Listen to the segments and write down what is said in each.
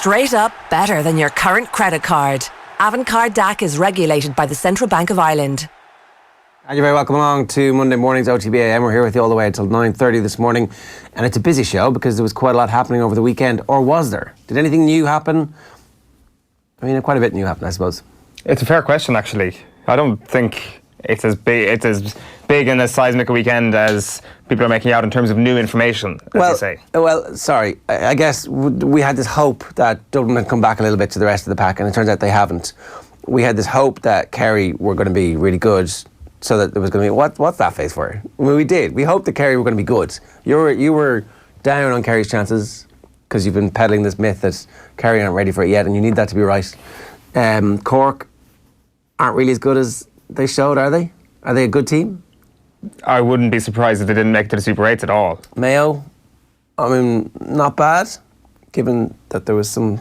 Straight up better than your current credit card. Avantcard DAC is regulated by the Central Bank of Ireland. And you're very welcome along to Monday morning's OTB AM. We're here with you all the way until 9:30 this morning. And it's a busy show because there was quite a lot happening over the weekend. Or was there? Did anything new happen? I mean, quite a bit new happened, I suppose. It's a fair question, actually. I don't think it's as big and as seismic a weekend as people are making out in terms of new information, as you say. Well, sorry. I guess we had this hope that Dublin had come back a little bit to the rest of the pack, and it turns out they haven't. We had this hope that Kerry were going to be really good, so that there was going to be... What's that face for? Well, we did. We hoped that Kerry were going to be good. You were down on Kerry's chances because you've been peddling this myth that Kerry aren't ready for it yet, and you need that to be right. Cork aren't really as good as they showed, are they? Are they a good team? I wouldn't be surprised if they didn't make it to the Super 8s at all. Mayo, I mean, not bad, given that there was some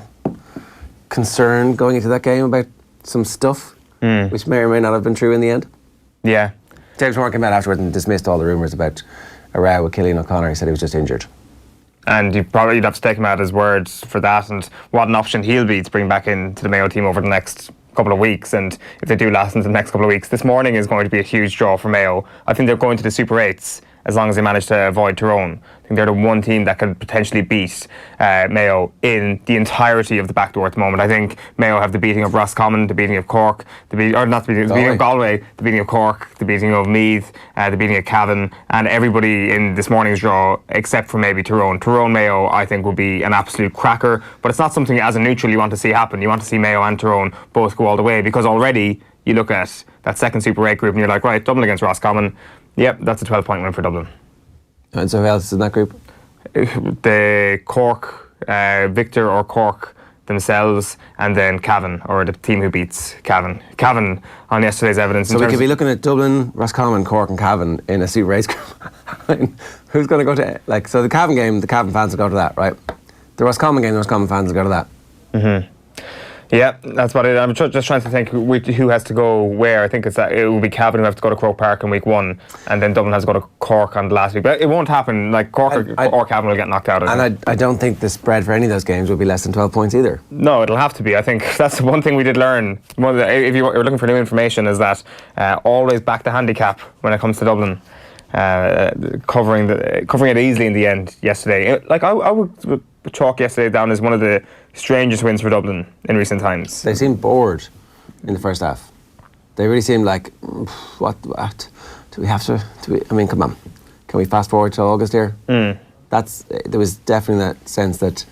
concern going into that game about some stuff, which may or may not have been true in the end. Yeah. James Moore came out afterwards and dismissed all the rumours about a row with Cillian O'Connor. He said he was just injured. And you'd have to take him at his word for that, and what an option he'll be to bring back into the Mayo team over the next couple of weeks. And if they do last into the next couple of weeks, this morning is going to be a huge draw for Mayo. I think they're going to the Super 8s as long as they manage to avoid Tyrone. I think they're the one team that could potentially beat Mayo in the entirety of the back door at the moment. I think Mayo have the beating of Roscommon, the beating of Cork, the beating of Galway, the beating of Cork, the beating of Meath, the beating of Cavan, and everybody in this morning's draw except for maybe Tyrone. Tyrone Mayo, I think, will be an absolute cracker, but it's not something as a neutral you want to see happen. You want to see Mayo and Tyrone both go all the way, because already you look at that second Super 8 group and you're like, right, Dublin against Roscommon. Yep, that's a 12-point win for Dublin. And so who else is in that group? The Cork, Victor or Cork themselves, and then Cavan, or the team who beats Cavan. Cavan on yesterday's evidence. So we could be looking at Dublin, Roscommon, Cork and Cavan in a Super 8 group. Who's going to go to... so the Cavan game, the Cavan fans will go to that, right? The Roscommon game, the Roscommon fans will go to that. Mm-hmm. Yeah, that's what I'm just trying to think who has to go where. I think it will be Cavan who have to go to Croke Park in week 1, and then Dublin has to go to Cork on the last week. But it won't happen. Like Cork or Cavan will get knocked out. I don't think the spread for any of those games will be less than 12 points either. No, it'll have to be. I think that's one thing we did learn. If you're looking for new information, is that always back the handicap when it comes to Dublin. Covering it easily in the end yesterday. I would chalk yesterday down as one of the strangest wins for Dublin in recent times. They seemed bored in the first half. They really seemed like, what do we have to? I mean, come on, can we fast forward to August here? There was definitely that sense that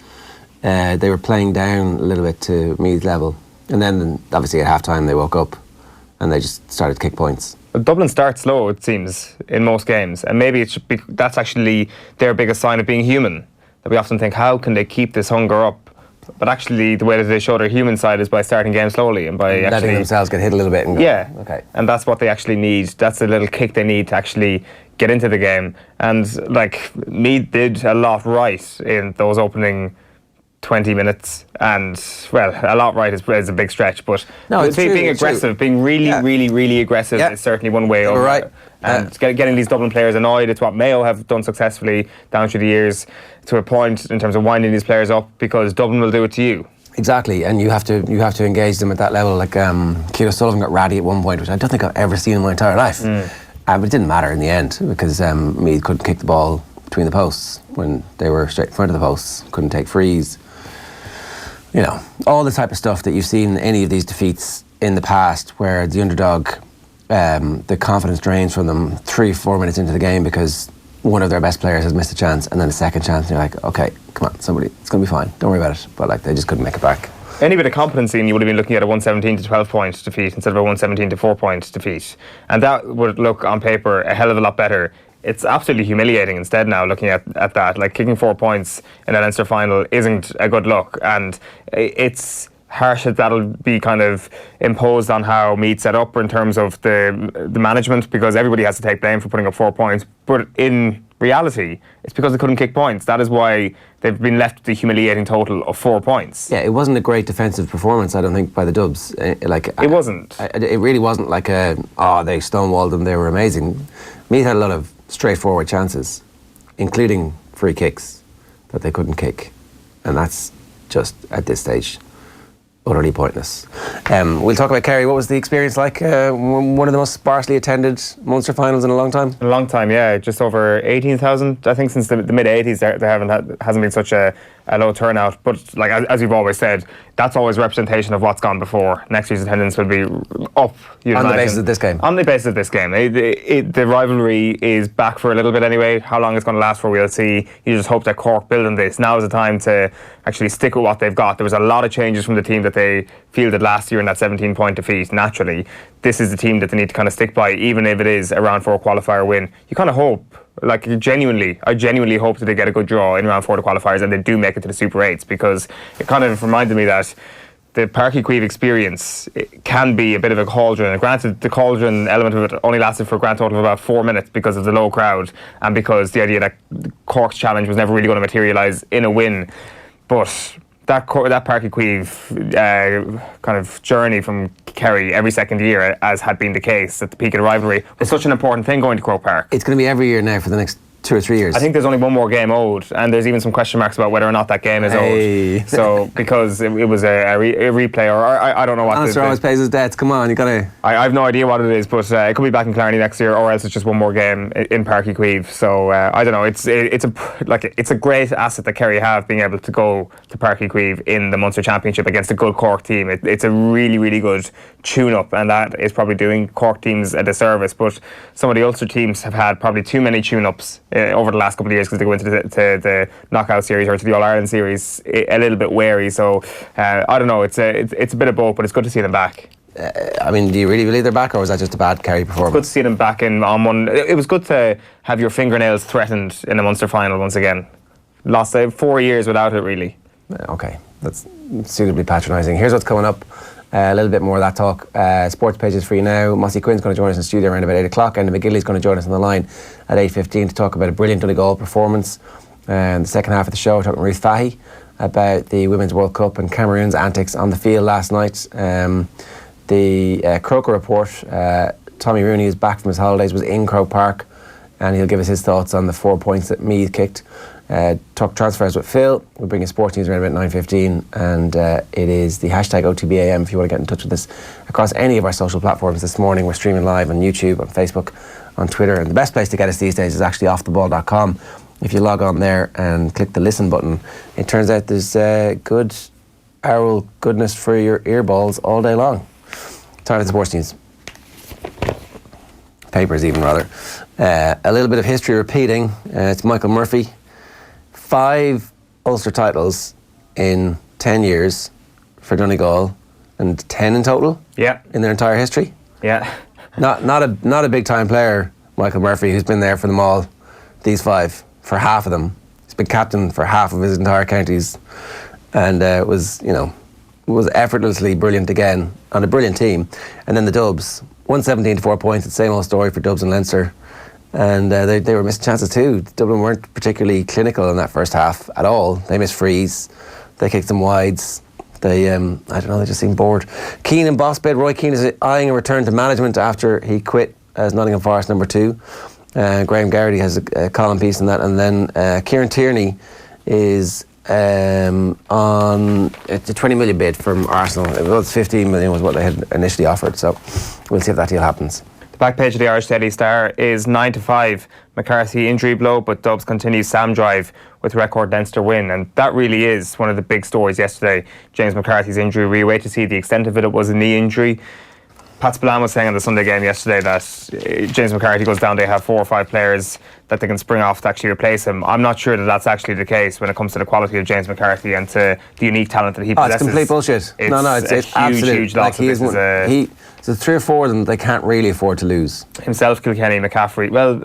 they were playing down a little bit to Meath level, and then obviously at half time they woke up and they just started to kick points. Dublin starts slow, it seems, in most games, and maybe that's actually their biggest sign of being human. That we often think, how can they keep this hunger up? But actually, the way that they show their human side is by starting games slowly and by letting themselves get hit a little bit. And go, okay. And that's what they actually need. That's the little kick they need to actually get into the game. And Meath did a lot right in those opening 20 minutes, and a lot right is a big stretch, but being aggressive, being really aggressive is certainly one way over. Right. And getting these Dublin players annoyed, it's what Mayo have done successfully down through the years, to a point in terms of winding these players up, because Dublin will do it to you. Exactly, and you have to engage them at that level. Like Keith Sullivan got ratty at one point, which I don't think I've ever seen in my entire life. But it didn't matter in the end, because Meath couldn't kick the ball between the posts when they were straight in front of the posts, couldn't take frees. You know, all the type of stuff that you've seen in any of these defeats in the past, where the underdog, the confidence drains from them 3-4 minutes into the game because one of their best players has missed a chance, and then a second chance, and you're like, okay, come on, somebody, it's going to be fine, don't worry about it. But they just couldn't make it back. Any bit of competency, and you would have been looking at a 117 to 12 point defeat instead of a 117 to 4 point defeat, and that would look on paper a hell of a lot better. It's absolutely humiliating instead now, looking at that. Like, kicking 4 points in a Leinster final isn't a good look, and it's harsh that that'll be kind of imposed on how Meath set up in terms of the management, because everybody has to take blame for putting up 4 points. But in reality, it's because they couldn't kick points. That is why they've been left with the humiliating total of 4 points. Yeah, it wasn't a great defensive performance, I don't think, by the Dubs. It wasn't. It really wasn't like they stonewalled them, they were amazing. Meath had a lot of straightforward chances, including free kicks that they couldn't kick. And that's just at this stage utterly pointless. We'll talk about Kerry. What was the experience like? One of the most sparsely attended Munster finals in a long time. In a long time, yeah. Just over 18,000. I think since the mid 80s, there hasn't been such a low turnout. But like as we've always said, that's always representation of what's gone before. Next year's attendance will be up. On the basis of this game. On the basis of this game, the rivalry is back for a little bit anyway. How long it's going to last for, we'll see. You just hope that Cork build on this. Now is the time to actually stick with what they've got. There was a lot of changes from the team that they fielded last year in that 17-point defeat. Naturally, this is the team that they need to kind of stick by, even if it is a round 4 qualifier win. You kind of hope, like I genuinely hope that they get a good draw in round 4 to qualifiers and they do make it to the Super 8s, because it kind of reminded me that the Páirc Uí Chaoimh experience, it can be a bit of a cauldron. And granted, the cauldron element of it only lasted for a grand total of about 4 minutes because of the low crowd and because the idea that Cork's challenge was never really going to materialise in a win. But that Páirc Uí Chaoimh kind of journey from Kerry every second year, as had been the case at the peak of the rivalry, was such an important thing going to Croke Park. It's going to be every year now for the next 2 or 3 years. I think there's only one more game owed, and there's even some question marks about whether or not that game is owed. So because it was a replay, or I don't know what. Leinster always pays his debts. Come on, you gotta. I have no idea what it is, but it could be back in Clarny next year, or else it's just one more game in Páirc Uí Chaoimh. So I don't know. It's a great asset that Kerry have, being able to go to Páirc Uí Chaoimh in the Munster Championship against a good Cork team. It's a really, really good tune-up, and that is probably doing Cork teams a disservice. But some of the Ulster teams have had probably too many tune-ups over the last couple of years, because they go into the knockout series or to the All-Ireland series a little bit wary. So I don't know, it's a bit of both, but it's good to see them back. I mean, do you really believe they're back, or was that just a bad Kerry performance? It's good to see them back on one. It was good to have your fingernails threatened in a Munster final once again. Lost 4 years without it, really. Okay, that's suitably patronising. Here's what's coming up. A little bit more of that talk. Sports pages for you now. Mossy Quinn's going to join us in the studio around about 8 o'clock. Enda McGinley's going to join us on the line at 8:15 to talk about a brilliant Donegal performance. The second half of the show, we're talking to Ruth Fahy about the Women's World Cup and Cameroon's antics on the field last night. The Croker report, Tommy Rooney is back from his holidays, was in Croke Park, and he'll give us his thoughts on the 4 points that Meath kicked. Talk transfers with Phil. We'll bring you sports news around about 9:15, and it is the hashtag OTB AM if you want to get in touch with us across any of our social platforms this morning. We're streaming live on YouTube, on Facebook, on Twitter, and the best place to get us these days is actually offtheball.com. If you log on there and click the listen button, it turns out there's good oral goodness for your earballs all day long. Time for the sports news. Papers even, rather. A little bit of history repeating. It's Michael Murphy. 5 Ulster titles in 10 years for Donegal, and 10 in total. Yeah. In their entire history. Yeah. Not a big time player, Michael Murphy, who's been there for them all. These 5 for half of them. He's been captain for half of his entire counties, and was effortlessly brilliant again on a brilliant team. And then the Dubs, 117 to 4 points. It's the same old story for Dubs and Leinster. And they were missing chances too. Dublin weren't particularly clinical in that first half at all. They missed frees. They kicked some wides. They, I don't know, they just seemed bored. Keane and boss bid. Roy Keane is eyeing a return to management after he quit as Nottingham Forest number 2. Graham Garrity has a column piece on that. And then Kieran Tierney is on a 20 million bid from Arsenal. It was 15 million was what they had initially offered. So we'll see if that deal happens. Back page of the Irish Daily Star is 9-5. McCarthy injury blow, but Dubs continues Sam drive with record Leinster win, and that really is one of the big stories yesterday. James McCarthy's injury. We wait to see the extent of it. It was a knee injury. Pat Spillane was saying on the Sunday game yesterday that James McCarthy goes down, they have 4 or 5 players that they can spring off to actually replace him. I'm not sure that that's actually the case when it comes to the quality of James McCarthy and to the unique talent that he possesses. It's complete bullshit. It's huge loss. So 3 or 4 of them they can't really afford to lose. Himself, Kilkenny, McCaffrey. Well,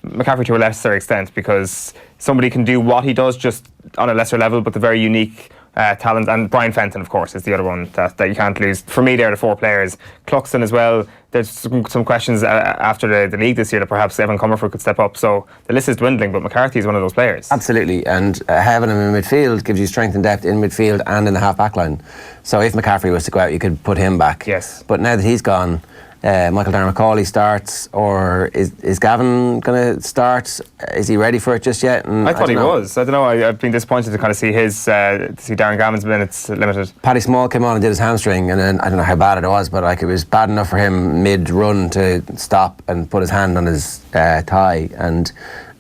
McCaffrey to a lesser extent, because somebody can do what he does just on a lesser level, but the very unique talent. And Brian Fenton, of course, is the other one that you can't lose. For me, they're the 4 players. Cluxton as well. There's some questions after the league this year that perhaps Evan Comerford could step up. So the list is dwindling, but McCarthy is one of those players. Absolutely, and having him in midfield gives you strength and depth in midfield and in the half-back line. So if McCaffrey was to go out, you could put him back. Yes. But now that he's gone, Michael Darragh-Macaulay starts, or is Gavin going to start? Is he ready for it just yet? And I thought he was. I don't know. I've been disappointed to kind of see Darren Gavin's minutes limited. Paddy Small came on and did his hamstring, and then I don't know how bad it was, but like it was bad enough for him mid-run to stop and put his hand on his thigh. And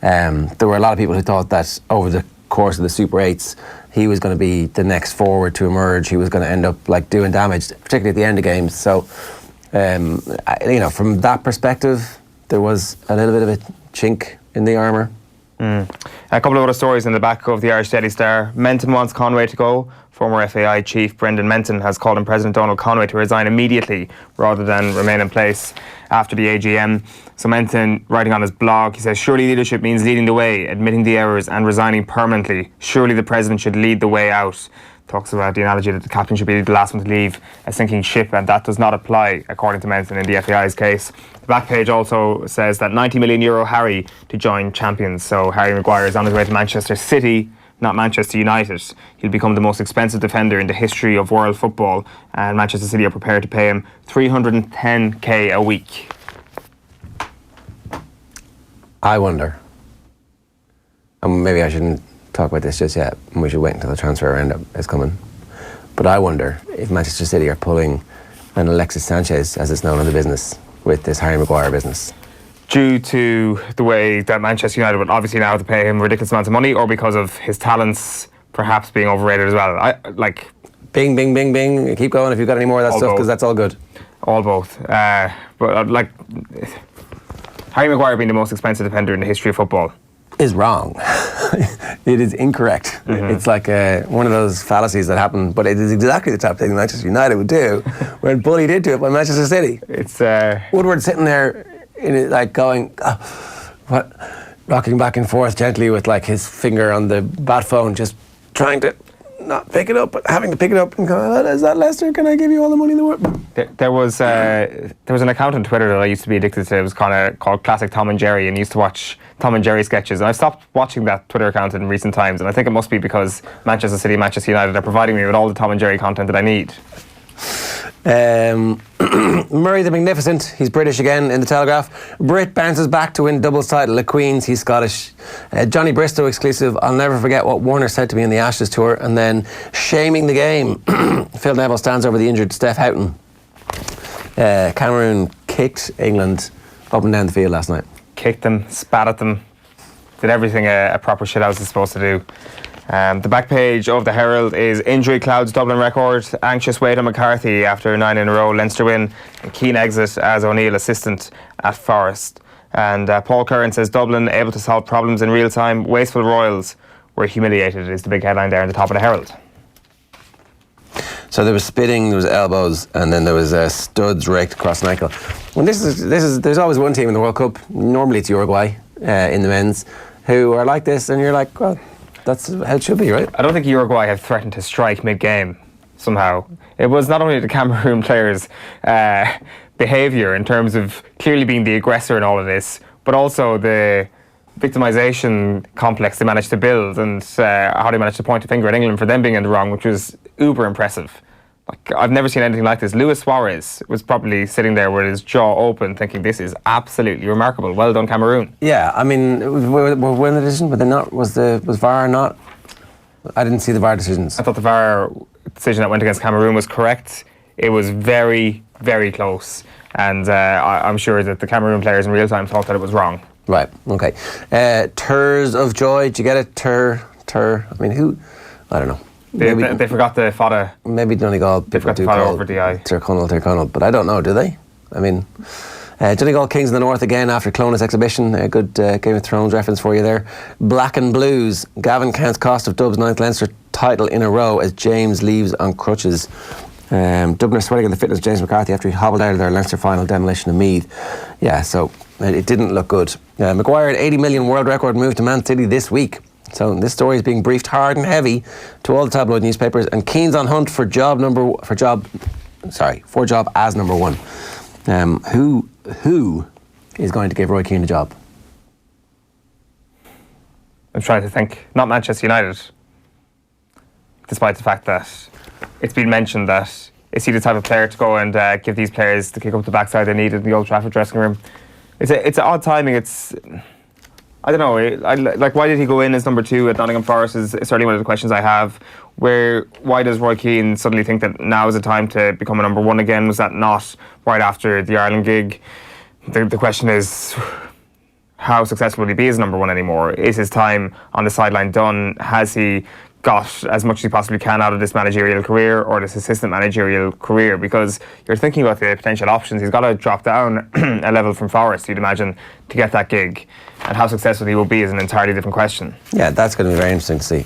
there were a lot of people who thought that over the course of the Super 8s, he was going to be the next forward to emerge. He was going to end up like doing damage, particularly at the end of games. So. From that perspective, there was a little bit of a chink in the armour. A couple of other stories in the back of the Irish Daily Star. Menton wants Conway to go. Former FAI chief Brendan Menton has called on President Donald Conway to resign immediately rather than remain in place after the AGM. So Menton, writing on his blog, he says, surely leadership means leading the way, admitting the errors and resigning permanently. Surely the President should lead the way out. Talks about the analogy that the captain should be the last one to leave a sinking ship, and that does not apply, according to Menton, in the FAI's case. The back page also says that €90 million Harry to join champions. So Harry Maguire is on his way to Manchester City, not Manchester United. He'll become the most expensive defender in the history of world football, and Manchester City are prepared to pay him $310k a week. I wonder, and maybe I shouldn't talk about this just yet, and we should wait until the transfer roundup is coming. But I wonder if Manchester City are pulling an Alexis Sanchez, as it's known in the business, with this Harry Maguire business. Due to the way that Manchester United would obviously now have to pay him ridiculous amounts of money, or because of his talents perhaps being overrated as well. Bing, bing, bing, bing. Keep going if you've got any more of that stuff, because that's all good. All both. But Harry Maguire being the most expensive defender in the history of football is wrong. It is incorrect. Mm-hmm. It's like one of those fallacies that happen, but it is exactly the type of thing Manchester United would do when bullied into it by Manchester City. It's Woodward sitting there in it, like going, rocking back and forth gently with like his finger on the bat phone, just trying to not pick it up, but having to pick it up and go, is that Leicester? Can I give you all the money in the world? There was an account on Twitter that I used to be addicted to. It was called Classic Tom and Jerry, and used to watch Tom and Jerry sketches. And I've stopped watching that Twitter account in recent times, and I think it must be because Manchester City and Manchester United are providing me with all the Tom and Jerry content that I need. Murray the Magnificent, he's British again in the Telegraph. Brit bounces back to win doubles title at Queen's, he's Scottish. Johnny Bristow exclusive, I'll never forget what Warner said to me in the Ashes tour, and then shaming the game. Phil Neville stands over the injured Steph Houghton. Cameroon kicked England up and down the field last night. Kicked them, spat at them, did everything a proper shithouse is supposed to do. The back page of the Herald is injury clouds Dublin record, anxious wait on McCarthy after 9 in a row Leinster win, and keen exit as O'Neill assistant at Forest. And Paul Curran says Dublin able to solve problems in real time, wasteful Royals were humiliated is the big headline there in the top of the Herald. So there was spitting, there was elbows, and then there was studs raked across an ankle. When there's always one team in the World Cup, normally it's Uruguay in the men's, who are like this, and you're like, well, that's how it should be, right? I don't think Uruguay have threatened to strike mid-game somehow. It was not only the Cameroon players' behaviour in terms of clearly being the aggressor in all of this, but also the victimisation complex they managed to build, and how they managed to point a finger at England for them being in the wrong, which was uber impressive. Like, I've never seen anything like this. Luis Suarez was probably sitting there with his jaw open thinking, this is absolutely remarkable. Well done, Cameroon. Yeah, I mean, were in the decision, but was VAR not? I didn't see the VAR decisions. I thought the VAR decision that went against Cameroon was correct. It was very, very close. And I'm sure that the Cameroon players in real time thought that it was wrong. Right, okay. Tours of joy, did you get it? Tur. I mean, who? I don't know. They forgot the fodder. Maybe Donegal people do call over the eye. Tyrconnell, but I don't know, do they? I mean, Donegal Kings in the North again after Clonus exhibition. A good Game of Thrones reference for you there. Black and Blues. Gavin counts cost of Dub's 9th Leinster title in a row as James leaves on crutches. Dublin are sweating in the fitness of James McCarthy after he hobbled out of their Leinster final demolition of Meath. Yeah, so it didn't look good. Maguire at 80 million world record move to Man City this week. So this story is being briefed hard and heavy to all the tabloid newspapers, and Keane's on hunt for job as number one. Who is going to give Roy Keane a job? I'm trying to think. Not Manchester United, despite the fact that it's been mentioned that is he the type of player to go and give these players the kick up the backside they needed in the Old Trafford dressing room? It's odd timing. I don't know. Like, why did he go in as number 2 at Nottingham Forest is certainly one of the questions I have. Why does Roy Keane suddenly think that now is the time to become a number 1 again? Was that not right after the Ireland gig? The question is, how successful will he be as number 1 anymore? Is his time on the sideline done? Has he got as much as he possibly can out of this managerial career or this assistant managerial career? Because you're thinking about the potential options. He's got to drop down a level from Forest, you'd imagine, to get that gig. And how successful he will be is an entirely different question. Yeah, that's going to be very interesting to see.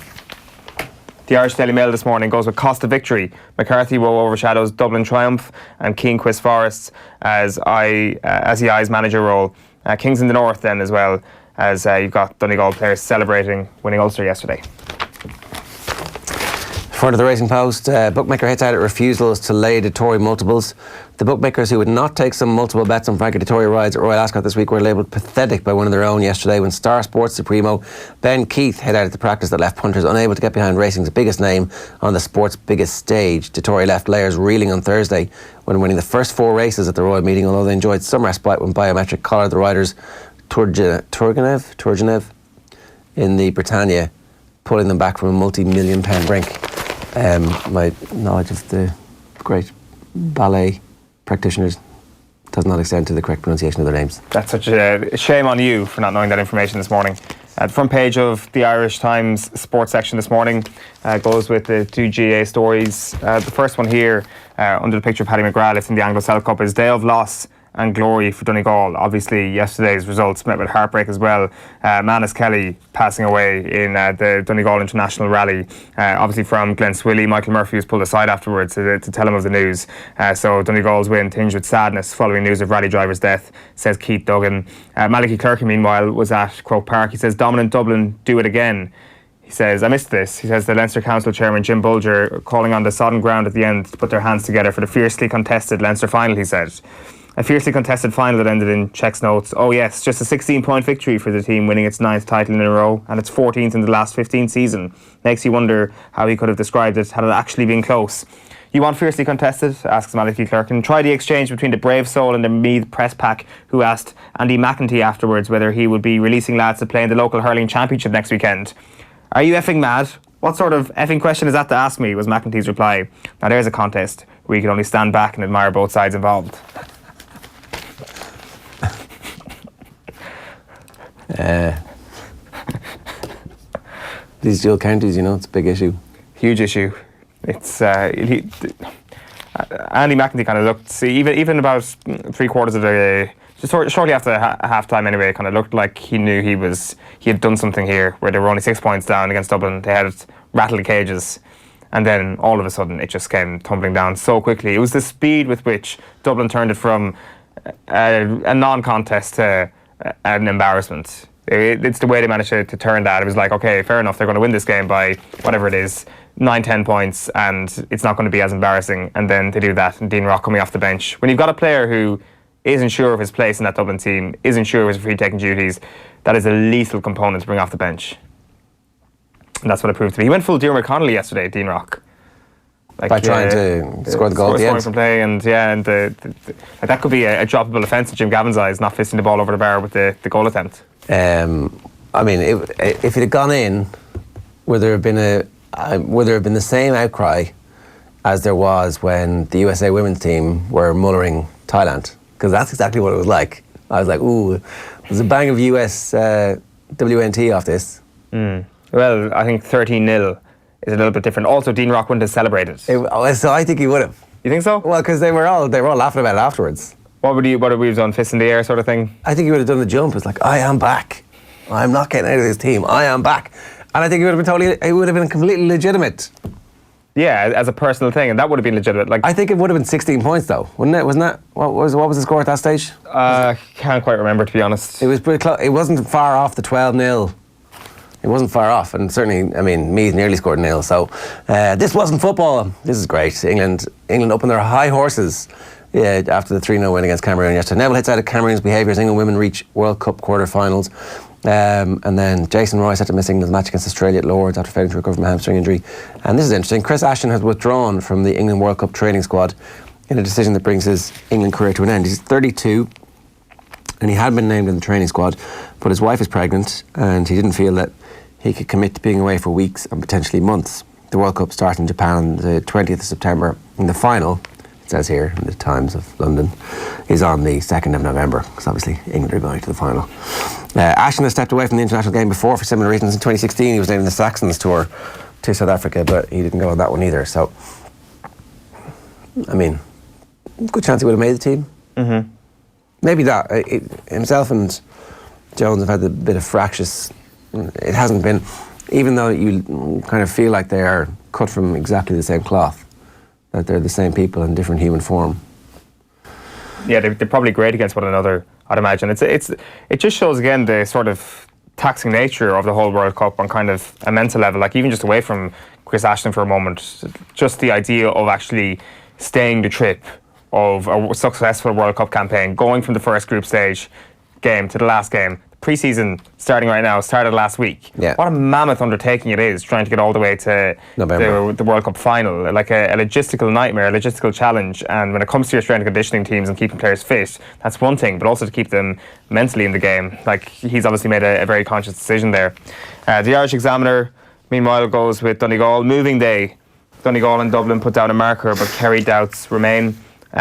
The Irish Daily Mail this morning goes with cost of victory. McCarthy woe overshadows Dublin triumph, and Keane quiz Forest as he eyes manager role. Kings in the North then as well, as you've got Donegal players celebrating winning Ulster yesterday. Further the Racing Post, bookmaker hits out at refusals to lay Dettori multiples. The bookmakers who would not take some multiple bets on Frankie Dettori rides at Royal Ascot this week were labelled pathetic by one of their own yesterday when Star Sports Supremo Ben Keith hit out at the practice that left punters unable to get behind racing's biggest name on the sport's biggest stage. Dettori left layers reeling on Thursday when winning the first 4 races at the Royal meeting, although they enjoyed some respite when biometric collared the riders Turgenev in the Britannia, pulling them back from a multi-million pound brink. My knowledge of the great ballet practitioners does not extend to the correct pronunciation of their names. That's such a shame on you for not knowing that information this morning. The front page of the Irish Times sports section this morning goes with the 2 GA stories. The first one here, under the picture of Paddy McGrath, it's in the Anglo-Celt Cup, is day of loss and glory for Donegal. Obviously, yesterday's results met with heartbreak as well. Manus Kelly passing away in the Donegal International Rally. Obviously from Glen Swilly, Michael Murphy was pulled aside afterwards to tell him of the news. So Donegal's win tinged with sadness following news of rally driver's death, says Keith Duggan. Malachy Clerkin, meanwhile, was at Croke Park. He says, dominant Dublin, do it again. He says, I missed this. He says the Leinster Council Chairman Jim Bulger calling on the sodden ground at the end to put their hands together for the fiercely contested Leinster final, he said. A fiercely contested final that ended in Czech's notes. Oh yes, just a 16-point victory for the team, winning its 9th title in a row and its 14th in the last 15 season. Makes you wonder how he could have described it had it actually been close. You want fiercely contested? Asks Malachy Clerkin. Try the exchange between the brave soul and the Meath press pack, who asked Andy McCarthy afterwards whether he would be releasing lads to play in the local hurling championship next weekend. Are you effing mad? What sort of effing question is that to ask me, was McEntee's reply. Now there's a contest where you can only stand back and admire both sides involved. These dual counties, you know, it's a big issue. Huge issue. It's Andy McCarthy kind of looked, even about 3/4 of the just shortly after half time anyway, it kind of looked like he knew he had done something here, where they were only 6 points down against Dublin. They had rattled the cages, and then all of a sudden it just came tumbling down so quickly. It was the speed with which Dublin turned it from a non-contest to an embarrassment. It's the way they managed to turn that. It was like, okay, fair enough, they're going to win this game by whatever it is, 9-10 points, and it's not going to be as embarrassing. And then they do that, and Dean Rock coming off the bench. When you've got a player who isn't sure of his place in that Dublin team, isn't sure of his free-taking duties, that is a lethal component to bring off the bench. And that's what it proved to be. He went full Diarmuid Connolly yesterday, Dean Rock. Like, by trying to score the goal at the end. From play, and that could be a droppable offence in Jim Gavin's eyes, not fisting the ball over the bar with the goal attempt. I mean, if it had gone in, would there have been the same outcry as there was when the USA women's team were mullering Thailand? Because that's exactly what it was like. I was like, ooh, there's a bang of US WNT off this. Well, I think 13-0 is a little bit different. Also, Dean Rock wouldn't have celebrated. So I think he would have. You think so? Well, because they were all laughing about it afterwards. What would we have done? Fist in the air sort of thing? I think he would have done the jump. It's like, I am back. I'm not getting out of this team. I am back. And I think it would have been completely legitimate. Yeah, as a personal thing, and that would have been legitimate. Like, I think it would have been 16 points though, wouldn't it? Wasn't that what was the score at that stage? Can't quite remember, to be honest. It was pretty close. It wasn't far off the 12-0. It wasn't far off, and certainly, I mean, Meath nearly scored a nil. So this wasn't football. This is great. England up on their high horses after the 3-0 win against Cameroon yesterday. Neville hits out of Cameroon's behaviour as England women reach World Cup quarter-finals. And then Jason Roy set to miss England's match against Australia at Lords after failing to recover from a hamstring injury. And this is interesting. Chris Ashton has withdrawn from the England World Cup training squad in a decision that brings his England career to an end. He's 32 and he had been named in the training squad, but his wife is pregnant and he didn't feel that he could commit to being away for weeks and potentially months. The World Cup starts in Japan on the 20th of September. And the final, it says here in the Times of London, is on the 2nd of November, because obviously England are going to the final. Ashton has stepped away from the international game before for similar reasons. In 2016, he was named in the Saxons tour to South Africa, but he didn't go on that one either. So, I mean, good chance he would have made the team. Mm-hmm. Maybe that. Himself and Jones have had a bit of fractious. It hasn't been, even though you kind of feel like they are cut from exactly the same cloth, that they're the same people in different human form. Yeah, they're probably great against one another, I'd imagine. It just shows again the sort of taxing nature of the whole World Cup on kind of a mental level. Like even just away from Chris Ashton for a moment, just the idea of actually staying the trip of a successful World Cup campaign, going from the first group stage game to the last game. Pre-season starting right now, started last week. Yeah. What a mammoth undertaking it is, trying to get all the way to the World Cup final. Like a logistical nightmare, a logistical challenge. And when it comes to your strength and conditioning teams and keeping players fit, that's one thing, but also to keep them mentally in the game. Like, he's obviously made a very conscious decision there. The Irish Examiner, meanwhile, goes with Donegal. Moving day. Donegal and Dublin put down a marker, but Kerry doubts remain.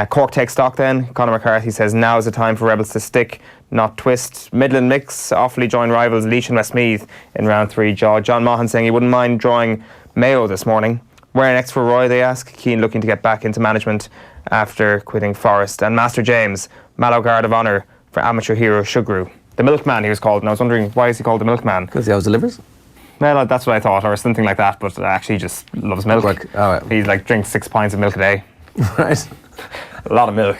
Cork takes stock then. Conor McCarthy says now is the time for Rebels to stick, not twist. Midland mix awfully join rivals Laois and Westmeath in round 3. John Monaghan saying he wouldn't mind drawing Mayo this morning. Where next for Roy, they ask. Keane looking to get back into management after quitting Forest. And Master James, Mallow Guard of Honour for amateur hero Shugru. The Milkman he was called, and I was wondering why is he called the Milkman? Because he always delivers? Well, that's what I thought, or something like that, but actually just loves milk. Right. He like drinks 6 pints of milk a day. Right. A lot of milk.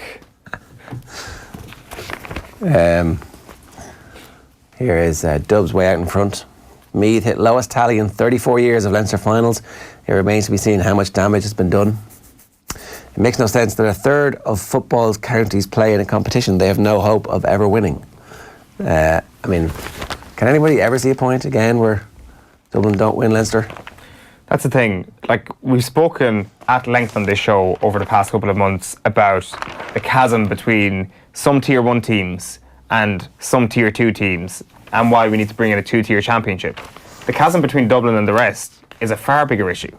Here is Dubs way out in front. Meath hit lowest tally in 34 years of Leinster finals. It remains to be seen how much damage has been done. It makes no sense that a third of football's counties play in a competition they have no hope of ever winning. I mean, can anybody ever see a point again where Dublin don't win Leinster? That's the thing. Like, we've spoken at length on this show over the past couple of months about the chasm between some Tier 1 teams and some Tier 2 teams and why we need to bring in a 2-tier championship. The chasm between Dublin and the rest is a far bigger issue.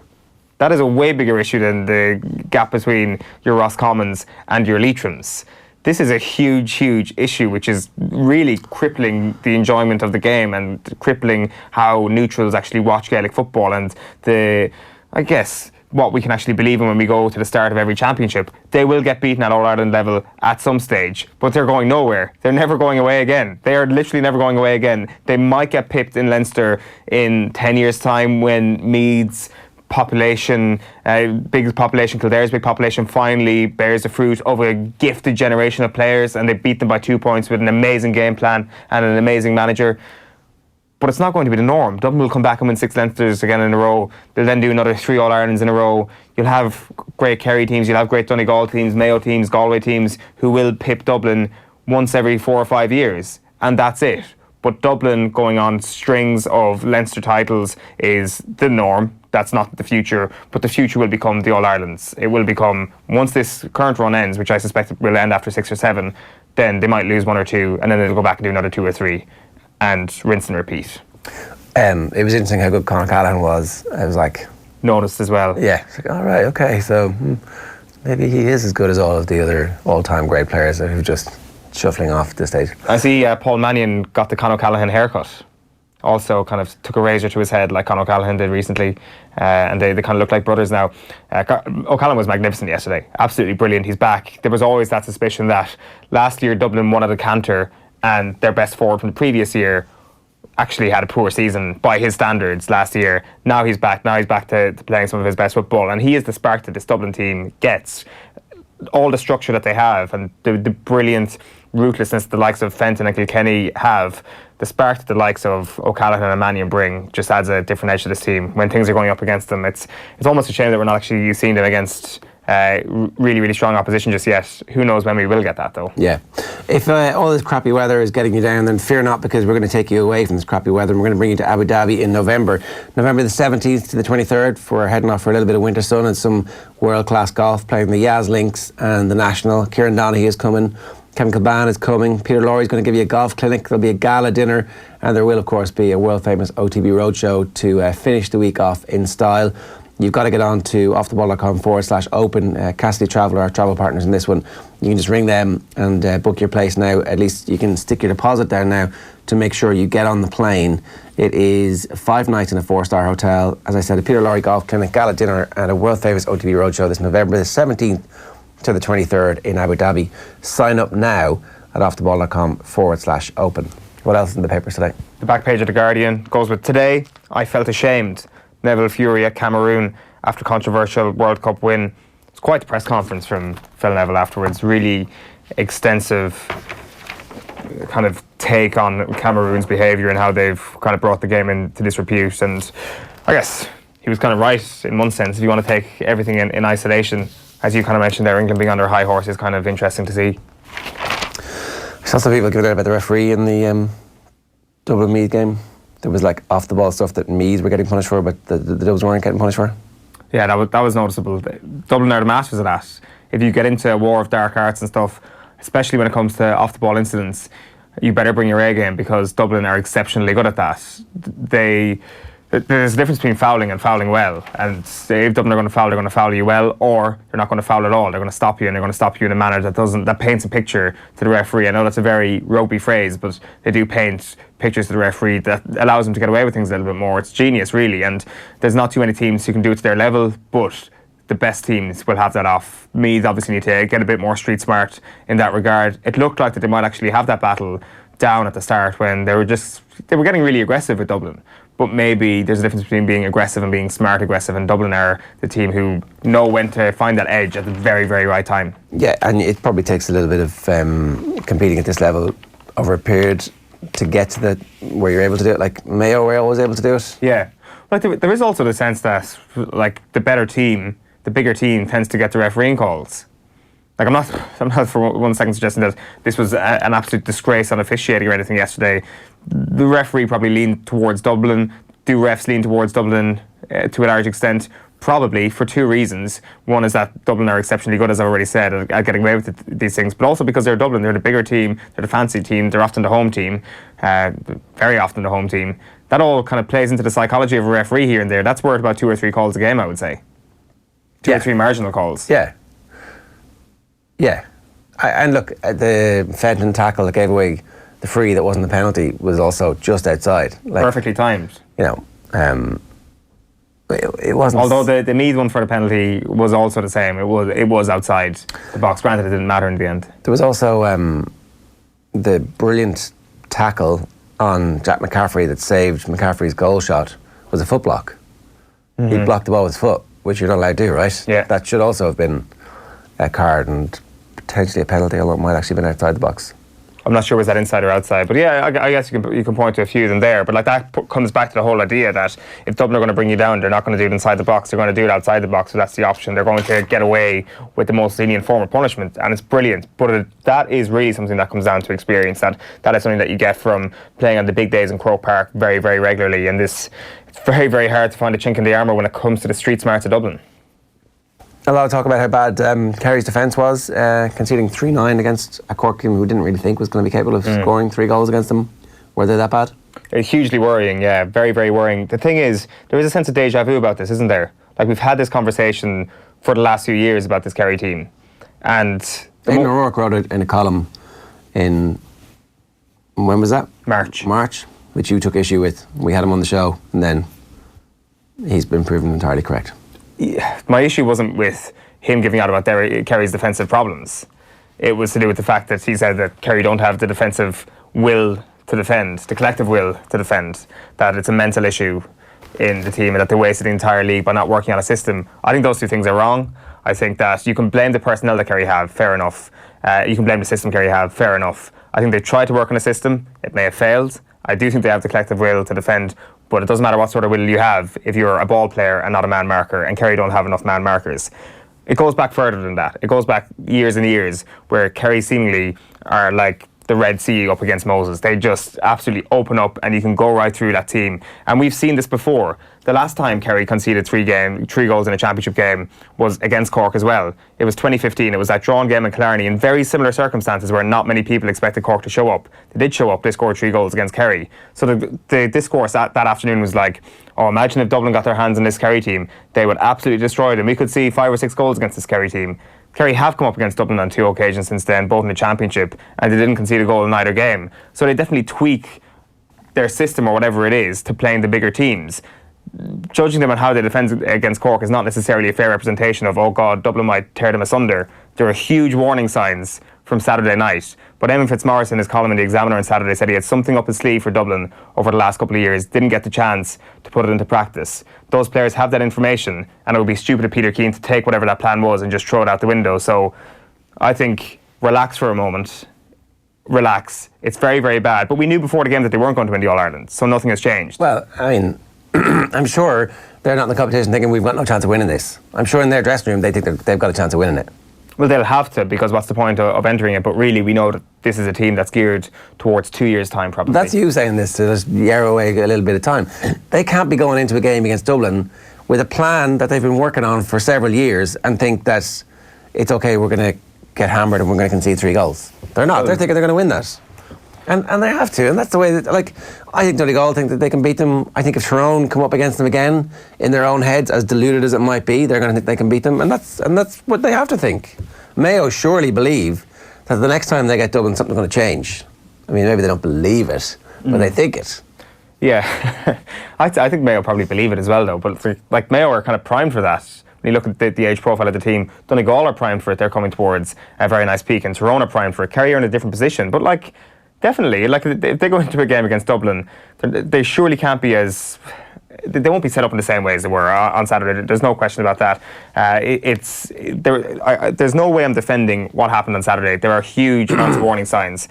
That is a way bigger issue than the gap between your Roscommons and your Leitrim's. This is a huge, huge issue which is really crippling the enjoyment of the game and crippling how neutrals actually watch Gaelic football and I guess, what we can actually believe in when we go to the start of every championship. They will get beaten at All-Ireland level at some stage, but they're going nowhere. They're never going away again. They are literally never going away again. They might get pipped in Leinster in 10 years' time when Meath's population, big population, Kildare's big population finally bears the fruit of a gifted generation of players and they beat them by 2 points with an amazing game plan and an amazing manager. But it's not going to be the norm. Dublin will come back and win 6 Leinsters again in a row. They'll then do another 3 All-Irelands in a row. You'll have great Kerry teams, you'll have great Donegal teams, Mayo teams, Galway teams who will pip Dublin once every 4 or 5 years. And that's it. But Dublin going on strings of Leinster titles is the norm. That's not the future, but the future will become the All-Irelands. It will become, once this current run ends, which I suspect will end after 6 or 7, then they might lose 1 or 2, and then they'll go back and do another 2 or 3, and rinse and repeat. It was interesting how good Conor Callaghan was. I was like... Noticed as well. Yeah, it's like, all right, okay, so maybe he is as good as all of the other all-time great players who are just shuffling off at this stage. I see Paul Mannion got the Conor Callaghan haircut. Also kind of took a razor to his head like Conor Callaghan did recently, and they kind of look like brothers now. O'Callaghan was magnificent yesterday, absolutely brilliant. He's back. There was always that suspicion that last year Dublin won at a canter and their best forward from the previous year actually had a poor season by his standards last year. Now he's back to playing some of his best football, and he is the spark that this Dublin team gets. All the structure that they have and the brilliant ruthlessness the likes of Fenton and Kilkenny have, the spark that the likes of O'Callaghan and Mannion bring just adds a different edge to this team when things are going up against them. It's almost a shame that we're not actually seeing them against really, really strong opposition just yet. Who knows when we will get that, though. Yeah. If all this crappy weather is getting you down, then fear not, because we're going to take you away from this crappy weather and we're going to bring you to Abu Dhabi in November the 17th to the 23rd. We're heading off for a little bit of winter sun and some world-class golf, playing the Yaz Links and the National. Kieran Donaghy is coming. Kevin Kilban is coming. Peter Lorry's going to give you a golf clinic. There'll be a gala dinner, and there will, of course, be a world-famous OTB roadshow to finish the week off in style. You've got to get on to offtheball.com/open. Cassidy Travel are our travel partners in this one. You can just ring them and book your place now. At least you can stick your deposit down now to make sure you get on the plane. It is 5 nights in a 4-star hotel. As I said, a Peter Lorry golf clinic, gala dinner, and a world-famous OTB roadshow this November the 17th to the 23rd in Abu Dhabi. Sign up now at offtheball.com/open. What else is in the papers today? The back page of The Guardian goes with, today, I felt ashamed. Neville fury at Cameroon after controversial World Cup win. It's quite the press conference from Phil Neville afterwards. Really extensive kind of take on Cameroon's behaviour and how they've kind of brought the game into disrepute. And I guess he was kind of right in one sense. If you want to take everything in isolation, as you kind of mentioned there, England being on their high horse is kind of interesting to see. I saw some people giving out about the referee in the Dublin Meath game. There was like off the ball stuff that Meath were getting punished for, but the Dubs weren't getting punished for. Yeah, that was noticeable. Dublin are the masters of that. If you get into a war of dark arts and stuff, especially when it comes to off the ball incidents, you better bring your A game, because Dublin are exceptionally good at that. There's a difference between fouling and fouling well, and if Dublin are going to foul, they're going to foul you well, or they're not going to foul at all. They're going to stop you, and they're going to stop you in a manner that paints a picture to the referee. I know that's a very ropey phrase, but they do paint pictures to the referee that allows them to get away with things a little bit more. It's genius, really, and there's not too many teams who can do it to their level, but the best teams will have that off. Meath obviously need to get a bit more street smart in that regard. It looked like that they might actually have that battle down at the start when they were getting really aggressive with Dublin. But maybe there's a difference between being aggressive and being smart aggressive, and Dublin are the team who know when to find that edge at the very, very right time. Yeah, and it probably takes a little bit of competing at this level over a period to get to where you're able to do it. Like Mayo were always able to do it. Yeah, like there is also the sense that like the better team, the bigger team, tends to get the refereeing calls. Like I'm not for 1 second suggesting that this was an absolute disgrace on officiating or anything yesterday. The referee probably leaned towards Dublin. Do refs lean towards Dublin to a large extent? Probably, for 2 reasons. One is that Dublin are exceptionally good, as I've already said, at getting away with these things, but also because they're Dublin. They're the bigger team, they're the fancy team, they're often the home team, very often the home team. That all kind of plays into the psychology of a referee here and there. That's worth about 2 or 3 calls a game, I would say. 2 or 3 marginal calls. Yeah. Yeah. And look, the Fenton tackle that gave away the free that wasn't the penalty was also just outside. Like, perfectly timed. You know, it wasn't. Although the Meath one for the penalty was also the same. It was outside the box. Granted, it didn't matter in the end. There was also the brilliant tackle on Jack McCaffrey that saved McCaffrey's goal shot was a foot block. Mm-hmm. He blocked the ball with his foot, which you're not allowed to do, right? Yeah. That should also have been a card and potentially a penalty, although it might actually have been outside the box. I'm not sure was that inside or outside, but yeah, I guess you can point to a few of them there. But like that comes back to the whole idea that if Dublin are going to bring you down, they're not going to do it inside the box. They're going to do it outside the box. So that's the option. They're going to get away with the most lenient form of punishment, and it's brilliant. But that is really something that comes down to experience. That is something that you get from playing on the big days in Croke Park very, very regularly. And it's very, very hard to find a chink in the armour when it comes to the street smarts of Dublin. A lot of talk about how bad Kerry's defence was, conceding 3-9 against a Cork team who didn't really think was going to be capable of scoring 3 goals against them. Were they that bad? Hugely worrying, yeah. Very, very worrying. The thing is, there is a sense of deja vu about this, isn't there? Like, we've had this conversation for the last few years about this Kerry team. And Aidan O'Rourke wrote it in a column in, when was that? March, which you took issue with. We had him on the show, and then he's been proven entirely correct. My issue wasn't with him giving out about Kerry's defensive problems. It was to do with the fact that he said that Kerry don't have the defensive will to defend, the collective will to defend, that it's a mental issue in the team and that they wasted the entire league by not working on a system. I think those 2 things are wrong. I think that you can blame the personnel that Kerry have, fair enough. You can blame the system Kerry have, fair enough. I think they tried to work on a system. It may have failed. I do think they have the collective will to defend, but it doesn't matter what sort of will you have if you're a ball player and not a man marker, and Kerry don't have enough man markers. It goes back further than that. It goes back years and years where Kerry seemingly are like the Red Sea up against Moses. They just absolutely open up and you can go right through that team. And we've seen this before. The last time Kerry conceded three goals in a championship game was against Cork as well. It was 2015. It was that drawn game in Killarney in very similar circumstances where not many people expected Cork to show up. They did show up. They scored 3 goals against Kerry. So the discourse that afternoon was like, oh, imagine if Dublin got their hands on this Kerry team. They would absolutely destroy them. We could see 5 or 6 goals against this Kerry team. Kerry have come up against Dublin on 2 occasions since then, both in the championship, and they didn't concede a goal in either game. So they definitely tweak their system or whatever it is to playing the bigger teams. Judging them on how they defend against Cork is not necessarily a fair representation of, oh God, Dublin might tear them asunder. There are huge warning signs from Saturday night. But Eamon Fitzmaurice in his column in The Examiner on Saturday said he had something up his sleeve for Dublin over the last couple of years, didn't get the chance to put it into practice. Those players have that information, and it would be stupid of Peter Keane to take whatever that plan was and just throw it out the window. So I think relax for a moment. Relax. It's very, very bad. But we knew before the game that they weren't going to win the All-Ireland, so nothing has changed. Well, I mean, I'm sure they're not in the competition thinking we've got no chance of winning this. I'm sure in their dressing room they think that they've got a chance of winning it. Well, they'll have to, because what's the point of entering it? But really, we know that this is a team that's geared towards 2 years' time, probably. That's you saying this to just yarrow away a little bit of time. They can't be going into a game against Dublin with a plan that they've been working on for several years and think that it's okay, we're going to get hammered and we're going to concede 3 goals. They're not. They're thinking they're going to win that. And they have to, and that's the way that, like, I think Donegal think that they can beat them. I think if Tyrone come up against them again, in their own heads, as deluded as it might be, they're going to think they can beat them, and that's what they have to think. Mayo surely believe that the next time they get Dublin, something's going to change. I mean, maybe they don't believe it, but they think it. Yeah, I think Mayo probably believe it as well, though, but like Mayo are kind of primed for that. When you look at the age profile of the team, Donegal are primed for it. They're coming towards a very nice peak, and Tyrone are primed for it. Kerry are in a different position, but like, definitely, like if they go into a game against Dublin, they surely can't be as... They won't be set up in the same way as they were on Saturday. There's no question about that. There's no way I'm defending what happened on Saturday. There are huge amounts of warning signs.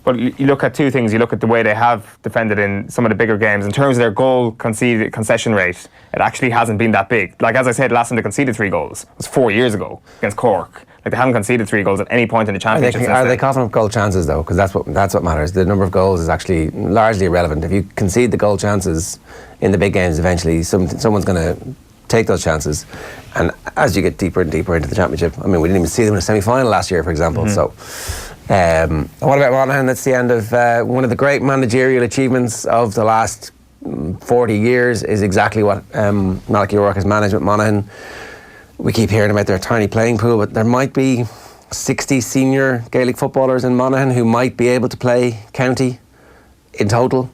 But you look at 2 things. You look at the way they have defended in some of the bigger games. In terms of their goal concession rate, it actually hasn't been that big. Like, as I said, last time they conceded 3 goals was 4 years ago against Cork. Like, they haven't conceded 3 goals at any point in the championship. Are they coughing up goal chances, though? Because that's what matters. The number of goals is actually largely irrelevant. If you concede the goal chances in the big games, eventually someone's going to take those chances. And as you get deeper and deeper into the championship, I mean, we didn't even see them in a semi-final last year, for example. So, what about Monaghan? That's the end of one of the great managerial achievements of the last 40 years. Is exactly what Malachy O'Rourke has managed with Monaghan. We keep hearing about their tiny playing pool, but there might be 60 senior Gaelic footballers in Monaghan who might be able to play county in total,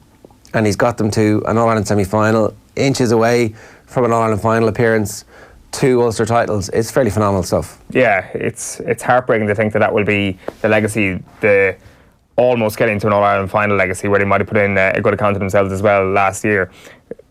and he's got them to an All-Ireland semi-final, inches away from an All-Ireland final appearance, 2 Ulster titles. It's fairly phenomenal stuff. Yeah, it's heartbreaking to think that will be the legacy, the almost getting to an All-Ireland final legacy, where they might have put in a good account of themselves as well last year.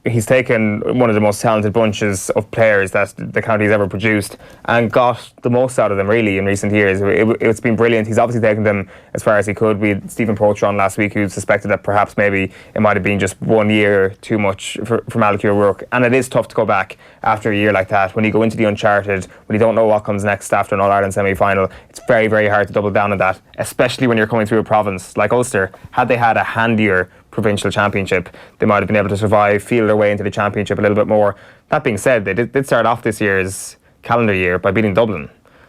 He's taken one of the most talented bunches of players that the county's ever produced and got the most out of them, really, in recent years. It's been brilliant. He's obviously taken them as far as he could. We had Stephen Poach on last week, who suspected that perhaps maybe it might have been just 1 year too much for Malachy O'Rourke. And it is tough to go back after a year like that. When you go into the uncharted, when you don't know what comes next after an All-Ireland semi-final, it's very, very hard to double down on that, especially when you're coming through a province like Ulster. Had they had a handier provincial championship, they might have been able to survive, feel their way into the championship a little bit more. That being said, they did start off this year's calendar year by beating Dublin.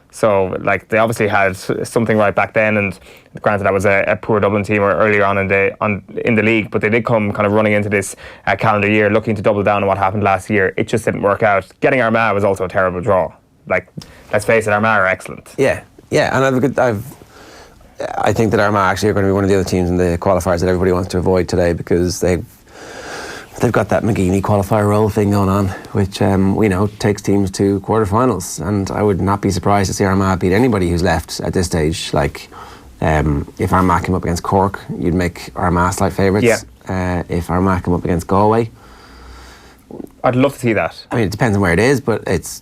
So, like, they obviously had something right back then, and granted that was a poor Dublin team earlier on in the league, but they did come kind of running into this calendar year looking to double down on what happened last year. It just didn't work out. Getting Armagh was also a terrible draw. Like, let's face it, Armagh are excellent. Yeah, and I think that Armagh actually are going to be one of the other teams in the qualifiers that everybody wants to avoid today, because they've got that McGinley qualifier role thing going on, which we know takes teams to quarterfinals, and I would not be surprised to see Armagh beat anybody who's left at this stage. Like, if Armagh came up against Cork, you'd make Armagh slight favourites. Yeah. If Armagh come up against Galway, I'd love to see that. I mean, it depends on where it is, but it's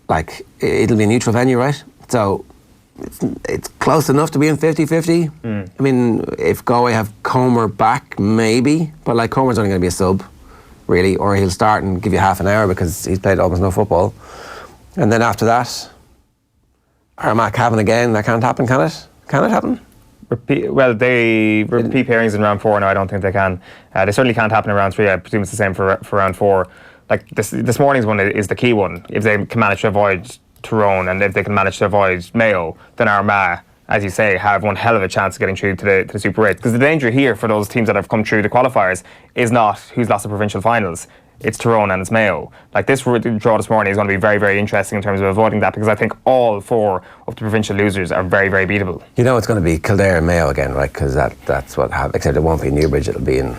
like, it'll be a neutral venue, right? So it's close enough to being 50-50. I mean, if Galway have Comer back, maybe, but like, Comer's only going to be a sub, really, or he'll start and give you half an hour because he's played almost no football. And then after that, Armagh Cavan again, that can't happen, can it? Can it happen? They repeat pairings in round 4 now. I don't think they can. They certainly can't happen in round 3. I presume it's the same for round 4. Like this morning's one is the key one. If they can manage to avoid Tyrone and if they can manage to avoid Mayo, then Armagh, as you say, have one hell of a chance of getting through to the Super 8. Because the danger here for those teams that have come through the qualifiers is not who's lost the provincial finals. It's Tyrone and it's Mayo. Like this draw this morning is going to be very, very interesting in terms of avoiding that, because I think all 4 of the provincial losers are very, very beatable. You know it's going to be Kildare and Mayo again, right? Because that's what happened. Except it won't be Newbridge, it'll be in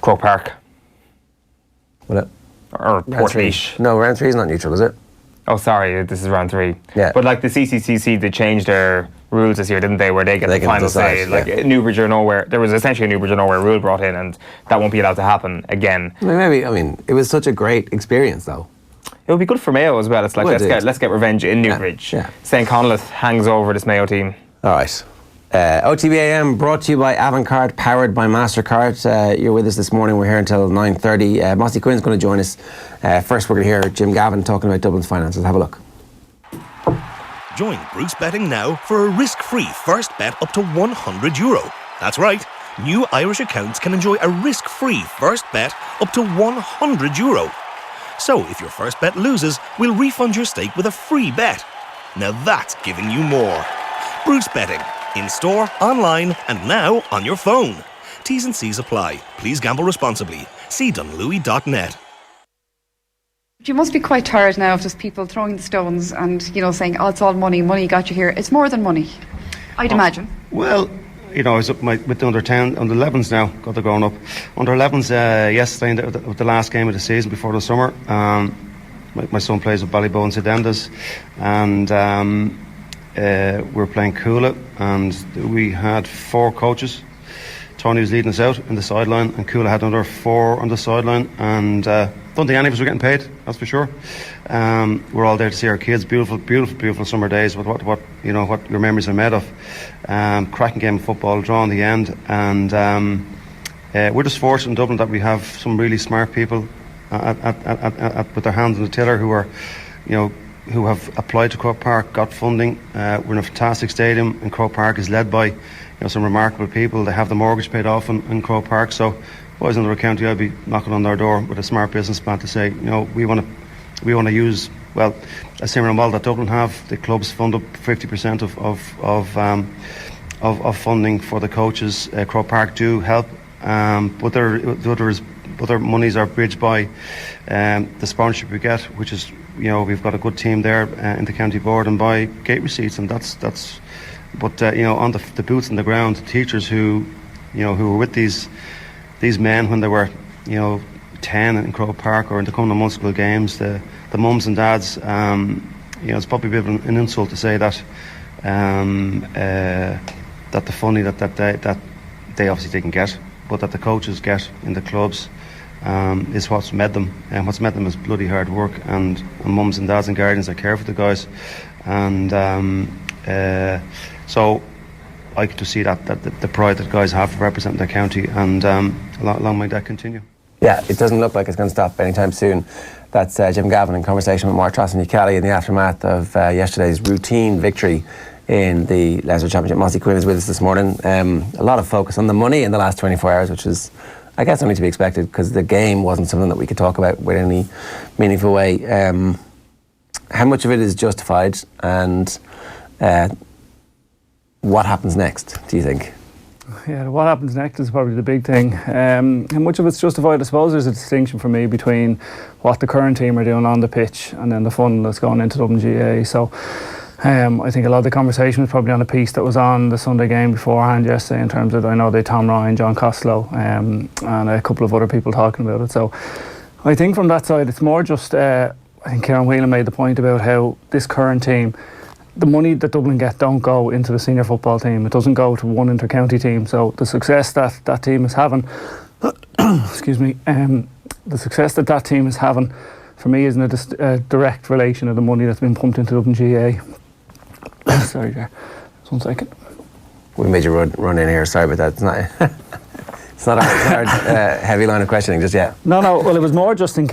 Croke Park. Will it? Or Portlaoise. No, round 3 is not neutral, is it? Oh, sorry, this is round 3. Yeah. But like the CCCC, they changed their rules this year, didn't they? Where they get the final say. Like Newbridge or nowhere. There was essentially a Newbridge or nowhere rule brought in, and that won't be allowed to happen again. I mean, it was such a great experience, though. It would be good for Mayo as well. It's like let's get revenge in Newbridge. Yeah. St. Conleth hangs over this Mayo team. All right. OTB AM brought to you by Avantcard, powered by MasterCard. You're with us this morning. We're here until 9:30. Mossy Quinn's going to join us. First, we're going to hear Jim Gavin talking about Dublin's finances. Have a look. Join Bruce Betting now for a risk-free first bet up to €100. That's right. New Irish accounts can enjoy a risk-free first bet up to €100. So if your first bet loses, we'll refund your stake with a free bet. Now that's giving you more. Bruce Betting. In-store, online, and now on your phone. T's and C's apply. Please gamble responsibly. See dunlewy.net. You must be quite tired now of just people throwing the stones and, saying, oh, it's all money, money got you here. It's more than money, I'd imagine. Well, I was up with the under 10, under 11s now, got the growing up. Under 11s yesterday, with the last game of the season before the summer. My son plays with Ballyboe and St Enda's, and we're playing Coola, and we had 4 coaches. Tony was leading us out in the sideline, and Coola had another 4 on the sideline, and don't think any of us were getting paid, that's for sure. We're all there to see our kids. Beautiful summer days with what your memories are made of. Cracking game of football, draw in the end, and we're just fortunate in Dublin that we have some really smart people with their hands on the tiller who are, who have applied to Croke Park, got funding. We're in a fantastic stadium, and Croke Park is led by some remarkable people. They have the mortgage paid off in Croke Park. So if I was in another county, I'd be knocking on their door with a smart business plan to say, we want to use, well, a similar model that Dublin have. The clubs fund up 50% of funding for the coaches. Croke Park do help, but other monies are bridged by the sponsorship we get, which is, we've got a good team there in the county board, and by gate receipts, and that's. But on the boots on the ground, the teachers who were with these men when they were 10 in Croke Park or in the coming month school games, the mums and dads, it's probably a bit of an insult to say that that the funding that they obviously didn't get, but that the coaches get in the clubs is what's met them, and what's met them is bloody hard work and mums and dads and guardians that care for the guys, and so I get to see that the pride that guys have representing their county, and long may that continue. Yeah, it doesn't look like it's going to stop anytime soon. That's Jim Gavin in conversation with Mark Trossany-Kelly in the aftermath of yesterday's routine victory in the Leinster Championship. Mossy Quinn is with us this morning. A lot of focus on the money in the last 24 hours, which is, I guess, only to be expected, because the game wasn't something that we could talk about with any meaningful way. How much of it is justified, and what happens next, do you think? Yeah, what happens next is probably the big thing. How much of it's justified? I suppose there's a distinction for me between what the current team are doing on the pitch and then the fun that's going into Dublin GA. So I think a lot of the conversation was probably on a piece that was on the Sunday game beforehand yesterday, in terms of, I know they Tom Ryan, John Costello, and a couple of other people talking about it. So I think from that side it's more just, I think Kieran Whelan made the point about how this current team, the money that Dublin get don't go into the senior football team. It doesn't go to one inter-county team. So the success that team is having, excuse me, the success that team is having, for me, isn't a direct relation of the money that's been pumped into Dublin GA. Sorry, there. Just 1 second. We made you run in here. Sorry about that. It's not. It's not a heavy line of questioning just yet. No. Well, it was more just in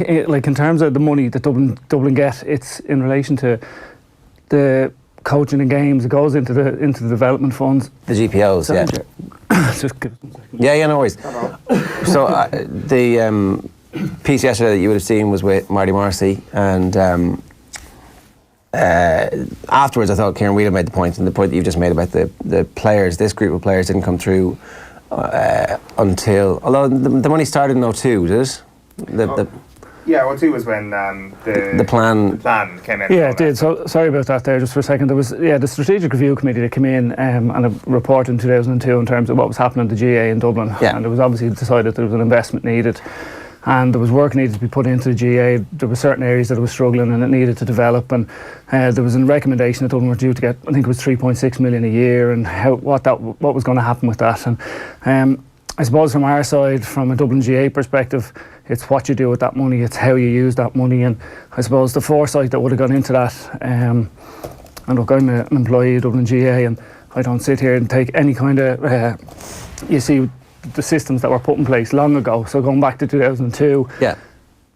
terms of the money that Dublin get. It's in relation to the coaching in games. It goes into the development funds. The GPOs, yeah. Just give us 1 second. Yeah, no worries. So the piece yesterday that you would have seen was with Marty Morrissey, and afterwards I thought Kieran Whelan made the point, and the point that you've just made about the players, this group of players didn't come through until, although the money started in 2002, did it? Yeah, O2 was when the plan came in. Yeah, it did. So sorry about that there, just for a second. There was the Strategic Review Committee that came in and a report in 2002 in terms of what was happening at the GA in Dublin. Yeah. And it was obviously decided there was an investment needed, and there was work needed to be put into the GA. There were certain areas that it was struggling and it needed to develop, and there was a recommendation that Dublin were due to get, I think it was 3.6 million a year, and what was going to happen with that. And I suppose from our side, from a Dublin GA perspective, it's what you do with that money, it's how you use that money, and I suppose the foresight that would have gone into that. And look, I'm an employee of Dublin GA, and I don't sit here and take any kind of, you see the systems that were put in place long ago, so going back to 2002, Yeah.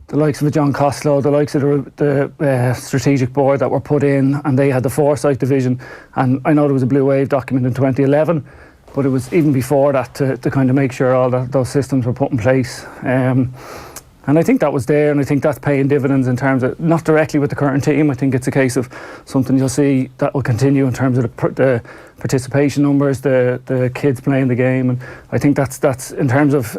the likes of a John Costello, the likes of the strategic board that were put in, and they had the foresight division, and I know there was a Blue Wave document in 2011, but it was even before that to kind of make sure all those systems were put in place. And I think that was there, and I think that's paying dividends in terms of, not directly with the current team. I think it's a case of something you'll see that will continue in terms of the participation numbers, the kids playing the game, and I think that's in terms of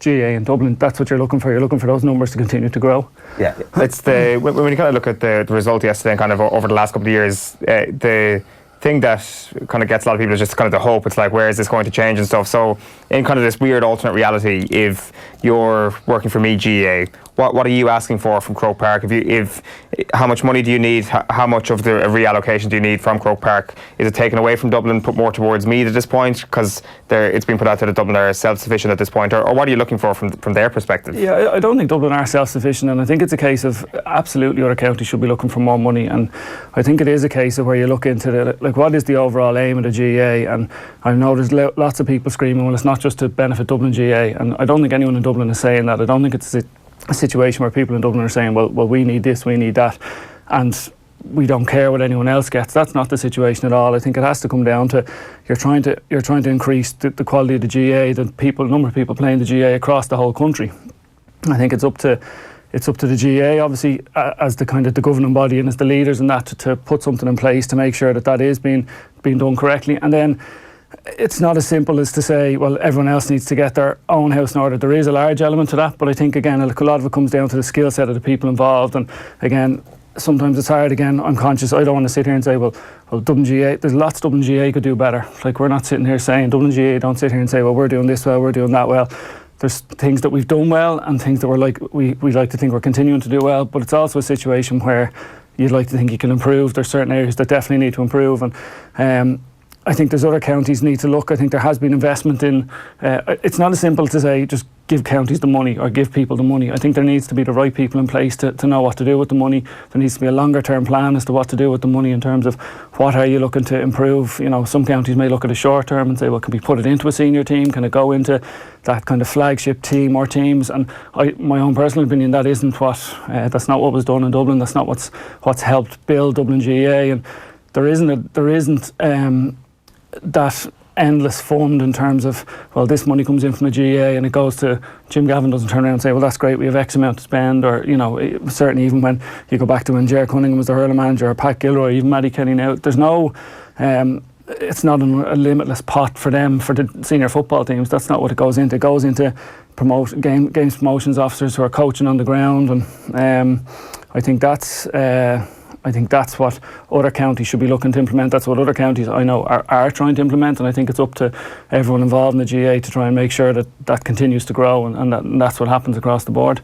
GA in Dublin, that's what you're looking for. You're looking for those numbers to continue to grow. Yeah. It's when you kind of look at the result yesterday and kind of over the last couple of years, the thing that kind of gets a lot of people is just kind of the hope. It's like, where is this going to change and stuff? So in kind of this weird alternate reality, if you're working for me GA, what are you asking for from Croke Park? If how much money do you need? How much of the reallocation do you need from Croke Park? Is it taken away from Dublin, put more towards Meath at this point? Because it's been put out there that Dublin are self-sufficient at this point, or what are you looking for from their perspective? Yeah, I don't think Dublin are self-sufficient, and I think it's a case of absolutely other counties should be looking for more money, and I think it is a case of where you look into what is the overall aim of the GA, and I know there's lots of people screaming, well, it's not just to benefit Dublin GA, and I don't think anyone in Dublin is saying that. I don't think it's a situation where people in Dublin are saying, well, we need this, we need that, and we don't care what anyone else gets. That's not the situation at all. I think it has to come down to you're trying to increase the quality of the GA, the number of people playing the GA across the whole country. I think it's up to the GA, obviously, as the kind of the governing body and as the leaders in that, to put something in place to make sure that is being done correctly. And then it's not as simple as to say, well, everyone else needs to get their own house in order. There is a large element to that, but I think, again, a lot of it comes down to the skill set of the people involved. And again, sometimes it's hard. Again, I'm conscious, I don't want to sit here and say, well, Dublin GA, there's lots Dublin GA could do better. Like, we're not sitting here saying, Dublin GA, don't sit here and say, well, we're doing this well, we're doing that well. There's things that we've done well and things that we like to think we're continuing to do well, but it's also a situation where you'd like to think you can improve. There's certain areas that definitely need to improve, and I think there's other counties need to look. I think there has been investment in, it's not as simple to say just give counties the money or give people the money. I think there needs to be the right people in place to know what to do with the money. There needs to be a longer term plan as to what to do with the money in terms of what are you looking to improve. You know, some counties may look at a short term and say, well, can we put it into a senior team? Can it go into that kind of flagship team or teams? And my own personal opinion, that's not what was done in Dublin. That's not what's helped build Dublin GA. And there isn't that endless fund in terms of, well, this money comes in from the GA and it goes to, Jim Gavin doesn't turn around and say, well, that's great, we have X amount to spend, or, you know, certainly even when you go back to when Ger Cunningham was the hurling manager, or Pat Gilroy, even Matty Kenny now, there's no, it's not a limitless pot for them, for the senior football teams. That's not what it goes into. It goes into games promotions officers who are coaching on the ground, and I think that's what other counties should be looking to implement. That's what other counties I know are trying to implement, and I think it's up to everyone involved in the GA to try and make sure that continues to grow, and that's what happens across the board.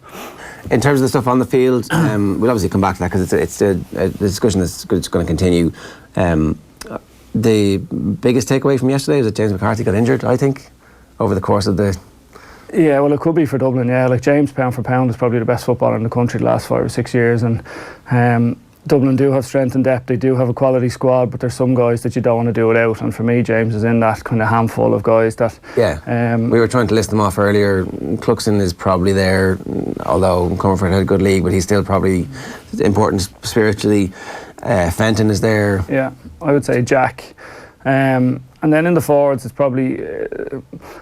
In terms of the stuff on the field, we'll obviously come back to that because it's a discussion that's going to continue. The biggest takeaway from yesterday was that James McCarthy got injured, I think, over the course of the... Yeah, well, it could be for Dublin, yeah. Like, James, pound for pound, is probably the best footballer in the country the last 5 or 6 years, and Dublin do have strength and depth. They do have a quality squad, but there's some guys that you don't want to do without, and for me, James is in that kind of handful of guys that... Yeah, we were trying to list them off earlier. Cluxon is probably there, although Comerford had a good league, but he's still probably important spiritually. Fenton is there. Yeah, I would say Jack. And then in the forwards, it's probably,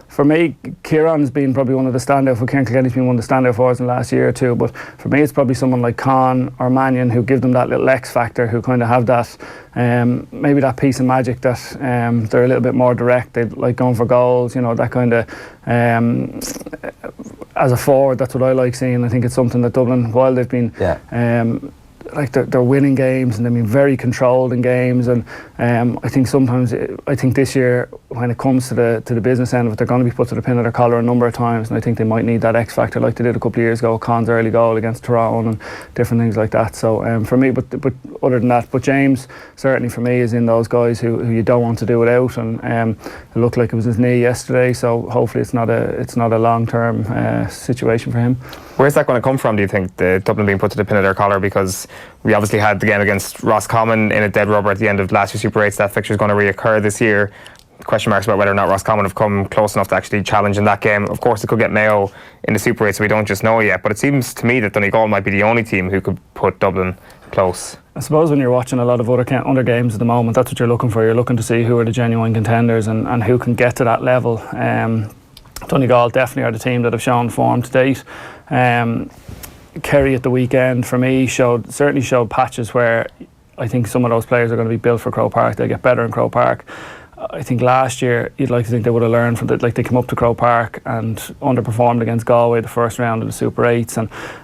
for me, Kieran's been probably one of the standout, for Kieran Kilkenny's been one of the standout forwards in the last year or two, but for me it's probably someone like Con or Mannion who give them that little X factor, who kind of have that, maybe that piece of magic that they're a little bit more direct, they like going for goals, you know, that kind of, as a forward, that's what I like seeing. I think it's something that Dublin, while they've been like they're winning games and they've been very controlled in games, and I think sometimes this year when it comes to the business end of it, they're going to be put to the pin of their collar a number of times, and I think they might need that X factor like they did a couple of years ago, Con's early goal against Toronto and different things like that. So for me, but other than that, but James certainly for me is in those guys who you don't want to do without, and it looked like it was his knee yesterday, so hopefully it's not a long-term situation for him. Where's that going to come from, do you think, the Dublin being put to the pin of their collar? Because we obviously had the game against Roscommon in a dead rubber at the end of last year's Super 8s. That fixture is going to reoccur this year. Question marks about whether or not Roscommon have come close enough to actually challenge in that game. Of course, it could get Mayo in the Super 8, so we don't just know yet. But it seems to me that Donegal might be the only team who could put Dublin close. I suppose when you're watching a lot of other games at the moment, that's what you're looking for. You're looking to see who are the genuine contenders and who can get to that level. Donegal definitely are the team that have shown form to date. Kerry at the weekend for me certainly showed patches where I think some of those players are going to be built for Croke Park. They'll get better in Croke Park. I think last year you'd like to think they would have learned from that. Like, they came up to Croke Park and underperformed against Galway the first round of the Super 8s,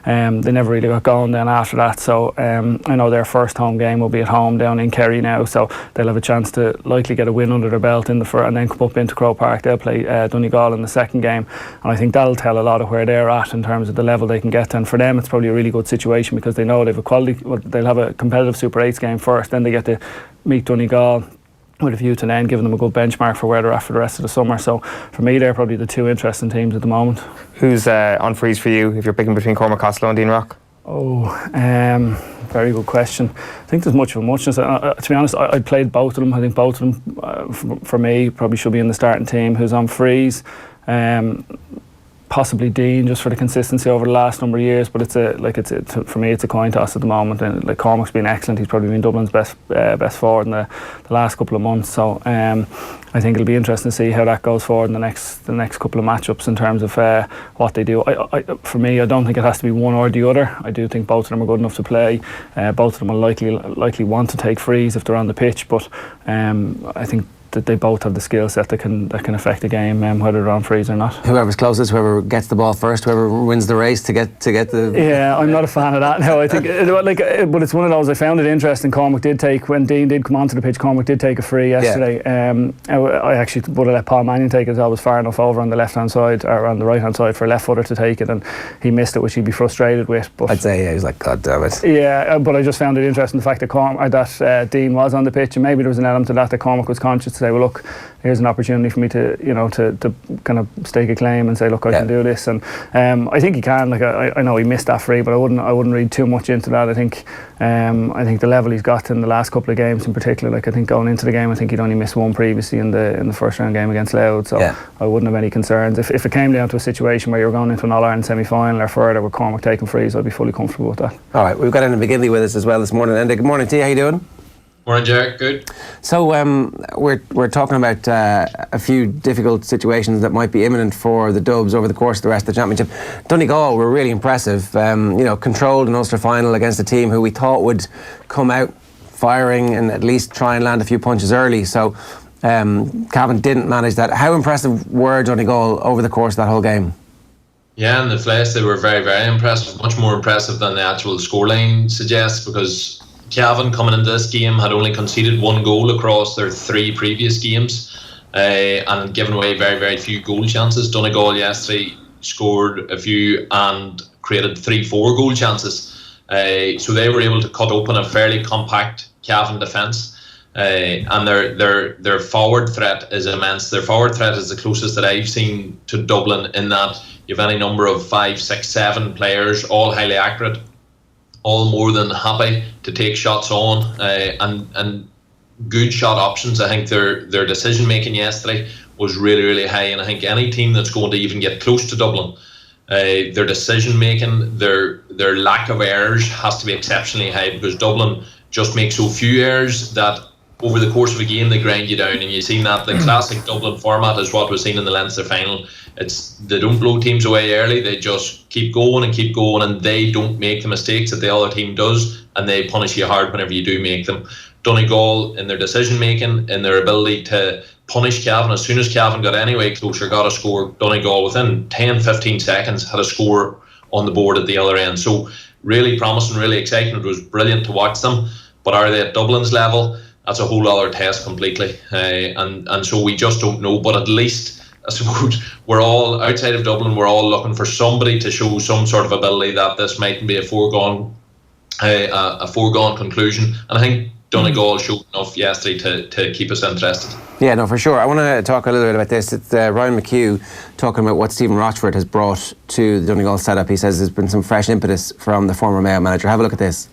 and they never really got going then after that. So I know their first home game will be at home down in Kerry now, so they'll have a chance to likely get a win under their belt in the first, and then come up into Croke Park. They'll play Donegal in the second game, and I think that'll tell a lot of where they're at in terms of the level they can get to. And for them it's probably a really good situation because they know they'll have a competitive Super 8s game first, then they get to meet Donegal with a view to then giving them a good benchmark for where they're at for the rest of the summer. So for me, they're probably the two interesting teams at the moment. Who's on freeze for you if you're picking between Cormac Costello and Dean Rock? Very good question. I think there's much of a muchness. To be honest, I played both of them. I think both of them, for me, probably should be in the starting team. Who's on freeze? Possibly Dean, just for the consistency over the last number of years, but for me it's a coin toss at the moment. And like, Cormac's been excellent. He's probably been Dublin's best forward in the last couple of months. So I think it'll be interesting to see how that goes forward in the next couple of matchups in terms of what they do. For me, I don't think it has to be one or the other. I do think both of them are good enough to play. Both of them will likely want to take frees if they're on the pitch, but I think that they both have the skill set that can affect the game, whether they're on freeze or not. Whoever's closest, whoever gets the ball first, whoever wins the race to get the. Yeah, I'm not a fan of that. No, I think but it's one of those. I found it interesting. Cormac did take, when Dean did come onto the pitch, Cormac did take a free yesterday. Yeah. I actually would have let Paul Mannion take it as I was far enough over on the left hand side or on the right hand side for a left footer to take it, and he missed it, which he'd be frustrated with. But I'd say he was like, God damn it. Yeah, but I just found it interesting the fact that Dean was on the pitch, and maybe there was an element to that Cormac was conscious to say, well, look, here's an opportunity for me to kind of stake a claim and say, look, I can do this. And I think he can. Like, I know he missed that free, but I wouldn't read too much into that. I think the level he's got in the last couple of games in particular, like, I think going into the game, I think he'd only missed one previously in the first round game against Louth, so I wouldn't have any concerns. If it came down to a situation where you were going into an All-Ireland semi-final or further with Cormac taking frees, I'd be fully comfortable with that. All right, we've got Enda McGinley with us as well this morning. Enda, good morning to you. How you doing? Morning, Jack. Good. So we're talking about a few difficult situations that might be imminent for the Dubs over the course of the rest of the championship. Donegal were really impressive. Controlled an Ulster final against a team who we thought would come out firing and at least try and land a few punches early. So Gavin didn't manage that. How impressive were Donegal over the course of that whole game? Yeah, in the flesh they were very, very impressive. Much more impressive than the actual scoreline suggests, because Gavin, coming into this game, had only conceded one goal across their 3 previous games and given away very, very few goal chances. Donegal yesterday scored a few and created 3-4 goal chances. So they were able to cut open a fairly compact Gavin defence. And their forward threat is immense. Their forward threat is the closest that I've seen to Dublin, in that you have any number of 5, 6, 7 players, all highly accurate, all more than happy to take shots on and good shot options. I think their decision making yesterday was really, really high, and I think any team that's going to even get close to Dublin, their decision making, their lack of errors has to be exceptionally high, because Dublin just make so few errors that over the course of a game they grind you down. And you've seen that the classic Dublin format is what was seen in the Leinster final. They don't blow teams away early, they just keep going, and they don't make the mistakes that the other team does, and they punish you hard whenever you do make them. Donegal, in their decision making, in their ability to punish Cavan, as soon as Cavan got anyway closer, got a score, Donegal within 10-15 seconds had a score on the board at the other end. So really promising, really exciting. It was brilliant to watch them, but are they at Dublin's level? That's a whole other test completely, and so we just don't know. But at least, I suppose, we're all outside of Dublin, we're all looking for somebody to show some sort of ability that this mightn't be a foregone conclusion. And I think Donegal showed enough yesterday to keep us interested. Yeah, no, for sure. I want to talk a little bit about this. It's Ryan McHugh talking about what Stephen Rochford has brought to the Donegal setup. He says there's been some fresh impetus from the former Mayo manager. Have a look at this.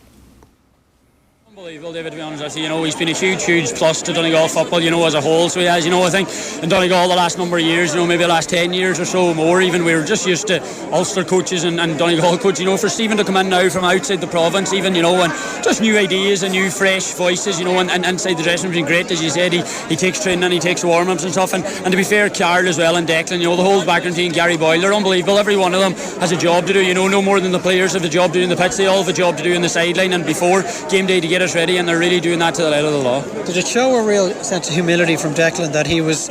Unbelievable, David, to be honest with you. He's been a huge plus to Donegal football, as a whole. So he has, I think in Donegal the last number of years, maybe the last 10 years or so more even, we were just used to Ulster coaches and Donegal coaches, for Stephen to come in now from outside the province even, and just new ideas and new fresh voices, and inside the dressing room has been great. As you said, he takes training and he takes warm-ups and stuff, and to be fair, Carl as well and Declan, the whole background team, Gary Boyle, they're unbelievable. Every one of them has a job to do, no more than the players have a job to do in the pitch. They all have a job to do in the sideline and before game day to get us ready, and they're really doing that to the letter of the law. Did it show a real sense of humility from Declan that he was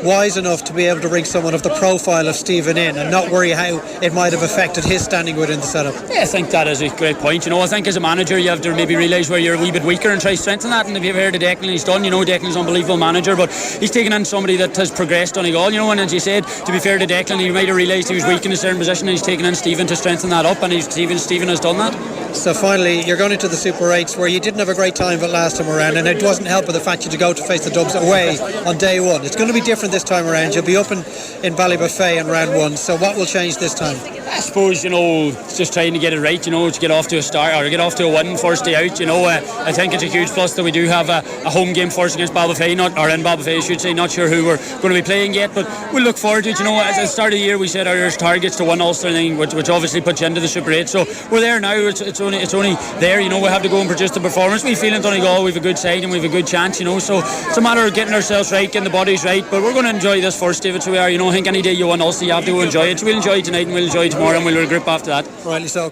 wise enough to be able to bring someone of the profile of Stephen in and not worry how it might have affected his standing within the setup? Yeah, I think that is a great point. I think as a manager you have to maybe realise where you're a wee bit weaker and try to strengthen that. And if you've heard of Declan, he's done. Declan's an unbelievable manager, but he's taken in somebody that has progressed Donegal. And as you said, to be fair to Declan, he might have realised he was weak in a certain position, and he's taken in Stephen to strengthen that up, and Stephen has done that. So finally, you're going into the Super 8s where you didn't have a great time of it last time around, and it wasn't helped by the fact you had to go to face the Dubs away on day one. It's going to be different this time around. You'll be up in Ballybuffet in round one. So what will change this time? I suppose, just trying to get it right, to get off to a start or get off to a win first day out. I think it's a huge plus that we do have a home game first against Ballybuffet, in Ballybuffet, I should say. Not sure who we're going to be playing yet, but we'll look forward to it. At the start of the year, we set our targets to win Ulster, which obviously puts you into the Super 8. So we're there now. It's only there. We have to go and produce the performance. We feel in Donegal we've a good side and we've a good chance. So it's a matter of getting ourselves right, getting the bodies right. But we're going to enjoy this first, David. So we are. I think any day you win Ulster, you have to enjoy it. So we'll enjoy it tonight and we'll enjoy it tomorrow, and we'll regroup after that. Rightly so.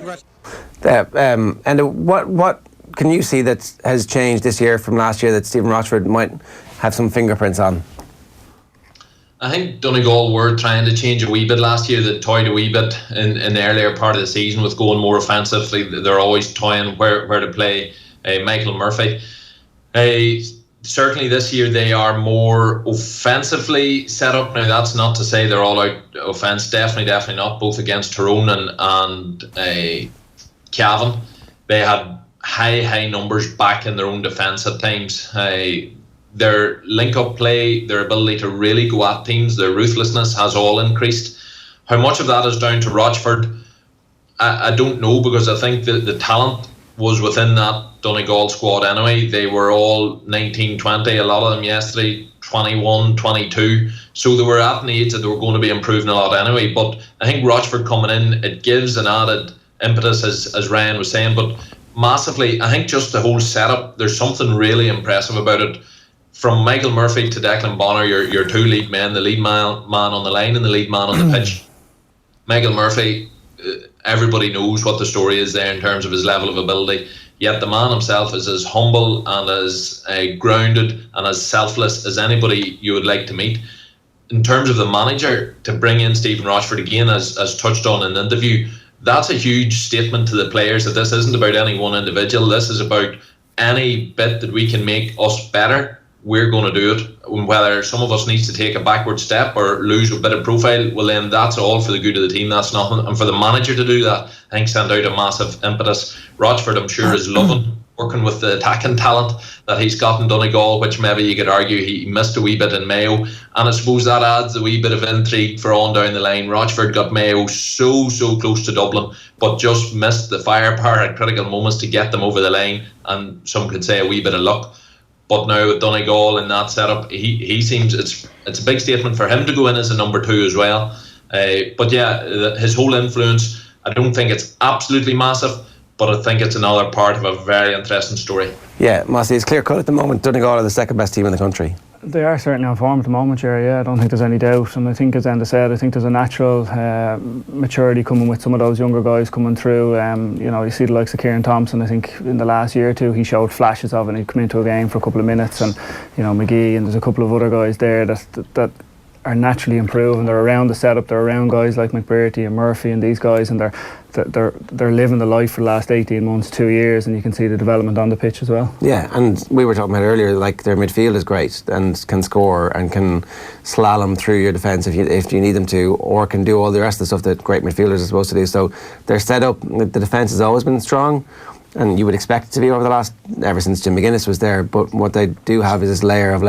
And what can you see that has changed this year from last year that Stephen Rochford might have some fingerprints on? I think Donegal were trying to change a wee bit last year. They toyed a wee bit in the earlier part of the season with going more offensively. They're always toying where to play Michael Murphy. Certainly this year they are more offensively set up. Now that's not to say they're all out offence. Definitely not. Both against Tyrone and Cavan, they had high numbers back in their own defence at times. Their link-up play, their ability to really go at teams, their ruthlessness has all increased. How much of that is down to Rochford, I don't know, because I think the talent was within that Donegal squad anyway. They were all 19, 20, a lot of them yesterday, 21, 22. So they were at an age that they were going to be improving a lot anyway. But I think Rochford coming in, it gives an added impetus, as Ryan was saying. But massively, I think just the whole setup, there's something really impressive about it. From Michael Murphy to Declan Bonner, your two lead men, the lead man on the line and the lead man on the pitch. Michael Murphy, everybody knows what the story is there in terms of his level of ability. Yet the man himself is as humble and as grounded and as selfless as anybody you would like to meet. In terms of the manager, to bring in Stephen Rochford again, as touched on in the interview, that's a huge statement to the players that this isn't about any one individual. This is about any bit that we can make us better. We're going to do it. Whether some of us needs to take a backward step or lose a bit of profile, well then that's all for the good of the team. That's nothing. And for the manager to do that, I think send out a massive impetus. Rochford, I'm sure, is loving working with the attacking talent that he's got in Donegal, which maybe you could argue he missed a wee bit in Mayo. And I suppose that adds a wee bit of intrigue for on down the line. Rochford got Mayo so close to Dublin, but just missed the firepower at critical moments to get them over the line. And some could say a wee bit of luck. But now with Donegal in that setup, he seems it's a big statement for him to go in as a number two as well. But yeah, his whole influence, I don't think it's absolutely massive, but I think it's another part of a very interesting story. Yeah, Mossy, it's clear cut at the moment. Donegal are the second best team in the country. They are certainly on form at the moment, Jerry. Yeah, I don't think there's any doubt. And I think, as Enda said, I think there's a natural maturity coming with some of those younger guys coming through. You see the likes of Kieran Thompson. I think in the last year or two, he showed flashes of it. He'd come into a game for a couple of minutes, and McGee, and there's a couple of other guys there that are naturally improving. They're around the setup. They're around guys like McCarthy and Murphy and these guys, and they're living the life for the last 18 months, 2 years, and you can see the development on the pitch as well. Yeah, and we were talking about earlier, like their midfield is great and can score and can slalom through your defence if you need them to, or can do all the rest of the stuff that great midfielders are supposed to do. So they're set up. The defence has always been strong, and you would expect it to be ever since Jim McGinley was there. But what they do have is this layer of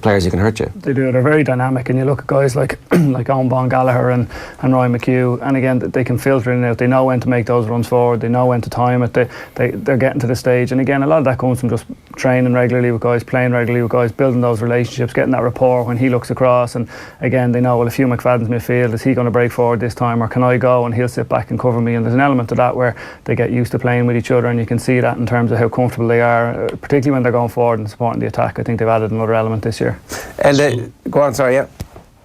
players who can hurt you. They do. They're very dynamic, and you look at guys like Owen Gallagher and Roy McHugh, and again they can filter in and out. They know when to make those runs forward. They know when to time it. They're getting to the stage, and again a lot of that comes from just training regularly with guys, playing regularly with guys, building those relationships, getting that rapport when he looks across. And again they know, well, if Hugh McFadden's midfield, is he going to break forward this time, or can I go and he'll sit back and cover me? And there's an element of that where they get used to playing with each other, and you can see that in terms of how comfortable they are, particularly when they're going forward and supporting the attack. I think they've added another element this year. And go on, sorry, yeah.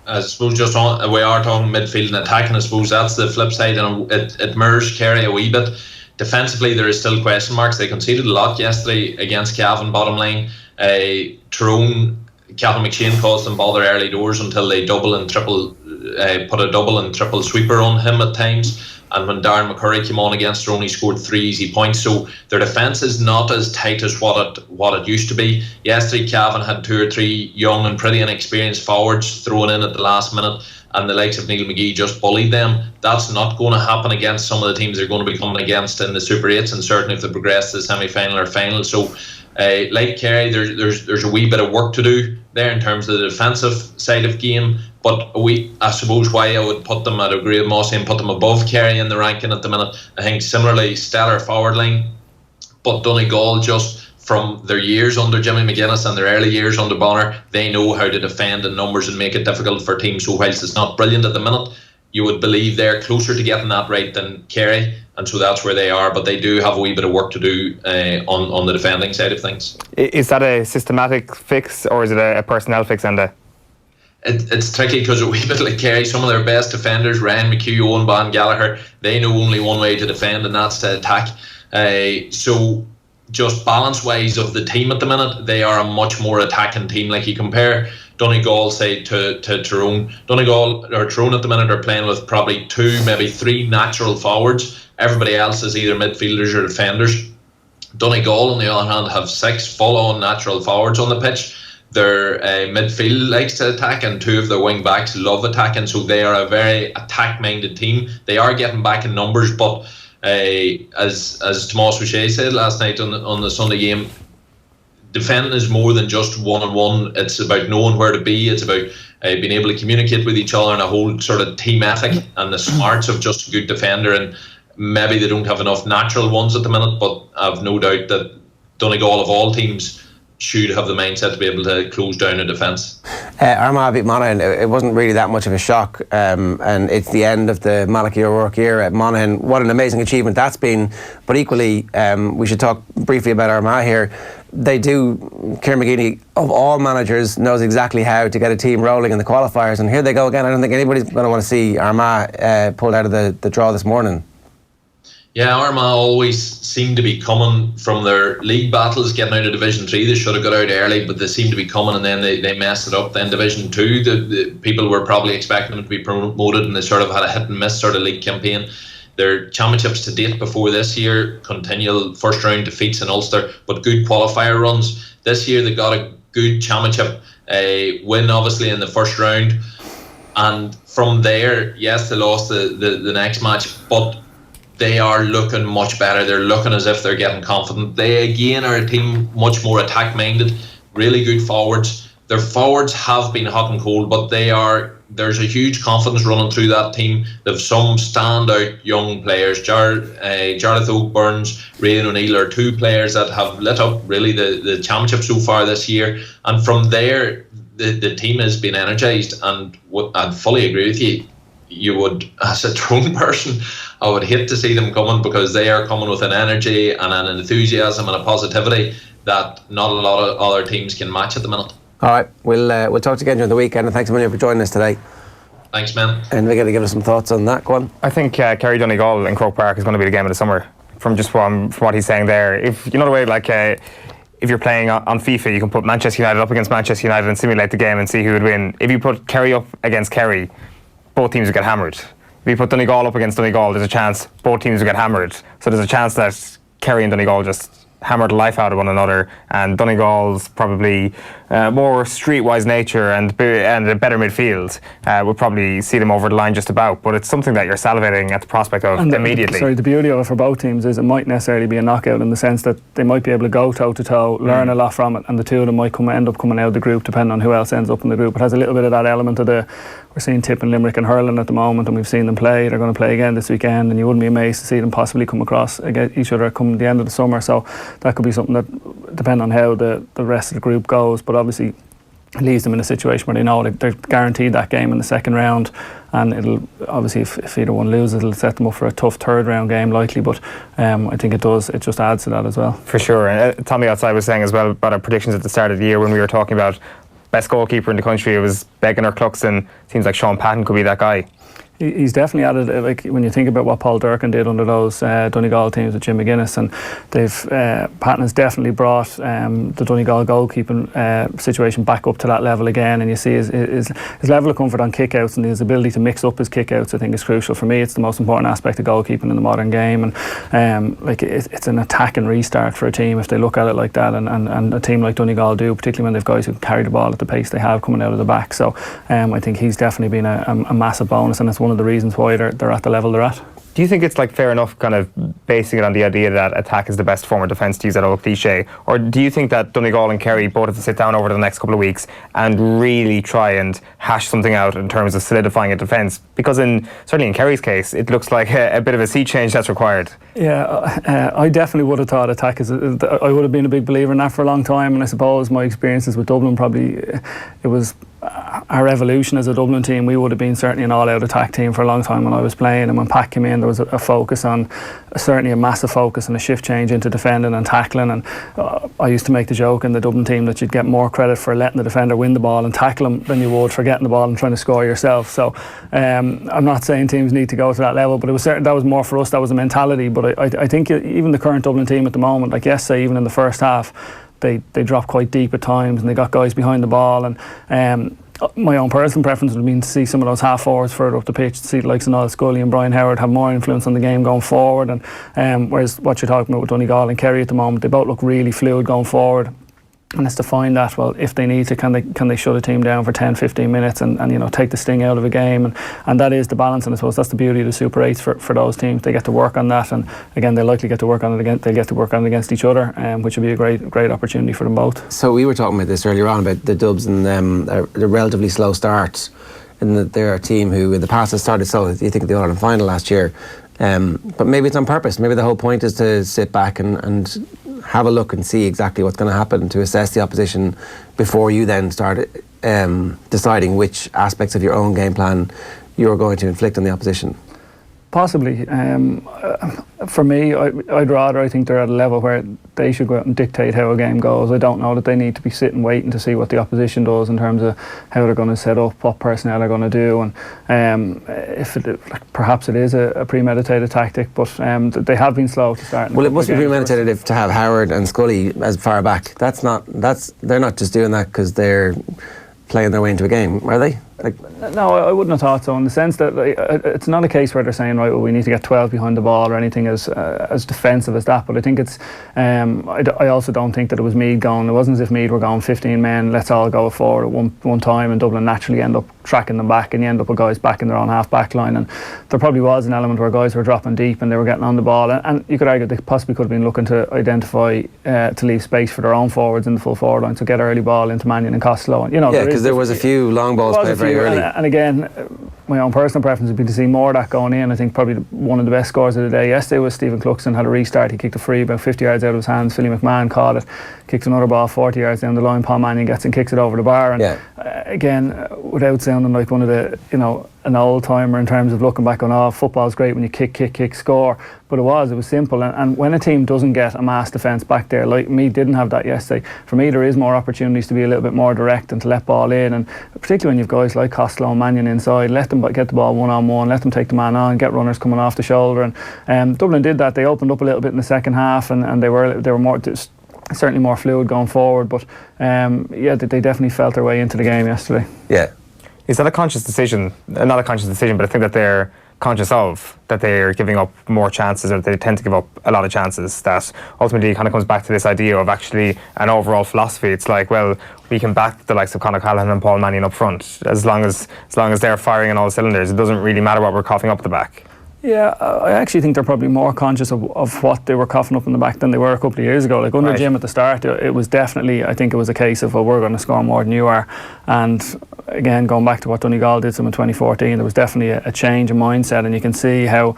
I suppose we are talking midfield and attack, and I suppose that's the flip side, and it mirrors Kerry a wee bit. Defensively, there is still question marks. They conceded a lot yesterday against Cavan, bottom line. Tyrone, Cavan McShane caused them bother early doors until they put a double and triple sweeper on him at times. And when Darren McCurry came on against Tyrone, he scored 3 easy points. So their defence is not as tight as what it used to be. Yesterday, Cavan had 2 or 3 young and pretty inexperienced forwards thrown in at the last minute, and the likes of Neil McGee just bullied them. That's not going to happen against some of the teams they're going to be coming against in the Super 8s, and certainly if they progress to the semi-final or final. So like Kerry, there's a wee bit of work to do there in terms of the defensive side of game. But I suppose why I would put them, I'd agree with Mossy and put them above Kerry in the ranking at the minute. I think similarly stellar forward line, but Donegal, just from their years under Jimmy McGuinness and their early years under Bonner, they know how to defend in numbers and make it difficult for teams. So whilst it's not brilliant at the minute, you would believe they're closer to getting that right than Kerry, and so that's where they are. But they do have a wee bit of work to do on the defending side of things. Is that a systematic fix, or is it a personnel fix, Enda? It's tricky because a wee bit like Kerry, some of their best defenders, Ryan McHugh, Owen Gallagher, they know only one way to defend, and that's to attack. So just balance-wise of the team at the minute, they are a much more attacking team. Like you compare Donegal, say, to Tyrone. Donegal or Tyrone at the minute are playing with probably 2, maybe 3 natural forwards. Everybody else is either midfielders or defenders. Donegal, on the other hand, have 6 full-on natural forwards on the pitch. Their midfield likes to attack, and 2 of their wing backs love attacking, so they are a very attack-minded team. They are getting back in numbers, but as Tomas O'Shea said last night on the Sunday game, defending is more than just one-on-one. It's about knowing where to be. It's about being able to communicate with each other and a whole sort of team ethic and the smarts of just a good defender. And maybe they don't have enough natural ones at the minute, but I've no doubt that Donegal, of all teams, should have the mindset to be able to close down a defence. Armagh beat Monaghan. It wasn't really that much of a shock, and it's the end of the Malachy O'Rourke era at Monaghan. What an amazing achievement that's been. But equally, we should talk briefly about Armagh here. They do. Kieran McGinley, of all managers, knows exactly how to get a team rolling in the qualifiers, and here they go again. I don't think anybody's going to want to see Armagh pulled out of the draw this morning. Yeah, Armagh always seem to be coming from their league battles, getting out of Division 3. They should have got out early, but they seem to be coming, and then they messed it up. Then Division 2, the people were probably expecting them to be promoted, and they sort of had a hit and miss sort of league campaign. Their championships to date before this year, continual first round defeats in Ulster, but good qualifier runs. This year they got a good championship win, obviously, in the first round. And from there, yes, they lost the next match, but they are looking much better. They're looking as if they're getting confident. They, again, are a team much more attack-minded, really good forwards. Their forwards have been hot and cold, but there's a huge confidence running through that team. They've some standout young players. Jarlath O'Burns, Ryan O'Neill are 2 players that have lit up really the championship so far this year. And from there, the team has been energised, and I'd fully agree with you. you would, as a Tyrone person, I would hate to see them coming, because they are coming with an energy and an enthusiasm and a positivity that not a lot of other teams can match at the minute. All right, we'll talk to you again during the weekend, and thanks a million for joining us today. Thanks, man. And we're going to give us some thoughts on that. Go on. I think Kerry Donegal in Croke Park is going to be the game of the summer. From what he's saying there, if you know the way, like if you're playing on FIFA, you can put Manchester United up against Manchester United and simulate the game and see who would win. If you put Kerry up against Kerry, both teams would get hammered. If you put Donegal up against Donegal, there's a chance both teams would get hammered. So there's a chance that Kerry and Donegal just hammered the life out of one another, and Donegal's probably more streetwise nature and a better midfield would probably see them over the line just about. But it's something that you're salivating at the prospect of immediately. The beauty of it for both teams is it might necessarily be a knockout, in the sense that they might be able to go toe to toe, learn a lot from it, and the two of them might end up coming out of the group, depending on who else ends up in the group. It has a little bit of that element of we're seeing Tip and Limerick and hurling at the moment, and we've seen them play. They're going to play again this weekend, and you wouldn't be amazed to see them possibly come across against each other come the end of the summer. So that could be something that, depending on how the rest of the group goes, but obviously it leaves them in a situation where they know they're guaranteed that game in the second round, and it'll obviously, if either one loses, it'll set them up for a tough third round game likely, but I think it just adds to that as well. For sure. And Tommy outside was saying as well about our predictions at the start of the year when we were talking about best goalkeeper in the country. It was Began or Cluxton. Seems like Sean Patton could be that guy. He's definitely added, like when you think about what Paul Durkin did under those Donegal teams with Jim McGuinness, and Patton has definitely brought the Donegal goalkeeping situation back up to that level again, and you see his level of comfort on kickouts and his ability to mix up his kickouts, I think, is crucial. For me, it's the most important aspect of goalkeeping in the modern game, and it's an attack and restart for a team if they look at it like that, and a team like Donegal do, particularly when they've guys who can carry the ball at the pace they have coming out of the back. So I think he's definitely been a massive bonus, and it's one of the reasons why they're at the level they're at. Do you think it's like fair enough kind of basing it on the idea that attack is the best form of defence, to use that old cliche, or do you think that Donegal and Kerry both have to sit down over the next couple of weeks and really try and hash something out in terms of solidifying a defence? Because certainly in Kerry's case, it looks like a bit of a sea change that's required. Yeah, I definitely would have thought attack I would have been a big believer in that for a long time, and I suppose my experiences with Dublin probably, it was our evolution as a Dublin team. We would have been certainly an all-out attack team for a long time when I was playing, and when Pat came in there was a focus on, certainly a massive focus and a shift change into defending and tackling, and I used to make the joke in the Dublin team that you'd get more credit for letting the defender win the ball and tackle him than you would for getting the ball and trying to score yourself. So I'm not saying teams need to go to that level, but it was that was more for us, that was a mentality. But I think even the current Dublin team at the moment, like yesterday, even in the first half, they dropped quite deep at times, and they got guys behind the ball, and my own personal preference would have been to see some of those half forwards further up the pitch, to see the likes of Niall Scully and Brian Howard have more influence on the game going forward, and whereas what you're talking about with Donegal and Kerry at the moment, they both look really fluid going forward. And it's to find that, well, if they need to, can they shut a team down for 10-15 minutes and take the sting out of a game, and that is the balance, and I suppose that's the beauty of the Super 8s for those teams. They get to work on that, and again, they'll likely get to work on it again. They'll get to work on it against each other, which will be a great opportunity for them both. So we were talking about this earlier on about the Dubs and the relatively slow starts, and that they're a team who in the past has started slow. You think of the All-Ireland final last year, but maybe it's on purpose. Maybe the whole point is to sit back and have a look and see exactly what's going to happen, to assess the opposition before you then start deciding which aspects of your own game plan you're going to inflict on the opposition. Possibly. For me, I'd rather, I think they're at a level where they should go out and dictate how a game goes. I don't know that they need to be sitting waiting to see what the opposition does in terms of how they're going to set up, what personnel they're going to do, and perhaps it is a premeditated tactic, but they have been slow to start. Well, it must be premeditated to have Howard and Scully as far back. They're not just doing that because they're playing their way into a game, are they? No, I wouldn't have thought so, in the sense that it's not a case where they're saying, right, well, we need to get 12 behind the ball or anything as defensive as that, but I think it's I also don't think that it was Meath going, it wasn't as if Meath were going 15 men, let's all go forward at one time, and Dublin naturally end up tracking them back, and you end up with guys back in their own half back line, and there probably was an element where guys were dropping deep and they were getting on the ball, and you could argue they possibly could have been looking to identify to leave space for their own forwards in the full forward line, so get early ball into Mannion and Costello, and because there was a few long balls played very early. And again, my own personal preference would be to see more of that going in. I think probably one of the best scores of the day yesterday was Stephen Cluxton had a restart. He kicked a free about 50 yards out of his hands. Philly McMahon caught it, kicked another ball 40 yards down the line. Paul Mannion gets and kicks it over the bar. And again, without sounding like one of the, an old timer in terms of looking back on, football's great when you kick, score. But it was simple. And when a team doesn't get a mass defence back there, like me didn't have that yesterday, for me there is more opportunities to be a little bit more direct and to let ball in. And particularly when you've guys like Costello and Mannion inside, let them get the ball one-on-one, let them take the man on, get runners coming off the shoulder. And Dublin did that. They opened up a little bit in the second half, and they were more... certainly more fluid going forward, but they definitely felt their way into the game yesterday. Yeah. Is that a conscious decision? Not a conscious decision, but I think that they're conscious of that they're giving up more chances, or they tend to give up a lot of chances. That ultimately kind of comes back to this idea of actually an overall philosophy. It's like, well, we can back the likes of Conor Callaghan and Paul Mannion up front as long as they're firing on all cylinders. It doesn't really matter what we're coughing up the back. Yeah, I actually think they're probably more conscious of what they were coughing up in the back than they were a couple of years ago. Like under Jim at the start, it was definitely, I think it was a case of, well, we're going to score more than you are. And again, going back to what Donegal did to them in 2014, there was definitely a change in mindset, and you can see how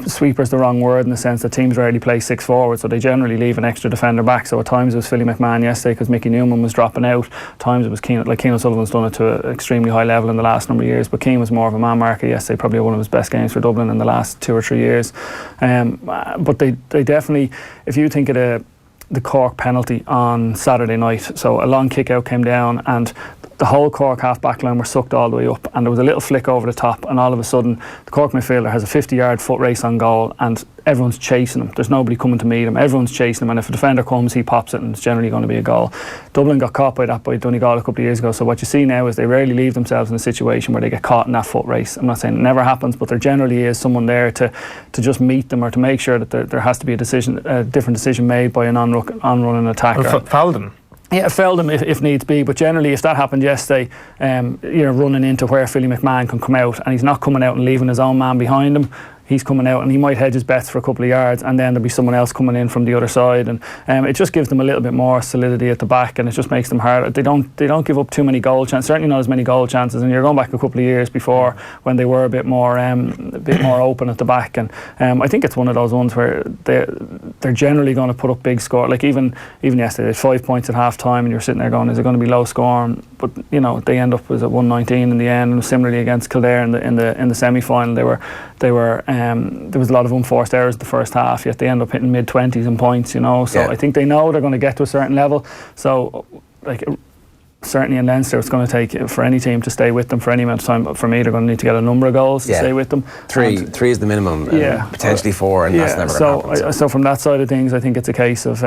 sweeper's the wrong word in the sense that teams rarely play six forward, so they generally leave an extra defender back. So at times it was Philly McMahon yesterday because Mickey Newman was dropping out. At times it was Keane. Like Keane O'Sullivan's done it to an extremely high level in the last number of years, but Keane was more of a man marker yesterday, probably one of his best games for Dublin in the last 2 or 3 years. But they definitely, if you think of the Cork penalty on Saturday night, so a long kick out came down and the whole Cork half back line were sucked all the way up, and there was a little flick over the top, and all of a sudden the Cork midfielder has a 50-yard foot race on goal and everyone's chasing him. There's nobody coming to meet him, everyone's chasing him, and if a defender comes he pops it and it's generally going to be a goal. Dublin got caught by that by Donegal a couple of years ago, so what you see now is they rarely leave themselves in a situation where they get caught in that foot race. I'm not saying it never happens, but there generally is someone there to just meet them, or to make sure that there has to be a different decision made by an on-running attacker. Foul them. Yeah, fouled him if needs be, but generally if that happened yesterday, you're running into where Philly McMahon can come out, and he's not coming out and leaving his own man behind him. He's coming out and he might hedge his bets for a couple of yards, and then there'll be someone else coming in from the other side, and it just gives them a little bit more solidity at the back, and it just makes them harder. They don't give up too many goal chances, certainly not as many goal chances, and you're going back a couple of years before when they were a bit more open at the back, and I think it's one of those ones where they're generally going to put up big score. Like even yesterday, they had 5 points at half time, and you're sitting there going, is it going to be low scoring? But they end up with a 119 in the end, and similarly against Kildare in the semi-final, there was a lot of unforced errors in the first half, yet they end up hitting mid-20s in points, so I think they know they're going to get to a certain level. So certainly in Leinster it's going to take for any team to stay with them for any amount of time, but for me they're going to need to get a number of goals to stay with them. Three is the minimum, potentially 4, and that's never going to happen. So from that side of things, I think it's a case of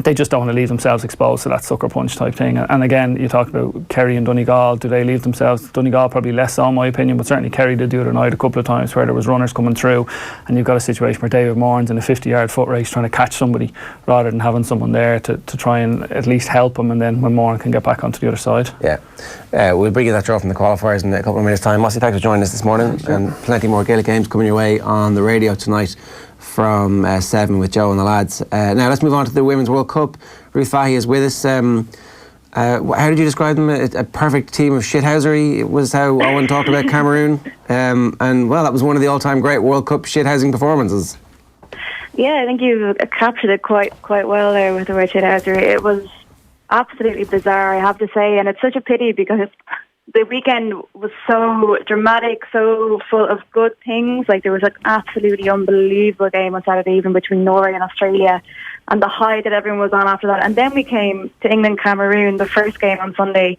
they just don't want to leave themselves exposed to that sucker punch type thing. And again, you talk about Kerry and Donegal. Do they leave themselves? Donegal probably less so in my opinion, but certainly Kerry did the other night a couple of times where there was runners coming through, and you've got a situation where David Moran's in a 50-yard foot race trying to catch somebody rather than having someone there to try and at least help him, and then when Moran can get back onto the other side. We'll bring you that draw from the qualifiers in a couple of minutes time. Mossy, thanks for joining us this morning, and plenty more Gaelic games coming your way on the radio tonight from 7 with Joe and the lads. Now let's move on to the Women's World Cup. Ruth Fahy is with us. How did you describe them? A perfect team of shithousery was how Owen talked about Cameroon. And well, that was one of the all-time great World Cup shithousing performances. Yeah, I think you captured it quite well there with the word shithousery. It was absolutely bizarre, I have to say, and it's such a pity because the weekend was so dramatic, so full of good things. Like there was an absolutely unbelievable game on Saturday evening between Norway and Australia, and the high that everyone was on after that. And then we came to England-Cameroon, the first game on Sunday.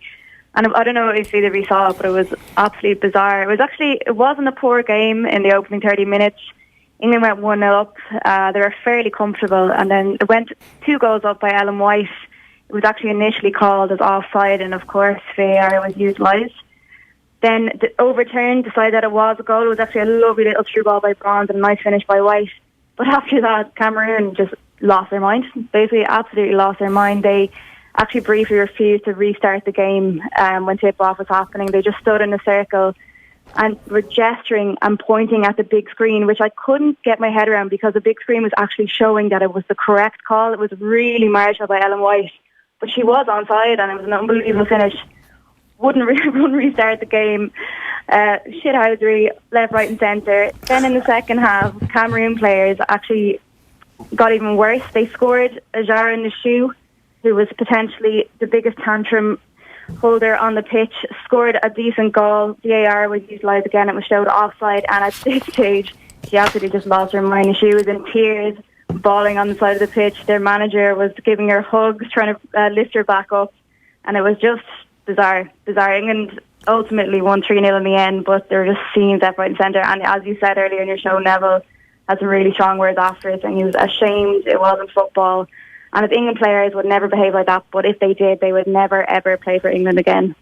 And I don't know if either of you saw it, but it was absolutely bizarre. It wasn't a poor game in the opening 30 minutes. England went 1-0 up. They were fairly comfortable. And then it went 2 goals up by Ellen White. It was actually initially called as offside, and of course VAR was utilised. Then overturned, decided that it was a goal. It was actually a lovely little through ball by Bronze and a nice finish by White. But after that, Cameroon just lost their mind. Basically, absolutely lost their mind. They actually briefly refused to restart the game when tip-off was happening. They just stood in a circle and were gesturing and pointing at the big screen, which I couldn't get my head around because the big screen was actually showing that it was the correct call. It was really marginal by Ellen White. But she was onside, and it was an unbelievable finish. Wouldn't restart the game. Shithousery, left, right and centre. Then in the second half, Cameroon players actually got even worse. They scored Ajara in the shoe, who was potentially the biggest tantrum holder on the pitch, scored a decent goal. VAR was utilised again. It was showed offside, and at this stage, she absolutely just lost her mind. She was in tears, bawling on the side of the pitch. Their manager was giving her hugs, trying to lift her back up, and it was just bizarre. England ultimately won 3-0 in the end, but there were just scenes left, right and centre. And as you said earlier in your show, Neville had some really strong words after it, and he was ashamed it wasn't football. And if England players would never behave like that, but if they did, they would never ever play for England again.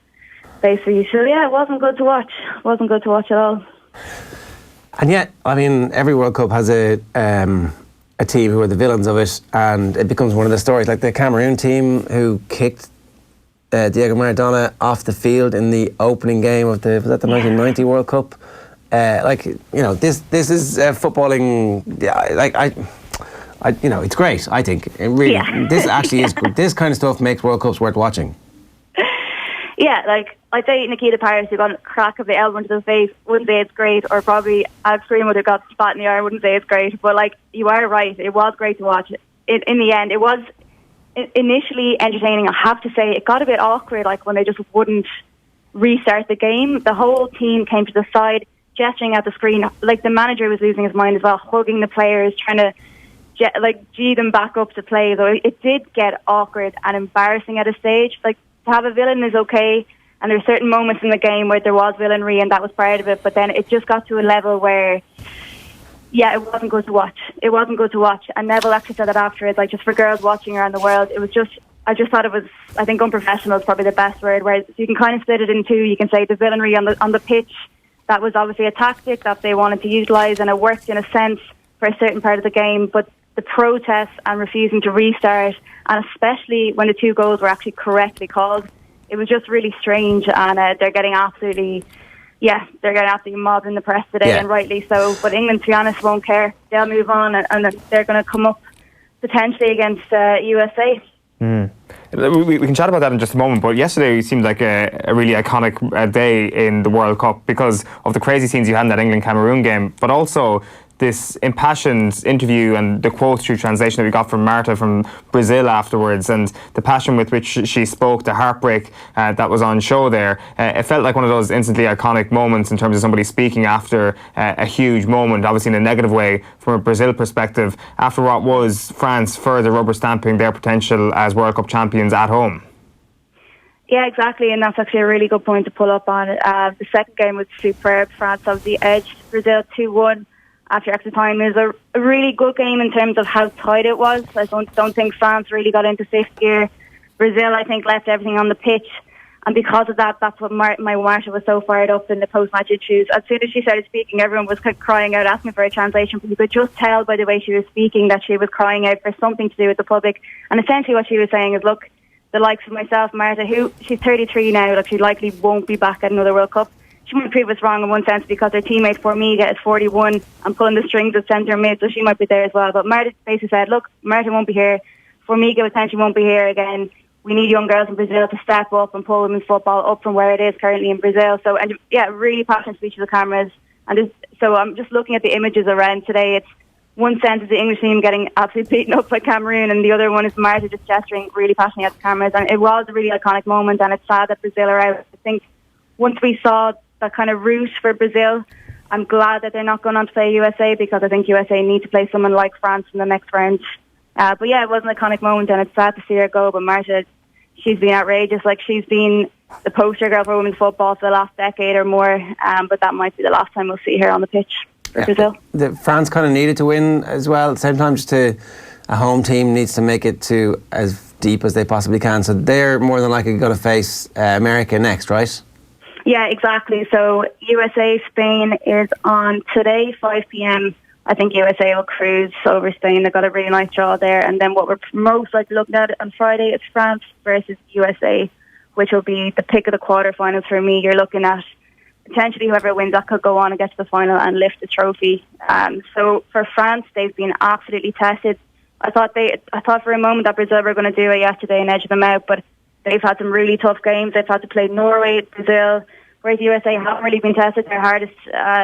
Basically, so yeah, it wasn't good to watch. It wasn't good to watch at all. And yet, I mean, every World Cup has a team who are the villains of it, and it becomes one of the stories. Like the Cameroon team who kicked Diego Maradona off the field in the opening game of the 1990 World Cup. This is footballing. It's great. I think it really. This actually is good. This kind of stuff makes World Cups worth watching. Yeah, like I'd say Nikita Paris, who got a crack of the elbow into the face, wouldn't say it's great, or probably Alex Greenwood, who got spot in the eye, wouldn't say it's great. But like, you are right, it was great to watch. In the end, it was initially entertaining. I have to say, it got a bit awkward, like when they just wouldn't restart the game. The whole team came to the side, gesturing at the screen. Like the manager was losing his mind as well, hugging the players, trying to G them back up to play. Though it did get awkward and embarrassing at a stage. Like, to have a villain is okay, and there's certain moments in the game where there was villainry and that was part of it, but then it just got to a level where, yeah, it wasn't good to watch. It wasn't good to watch. And Neville actually said that afterwards, like, just for girls watching around the world, it was just, I just thought it was, I think unprofessional is probably the best word, where you can kind of split it in two. You can say the villainry on the pitch, that was obviously a tactic that they wanted to utilise, and it worked in a sense for a certain part of the game, but the protests and refusing to restart, and especially when the 2 goals were actually correctly called, it was just really strange. And they're getting absolutely mobbed in the press today, and rightly so. But England, to be honest, won't care. They'll move on, and they're going to come up potentially against USA. We can chat about that in just a moment, but yesterday seemed like a really iconic day in the World Cup because of the crazy scenes you had in that England-Cameroon game, but also this impassioned interview and the quotes through translation that we got from Marta from Brazil afterwards, and the passion with which she spoke, the heartbreak that was on show there. It felt like one of those instantly iconic moments in terms of somebody speaking after a huge moment, obviously in a negative way from a Brazil perspective, after what was France further rubber stamping their potential as World Cup champions at home. Yeah, exactly, and that's actually a really good point to pull up on. The second game was superb. France obviously edged Brazil 2-1 after extra time. It was a really good game in terms of how tight it was. I don't think France really got into fifth gear. Brazil, I think, left everything on the pitch, and because of that, that's what my Marta was so fired up in the post-match interviews. As soon as she started speaking, everyone was crying out, asking for a translation, but you could just tell by the way she was speaking that she was crying out for something to do with the public. And essentially what she was saying is, look, the likes of myself, Marta, she's 33 now, like, she likely won't be back at another World Cup. She might prove us wrong in one sense because her teammate Formiga is 41 and pulling the strings at centre mid, so she might be there as well. But Marta basically said, look, Marta won't be here. Formiga potentially won't be here again. We need young girls in Brazil to step up and pull women's football up from where it is currently in Brazil. So, and yeah, really passionate speech to the cameras. And so I'm just looking at the images around today. It's one sense is the English team getting absolutely beaten up by Cameroon, and the other one is Marta just gesturing really passionately at the cameras. And it was a really iconic moment, and it's sad that Brazil are out. I think once we saw that kind of route for Brazil, I'm glad that they're not going on to play USA, because I think USA need to play someone like France in the next round. But yeah, it was an iconic moment, and it's sad to see her go. But Marta, she's been outrageous. Like, she's been the poster girl for women's football for the last decade or more. But that might be the last time we'll see her on the pitch for Brazil. France kind of needed to win as well. At the same time, a home team needs to make it to as deep as they possibly can. So they're more than likely going to face America next, right? Yeah, exactly. So USA-Spain is on today, 5 p.m. I think USA will cruise over Spain. They've got a really nice draw there. And then what we're most likely looking at on Friday is France versus USA, which will be the pick of the quarterfinals for me. You're looking at potentially whoever wins that could go on and get to the final and lift the trophy. So for France, they've been absolutely tested. I thought for a moment that Brazil were going to do it yesterday and edge them out, but they've had some really tough games. They've had to play Norway, Brazil, whereas USA haven't really been tested. Their hardest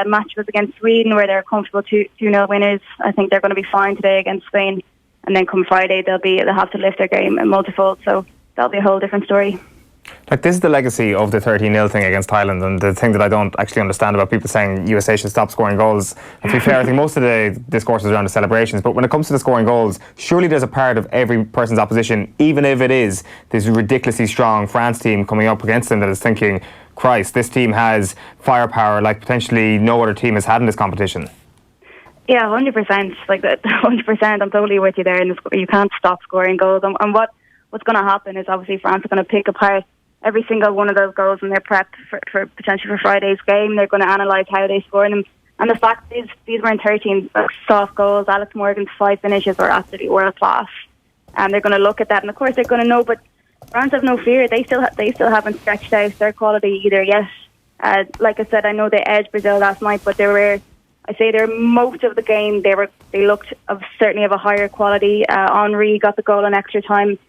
match was against Sweden, where they're comfortable 2-0 winners. I think they're going to be fine today against Spain. And then come Friday, they'll have to lift their game in multifold. So that'll be a whole different story. Like, this is the legacy of the 13-0 thing against Thailand, and the thing that I don't actually understand about people saying USA should stop scoring goals. And to be fair, I think most of the discourse is around the celebrations, but when it comes to the scoring goals, surely there's a part of every person's opposition, even if it is this ridiculously strong France team coming up against them, that is thinking, Christ, this team has firepower like potentially no other team has had in this competition. Yeah, 100%. Like that, 100%. I'm totally with you there. And you can't stop scoring goals. And what's going to happen is obviously France are going to pick apart every single one of those goals in their prep for potentially for Friday's game. They're going to analyse how they score them. And the fact is, these weren't 13 soft goals. Alex Morgan's 5 finishes are absolutely world class. And they're going to look at that, and of course they're going to know. But France have no fear. They still haven't stretched out their quality either yet. Like I said, I know they edged Brazil last night, but most of the game they looked certainly of a higher quality. Henri got the goal in extra time.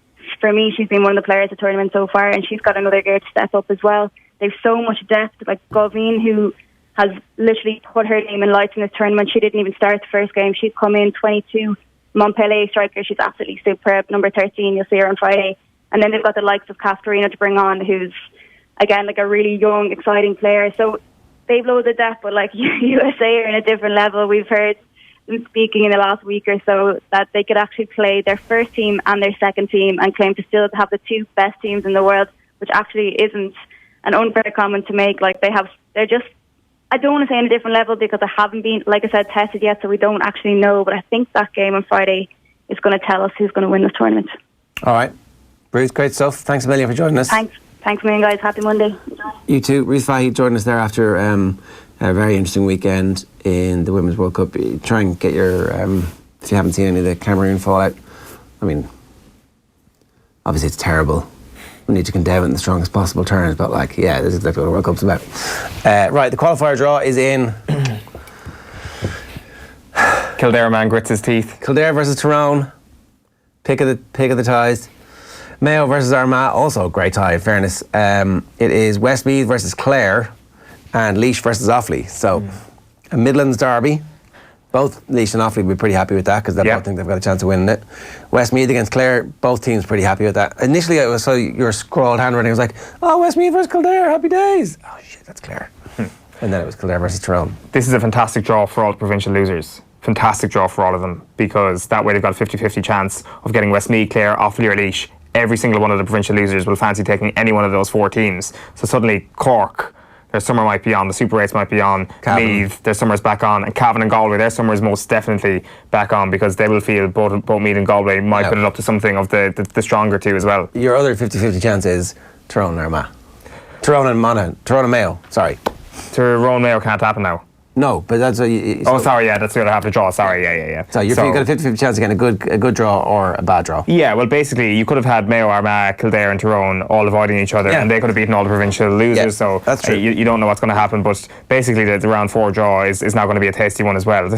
For me, she's been one of the players of the tournament so far, and she's got another gear to step up as well. They've so much depth. Like Gavin, who has literally put her name in lights in this tournament. She didn't even start the first game. She's come in 22. Montpellier striker. She's absolutely superb. Number 13. You'll see her on Friday. And then they've got the likes of Cascarino to bring on, who's again like a really young, exciting player. So they've loads of depth, but like USA are in a different level. We've heard them speaking in the last week or so that they could actually play their first team and their second team and claim to still have the 2 best teams in the world, which actually isn't an unfair comment to make. Like they're just, I don't want to say on a different level because they haven't been, like I said, tested yet, so we don't actually know. But I think that game on Friday is going to tell us who's going to win this tournament. All right. Ruth, great stuff. Thanks a million for joining us. Thanks a million, guys. Happy Monday. You too. Ruth Fahy joined us there after a very interesting weekend in the Women's World Cup. Try and get your, if you haven't seen any of the Cameroon fallout, I mean, obviously it's terrible. We need to condemn it in the strongest possible terms, but like, yeah, this is exactly what the World Cup's about. Right, the qualifier draw is in. Kildare man grits his teeth. Kildare versus Tyrone. Pick of the ties. Mayo versus Armagh, also a great tie in fairness. It is Westmeath versus Clare and Laois versus Offaly. So a Midlands derby. Both Laois and Offaly will be pretty happy with that because they both think they've got a chance of winning it. Westmeath against Clare, both teams pretty happy with that. Initially I saw your scrawled handwriting, I was like, oh, Westmeath versus Kildare, happy days. Oh shit, that's Clare. And then it was Kildare versus Tyrone. This is a fantastic draw for all the provincial losers. Fantastic draw for all of them, because that way they've got a 50-50 chance of getting Westmeath, Clare, Offaly or Laois. Every single one of the provincial losers will fancy taking any one of those 4 teams. So suddenly Cork, their summer might be on, the Super 8s might be on, Meath, their summer's back on, and Cavan and Galway, their summer is most definitely back on, because they will feel both Meath and Galway might put it up to something of the stronger two as well. Your other 50-50 chance is Tyrone and Armagh. Tyrone and Monaghan. Tyrone and Mayo, sorry. Tyrone Mayo can't happen now. No, but that's what you... sorry, yeah, that's the other half of the draw. Sorry, yeah. So you've got a 50-50 chance of getting a good draw or a bad draw. Yeah, well, basically, you could have had Mayo, Armagh, Kildare and Tyrone all avoiding each other, and they could have beaten all the provincial losers, so that's true. You don't know what's going to happen, but basically the round 4 draw is now going to be a tasty one as well.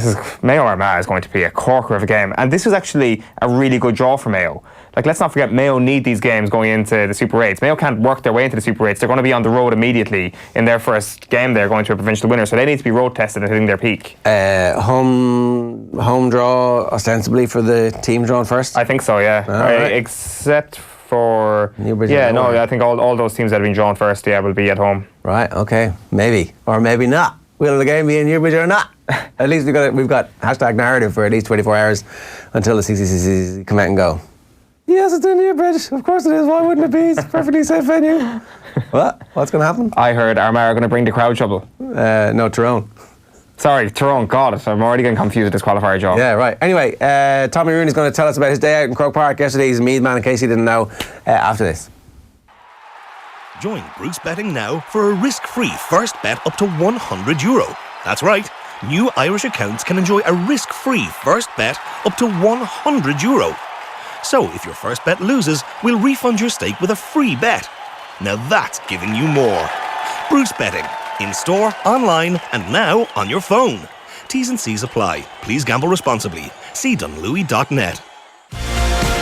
Mayo Armagh is going to be a corker of a game, and this was actually a really good draw for Mayo. Like, let's not forget, Mayo need these games going into the Super 8s. Mayo can't work their way into the Super 8s. They're going to be on the road immediately in their first game. They're going to a provincial winner, so they need to be road tested and hitting their peak. Home draw ostensibly for the team drawn first? I think so, yeah. Right. Except for... Newbridge. I think all those teams that have been drawn first, will be at home. Right, okay. Maybe. Or maybe not. Will the game be in Newbridge or not? At least we've got hashtag narrative for at least 24 hours until the CCCs come out and go, yes, it's in Newbridge. Of course it is. Why wouldn't it be? It's a perfectly safe venue. What? What's going to happen? I heard Armagh are going to bring the crowd trouble. No, Tyrone. Sorry, Tyrone. God, I'm already getting confused with this qualifier job. Yeah, right. Anyway, Tommy Rooney's going to tell us about his day out in Croke Park yesterday. He's a Meath man, in case you didn't know, after this. Join Bruce Betting now for a risk-free first bet up to €100. That's right. New Irish accounts can enjoy a risk-free first bet up to €100. So if your first bet loses, we'll refund your stake with a free bet. Now that's giving you more. Bruce Betting. In store, online, and now on your phone. T's and C's apply. Please gamble responsibly. See dunlewy.net.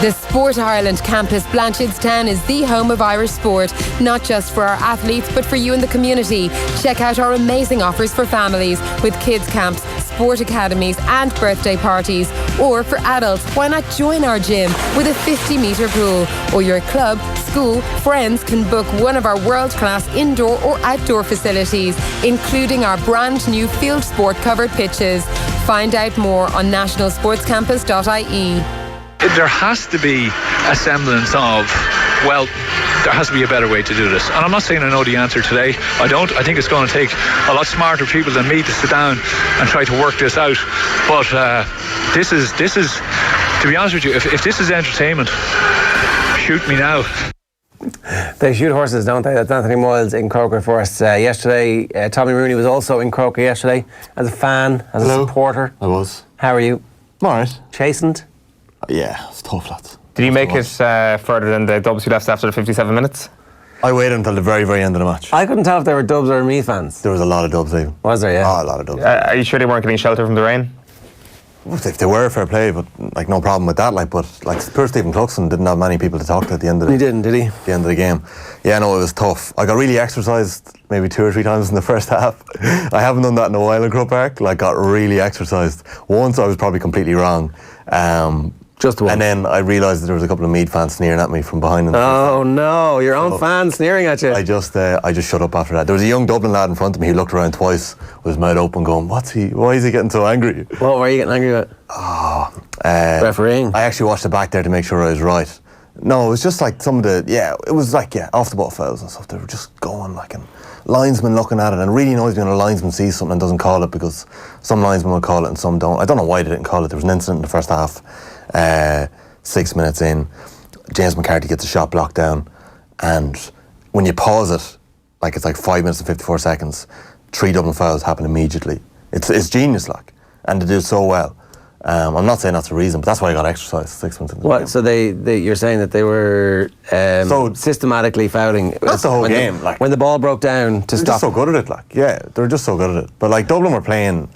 The Sport Ireland campus Blanchardstown is the home of Irish sport, not just for our athletes but for you in the community. Check out our amazing offers for families with kids camps, sport academies and birthday parties. Or for adults, why not join our gym with a 50-metre pool or your club school, friends can book one of our world-class indoor or outdoor facilities, including our brand new field sport covered pitches. Find out more on nationalsportscampus.ie. There has to be a semblance of, well, there has to be a better way to do this. And I'm not saying I know the answer today. I don't. I think it's going to take a lot smarter people than me to sit down and try to work this out. But this is, to be honest with you, if this is entertainment, shoot me now. They shoot horses, don't they? That's Anthony Moyles in Croke Forest yesterday. Tommy Rooney was also in Croke yesterday as a fan, as a supporter. I was. How are you? I'm alright. Chastened? Yeah, it's tough, lads. Did you make it further than the Dubs who left after the 57 minutes? I waited until the very, very end of the match. I couldn't tell if there were Dubs or Meath fans. There was a lot of Dubs even. Was there, yeah? Oh, a lot of Dubs. Are you sure they weren't getting shelter from the rain? If they were, fair play, but like no problem with that. But poor Stephen Cluxton didn't have many people to talk to at the end of He didn't, did he? The end of the game. Yeah, no, it was tough. I got really exercised maybe 2 or 3 times in the first half. I haven't done that in a while in Croke Park. Got really exercised. Once I was probably completely wrong. Just one. And then I realised that there was a couple of Meath fans sneering at me from behind. Oh no, your own fans sneering at you. I just shut up after that. There was a young Dublin lad in front of me who looked around twice with his mouth open going, why is he getting so angry? What were you getting angry about? Refereeing? I actually watched it back there to make sure I was right. No, it was just like some of the, it was like, off the ball fouls and stuff. They were just going and linesmen looking at it, and it really annoys me when a linesman sees something and doesn't call it, because some linesmen will call it and some don't. I don't know why they didn't call it. There was an incident in the first half, 6 minutes in, James McCarthy gets a shot blocked down, and when you pause it, it's like 5 minutes and 54 seconds, 3 Dublin fouls happen immediately. It's genius, and they do it so well. I'm not saying that's the reason, but that's why I got exercise 6 months into the game. So you're saying that they were systematically fouling? That's the whole game. When the ball broke down to stop. They're just so good at it. Yeah, they're just so good at it. But Dublin were playing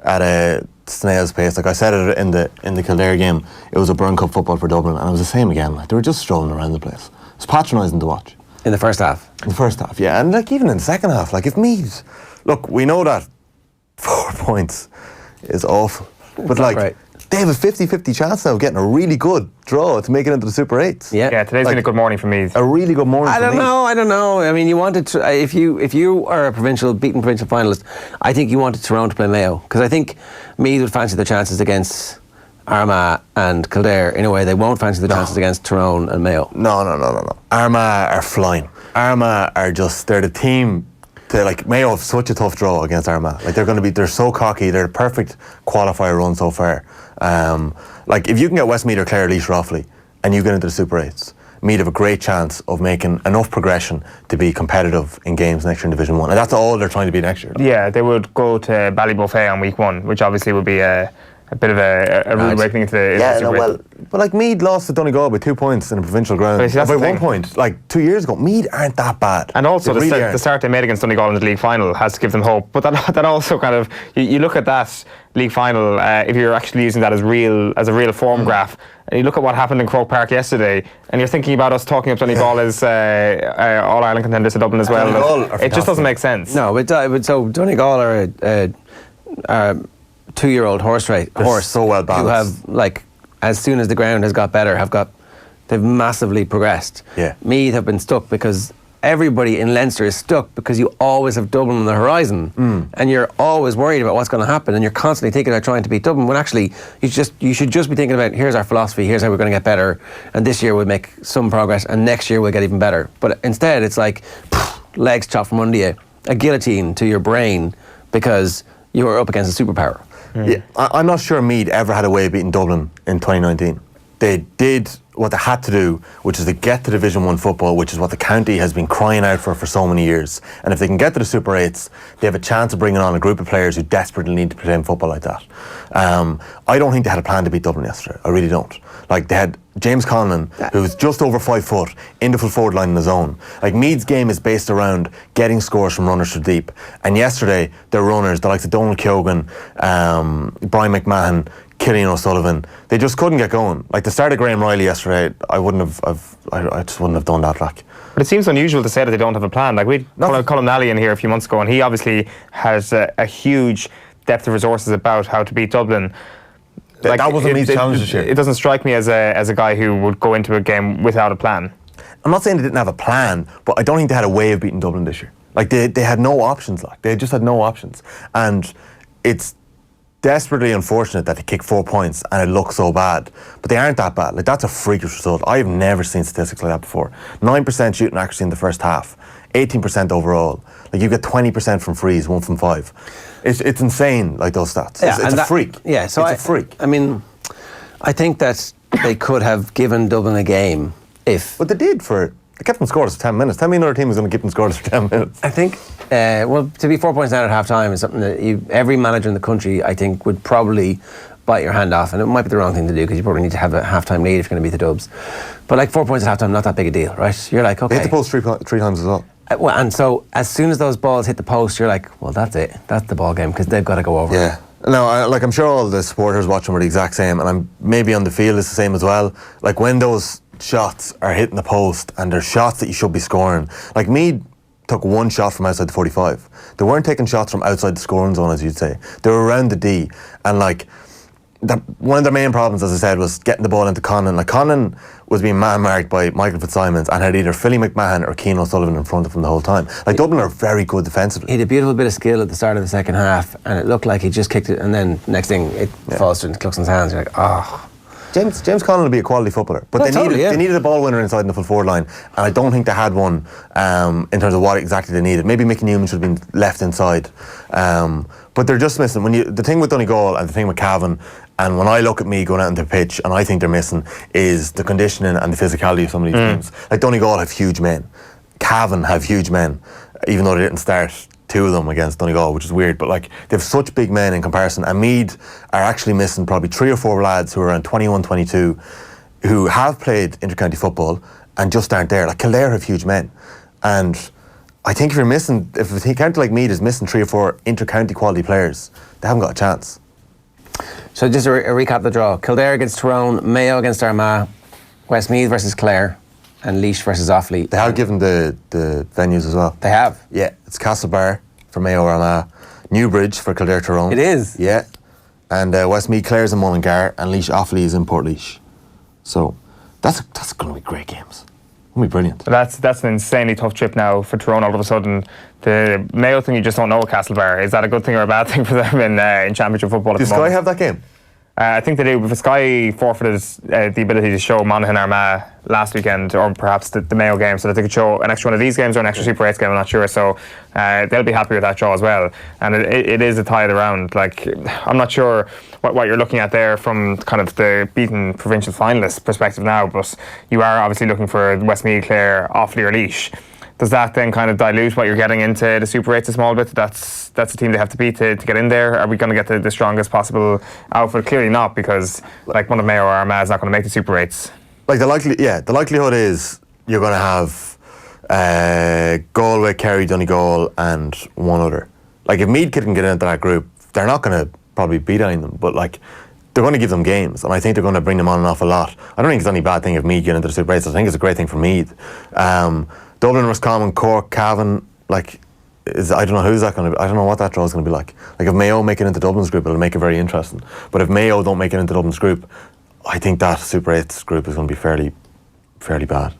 at a snail's pace. I said it in the Kildare game. It was a Byrne Cup football for Dublin, and it was the same again. They were just strolling around the place. It's patronising to watch. In the first half? In the first half, yeah. And even in the second half, if Meath, look, we know that 4 points is awful. But right. They have a 50-50 chance now of getting a really good draw to make it into the Super 8s. Yeah, today's been a good morning for me. A really good morning I don't know. I mean, you wanted to, if you are a beaten provincial finalist, I think you wanted Tyrone to play Mayo, because I think Meath would fancy their chances against Armagh and Kildare. In a way, they won't fancy the chances against Tyrone and Mayo. No. Armagh are flying. Armagh are they're the team. Mayo have such a tough draw against Armagh. They're so cocky. They're the perfect qualifier run so far. If you can get Westmeath or Clare Leash Rofley and you get into the Super 8s, Meath have a great chance of making enough progression to be competitive in games next year in Division 1. And that's all they're trying to be next year. Yeah, they would go to Ballybuffet on week 1, which obviously would be a bit of a rude awakening to the Super 8. But Meath lost to Donegal by 2 points in a provincial ground. By 1 point, 2 years ago. Meath aren't that bad. And also the start they made against Donegal in the league final has to give them hope. But that also kind of, you look at that league final, if you're actually using that as a real form graph, and you look at what happened in Croke Park yesterday, and you're thinking about us talking up Donegal as All-Ireland contenders to Dublin as well. It just doesn't make sense. No, so Donegal are a 2-year-old horse. So well balanced. Who have, as soon as the ground has got better, they've massively progressed. Yeah. Meath have been stuck because everybody in Leinster is stuck because you always have Dublin on the horizon, and you're always worried about what's going to happen, and you're constantly thinking about trying to beat Dublin, when actually you should just be thinking about, here's our philosophy, here's how we're going to get better, and this year we'll make some progress, and next year we'll get even better. But instead it's legs chopped from under you, a guillotine to your brain, because you are up against a superpower. Yeah, I'm not sure Meath ever had a way of beating Dublin in 2019. They did what they had to do, which is to get to Division 1 football, which is what the county has been crying out for so many years. And if they can get to the Super 8s, they have a chance of bringing on a group of players who desperately need to play in football like that. I don't think they had a plan to beat Dublin yesterday. I really don't. They had James Conlon, who's just over 5 foot, in the full forward line in his own. Meath's game is based around getting scores from runners from deep. And yesterday, their runners, the likes of Donald Keoghan, Brian McMahon, Killian O'Sullivan, they just couldn't get going. The start of Graham Riley yesterday, I just wouldn't have done that. But it seems unusual to say that they don't have a plan. We had Colin Nally in here a few months ago, and he obviously has a huge depth of resources about how to beat Dublin. That wasn't Meath's challenge this year. It doesn't strike me as a guy who would go into a game without a plan. I'm not saying they didn't have a plan, but I don't think they had a way of beating Dublin this year. Like they had no options. Like they just had no options, and it's desperately unfortunate that they kicked 4 points and it looks so bad. But they aren't that bad. Like that's a freakish result. I've never seen statistics like that before. 9% shooting accuracy in the first half, 18% overall. Like you get 20% from frees, 1 from 5. It's insane. Like those stats. Yeah, it's a freak. Yeah, so it's a freak. I mean, I think that they could have given Dublin a game if. But they did they kept them scoreless for 10 minutes. Tell me another team is going to keep them scoreless for 10 minutes. I think, well, to be 4 points down at half time is something that every manager in the country, I think, would probably bite your hand off. And it might be the wrong thing to do because you probably need to have a half time lead if you're going to beat the Dubs. But like 4 points at half time, not that big a deal, right? You're like, okay. They hit the post three times as well. Well, and so as soon as those balls hit the post, you're like, well, that's it. That's the ball game because they've got to go over. Yeah. No, I'm sure all the supporters watching were the exact same, and I'm maybe on the field it's the same as well. Like when those shots are hitting the post and they're shots that you should be scoring. Like Meath took one shot from outside the 45. They weren't taking shots from outside the scoring zone, as you'd say. They were around the D, and like one of their main problems, as I said, was getting the ball into Conlon. Like Conlon was being man-marked by Michael Fitzsimons and had either Philly McMahon or Keane O'Sullivan in front of him the whole time. Like Dublin are very good defensively. He had a beautiful bit of skill at the start of the second half, and it looked like he just kicked it, and then next thing it falls into Cluxton's hands. You're like, oh. James Conlon will be a quality footballer, but they needed a ball winner inside in the full forward line, and I don't think they had one in terms of what exactly they needed. Maybe Mickey Newman should have been left inside, but they're just missing. The thing with Donegal and the thing with Cavan, and when I look at me going out into the pitch, and I think they're missing is the conditioning and the physicality of some of these teams. Like Donegal have huge men, Cavan have huge men, even though they didn't start 2 of them against Donegal, which is weird, but like they have such big men in comparison, and Meath are actually missing probably 3 or 4 lads who are around 21, 22 who have played intercounty football and just aren't there. Like Kildare have huge men, and I think if a county like Meath is missing 3 or 4 intercounty quality players, they haven't got a chance. So just a recap of the draw: Kildare against Tyrone, Mayo against Armagh, Westmeath versus Clare, and Laois versus Offaly. They have given the venues as well. They have? Yeah, it's Castlebar for Mayo Armagh, Newbridge for Kildare Tyrone. It is? Yeah. And Westmeath, Clare's in Mullingar, and Laois Offaly is in Portlaoise. So that's going to be great games. It'll be brilliant. That's an insanely tough trip now for Tyrone all of a sudden. The Mayo thing, you just don't know at Castlebar. Is that a good thing or a bad thing for them in Championship football at the moment? Does Sky have that game? I think they do. But Sky forfeited the ability to show Monaghan Armagh last weekend, or perhaps the Mayo game, so that they could show an extra one of these games or an extra Super 8 game, I'm not sure. So they'll be happy with that draw as well. And it is a tie of the round. Like, I'm not sure what you're looking at there from kind of the beaten provincial finalist perspective now, but you are obviously looking for Westmeath, Clare, Offaly or Laois. Does that then kind of dilute what you're getting into the Super 8s a small bit? That's a team they have to beat to get in there. Are we going to get the strongest possible outfit? Clearly not, because like one of Mayo or Armagh is not going to make the Super 8s. Like the likelihood is you're going to have Galway, Kerry, Donegal, and one other. Like if Meath couldn't get into that group, they're not going to probably beat any of them. But like they're going to give them games, and I think they're going to bring them on an awful lot. I don't think it's any bad thing if Meath get into the Super 8s. I think it's a great thing for Meath. Dublin, Roscommon, Cork, Cavan, like, I don't know who's that going to be. I don't know what that draw is going to be like. Like, if Mayo make it into Dublin's group, it'll make it very interesting. But if Mayo don't make it into Dublin's group, I think that Super 8's group is going to be fairly bad.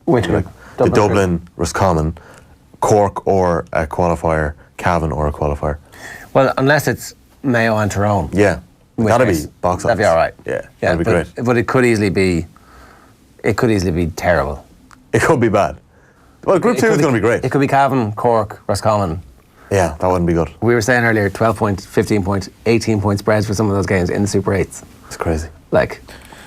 Which group? The Dublin, Roscommon, Cork or a qualifier, Cavan or a qualifier. Well, unless it's Mayo and Tyrone. Yeah. That'd be box office. That'd be all right. Yeah, that'd be great. But it could easily be terrible. It could be bad. Well, Group 2 is going to be great. It could be Cavan, Cork, Roscommon. Yeah, that wouldn't be good. We were saying earlier, 12 points, 15 points, 18 point spreads for some of those games in the Super 8s. It's crazy. Like,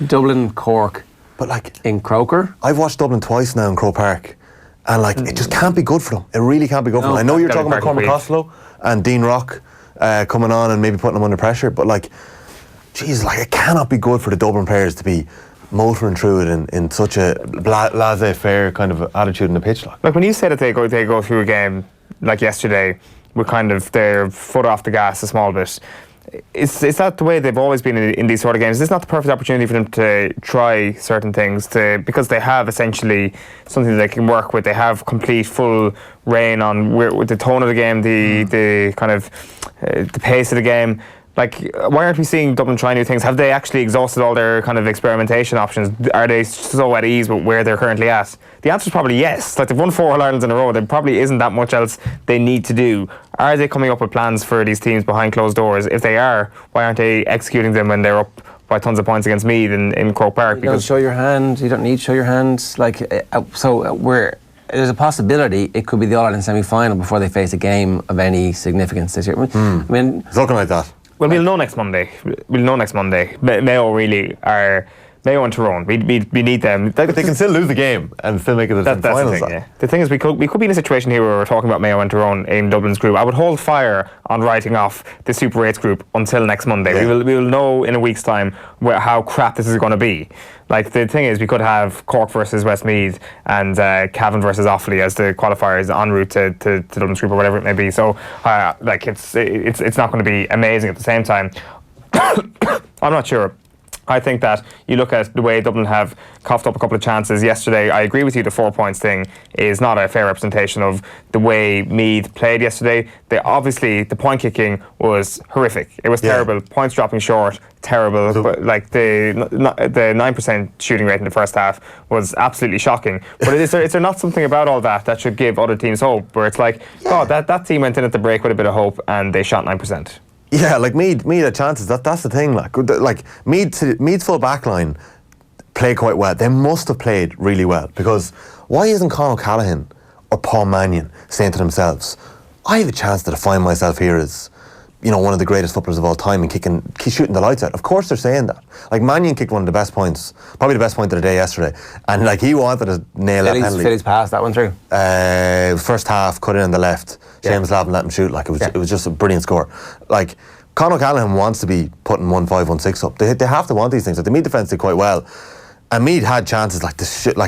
Dublin, Cork, but like in Croker. I've watched Dublin twice now in Croke Park, and like it just can't be good for them. It really can't be good for them. I know you're talking about Cormac Costello and Dean Rock coming on and maybe putting them under pressure, but like, geez, like it cannot be good for the Dublin players to be motoring through it in such a laissez-faire kind of attitude in the pitch. Like when you say that they go through a game like yesterday with kind of their foot off the gas a small bit, is that the way they've always been in these sort of games? Is this not the perfect opportunity for them to try certain things, because they have essentially something they can work with? They have complete full reign on with the tone of the game, the kind of the pace of the game. Like, why aren't we seeing Dublin try new things? Have they actually exhausted all their kind of experimentation options? Are they so at ease with where they're currently at? The answer is probably yes. Like, they've won 4 All-Irelands in a row. There probably isn't that much else they need to do. Are they coming up with plans for these teams behind closed doors? If they are, why aren't they executing them when they're up by tons of points against Meath in Croke Park? You don't show your hand. You don't need to show your hand. Like, there's a possibility it could be the All-Ireland semi-final before they face a game of any significance this year. I mean, it's looking like that. Well, we'll know next Monday. Mayo and Tyrone. We need them. But they can still lose the game and still make it the finals. The thing, yeah. The thing is, we could be in a situation here where we're talking about Mayo and Tyrone in Dublin's group. I would hold fire on writing off the Super 8s group until next Monday. Yeah. We will know in a week's time how crap this is going to be. Like, the thing is, we could have Cork versus Westmeath and Cavan versus Offaly as the qualifiers en route to Dublin's group or whatever it may be. So, it's not going to be amazing at the same time. I'm not sure. I think that you look at the way Dublin have coughed up a couple of chances yesterday. I agree with you, the 4 points thing is not a fair representation of the way Meath played yesterday. Obviously, the point kicking was horrific. It was terrible. Points dropping short, terrible. Like, the 9% shooting rate in the first half was absolutely shocking. But is there not something about all that should give other teams hope, where it's like, God, that team went in at the break with a bit of hope and they shot 9%? Yeah, like Meath had chances. That's the thing. Like Meath's full back line played quite well. They must have played really well, because why isn't Conor O'Callaghan or Paul Mannion saying to themselves, I have a chance to define myself here as, one of the greatest footballers of all time and shooting the lights out. Of course they're saying that. Like, Mannion kicked one of the best points, probably the best point of the day yesterday, and like he wanted to nail that penalty. Philly's passed that one through. First half, cut in on the left. Seamus Lavin let him shoot. Like, it was just a brilliant score. Like, Conor O'Callaghan wants to be putting 1-5, 1-6 up. They have to want these things. Like, the Meath defence did quite well, and Meath had chances. Like,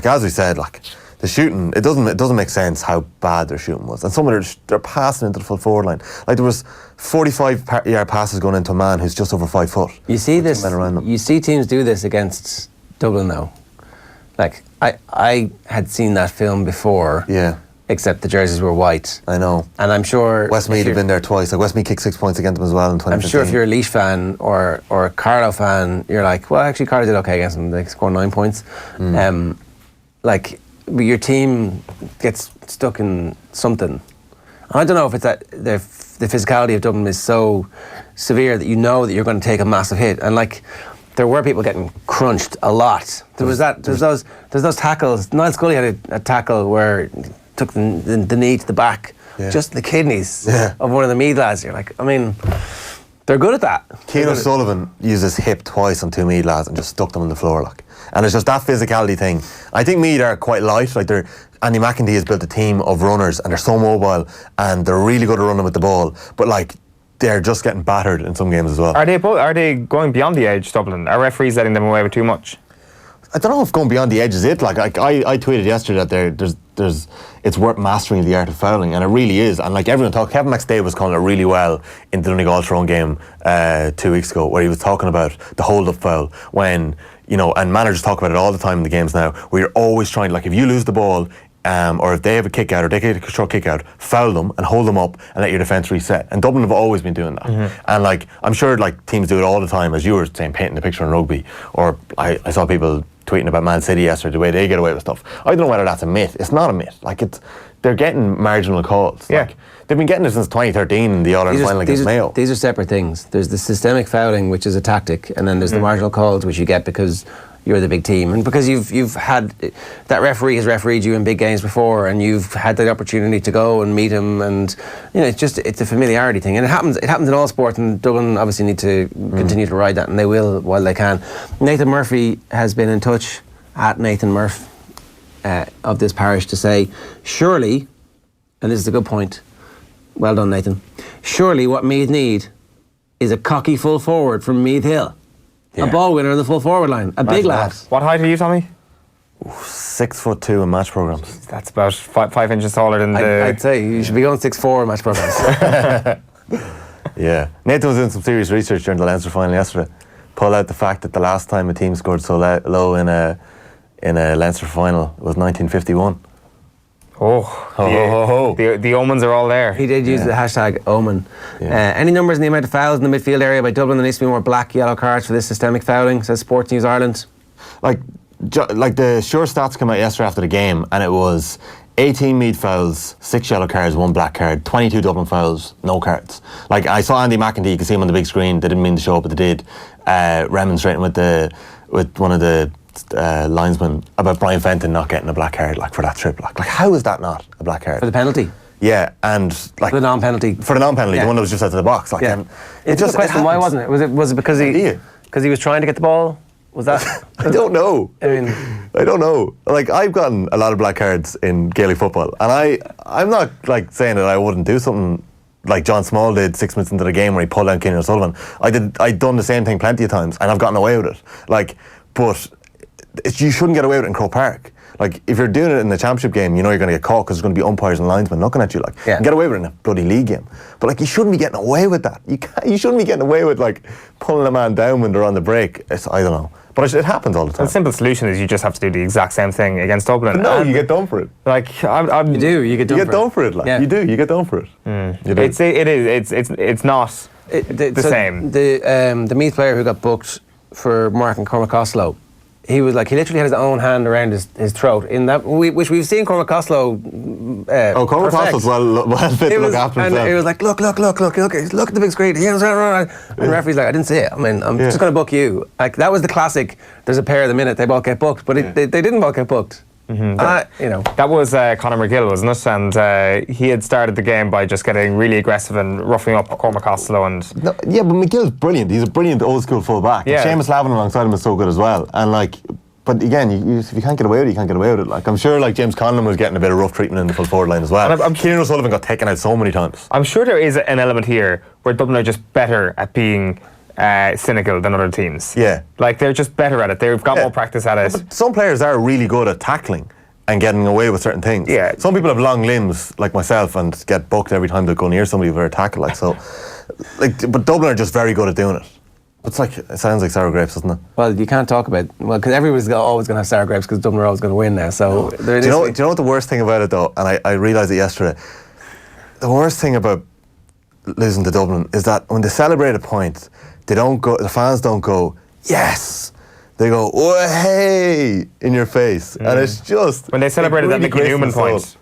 as we said, like, the shooting, it doesn't make sense how bad their shooting was. And some of they're passing into the full forward line. Like, there was 45-yard passes going into a man who's just over 5 foot. You see this. You see teams do this against Dublin now. Like, I had seen that film before. Yeah. Except the jerseys were white. I know. And I'm sure Westmeath have been there twice. Like, Westmeath kicked 6 points against them as well in 2015. I'm sure if you're a Laois fan or a Carlow fan, you're like, well, actually Carlow did okay against them. They scored 9 points. Your team gets stuck in something. I don't know if it's that the physicality of Dublin is so severe that that you're going to take a massive hit. And like, there were people getting crunched a lot. There's those tackles. Niall Scully had a tackle where he took the knee to the back, just the kidneys of one of the Meath lads. You're like, I mean, they're good at that. Cian O'Sullivan used his hip twice on 2 Meath lads and just stuck them on the floor, like. And it's just that physicality thing. I think Meath are quite light. Like, Andy McEntee has built a team of runners, and they're so mobile, and they're really good at running with the ball. But like, they're just getting battered in some games as well. Are they going beyond the edge, Dublin? Are referees letting them away with too much? I don't know if going beyond the edge is it. Like, I tweeted yesterday that it's worth mastering the art of fouling, and it really is. And like, everyone talked, Kevin McStay was calling it really well in the Donegal Tyrone game 2 weeks ago, where he was talking about the hold-up foul when, and managers talk about it all the time in the games now, where you're always trying, like, if you lose the ball, or if they have a kick out or they get a short kick out, foul them and hold them up and let your defence reset. And Dublin have always been doing that. Mm-hmm. And like, I'm sure like teams do it all the time, as you were saying, painting the picture in rugby. Or I saw people tweeting about Man City yesterday, the way they get away with stuff. I don't know whether that's a myth. It's not a myth. Like, they're getting marginal calls. Yeah. Like, they've been getting it since 2013 in the All-Ireland final against Mayo. These are separate things. There's the systemic fouling, which is a tactic, and then there's the marginal calls, which you get because you're the big team, and because you've had that referee has refereed you in big games before, and you've had the opportunity to go and meet him, and it's a familiarity thing, and it happens in all sport, and Dublin obviously need to continue to ride that, and they will while they can. Nathan Murphy has been in touch at Nathan Murph of this parish to say, surely, and this is a good point, well done Nathan, surely what Meath need is a cocky full forward from Meath Hill. Yeah. A ball winner in the full forward line. A big lad. What height are you, Tommy? 6'2" in match programmes. That's about 5 inches taller than I'd say you should be going 6'4" in match programmes. Yeah. Nathan was doing some serious research during the Leinster final yesterday. Pulled out the fact that the last time a team scored so low in a Leinster final was 1951. The omens are all there. He did use the hashtag omen. Any numbers in the amount of fouls in the midfield area by Dublin? There needs to be more black, yellow cards for this systemic fouling, says Sports News Ireland. Like the sure stats came out yesterday after the game, and it was 18 Meath fouls, 6 yellow cards, 1 black card, 22 Dublin fouls, no cards. Like, I saw Andy McCarthy, you could see him on the big screen, they didn't mean to show up, but they did, remonstrating with one of the linesmen about Brian Fenton not getting a black card, like, for that trip. Like how is that not a black card? For the penalty? Yeah, and like for the non-penalty. For the non-penalty, the one that was just out of the box. Like, it's just a question. Why wasn't it? Was it because he was trying to get the ball? Was that? I don't know. I don't know. Like, I've gotten a lot of black cards in Gaelic football, and I'm not like saying that I wouldn't do something like John Small did 6 minutes into the game where he pulled down Keane O'Sullivan. I'd done the same thing plenty of times, and I've gotten away with it. Like, but you shouldn't get away with it in Croke Park. Like, if you're doing it in the championship game, you know you're going to get caught because there's going to be umpires and linesmen looking at you. Like, you can get away with it in a bloody league game, but like, you shouldn't be getting away with that. You shouldn't be getting away with like pulling a man down when they're on the break. I don't know. But it happens all the time. The simple solution is you just have to do the exact same thing against Dublin. No, you get done for it. Like, you do. You get done for it. Like, you do. You get done for it. You do. It's not the same. The Meath player who got booked for marking Cormac Costello, he literally had his own hand around his throat in that, which we've seen Cormac Costello. Cormac Costello's well fit to look after himself. And it was like, look at the big screen. And the referee's like, I didn't see it. I mean, I'm just going to book you. Like, that was the classic. There's a pair the minute they both get booked, but they didn't both get booked. That was Conor McGill, wasn't it? And he had started the game by just getting really aggressive and roughing up Cormac Costello. But McGill's brilliant. He's a brilliant old school full back. Yeah. Seamus Lavin alongside him is so good as well. And like, but again, if you can't get away with it, you can't get away with it. Like, I'm sure like James Conlon was getting a bit of rough treatment in the full forward line as well. Keane O'Sullivan got taken out so many times. I'm sure there is an element here where Dublin are just better at being cynical than other teams. Yeah. Like, they're just better at it. They've got more practice at it. But some players are really good at tackling and getting away with certain things. Yeah. Some people have long limbs, like myself, and get booked every time they go near somebody for a tackle. Like, so, like, but Dublin are just very good at doing it. It's like, it sounds like sour grapes, doesn't it? Well, you can't talk about, because everybody's always going to have sour grapes because Dublin are always going to win now. So do you know what the worst thing about it though? And I realised it yesterday. The worst thing about losing to Dublin is that when they celebrate a point, the fans don't go, yes. They go, oh, hey, in your face. And it's just... When they celebrated that Mickey Newman point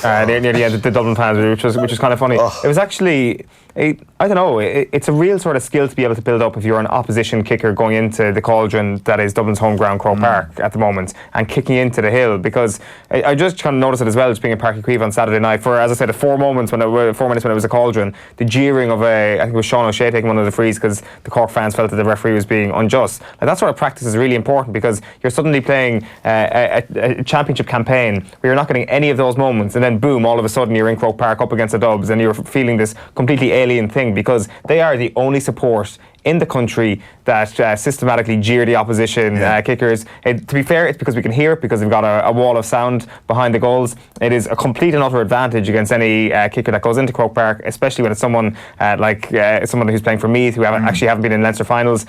near the end of the Dublin fans, which is kind of funny. It was actually... I don't know, it's a real sort of skill to be able to build up if you're an opposition kicker going into the cauldron that is Dublin's home ground, Croke Park, at the moment, and kicking into the hill, because I just kind of noticed it as well, just being in Páirc Uí Chaoimh on Saturday night, for, as I said, the 4 minutes when it was a cauldron, the jeering of I think it was Sean O'Shea taking one of the frees because the Cork fans felt that the referee was being unjust. Like, that sort of practice is really important, because you're suddenly playing a championship campaign where you're not getting any of those moments, and then boom, all of a sudden you're in Croke Park up against the Dubs, and you're feeling this completely alien thing, because they are the only support in the country that systematically jeer the opposition kickers. To be fair, it's because we can hear it, because they've got a wall of sound behind the goals. It is a complete and utter advantage against any kicker that goes into Croke Park, especially when it's someone someone who's playing for Meath, who haven't been in Leinster finals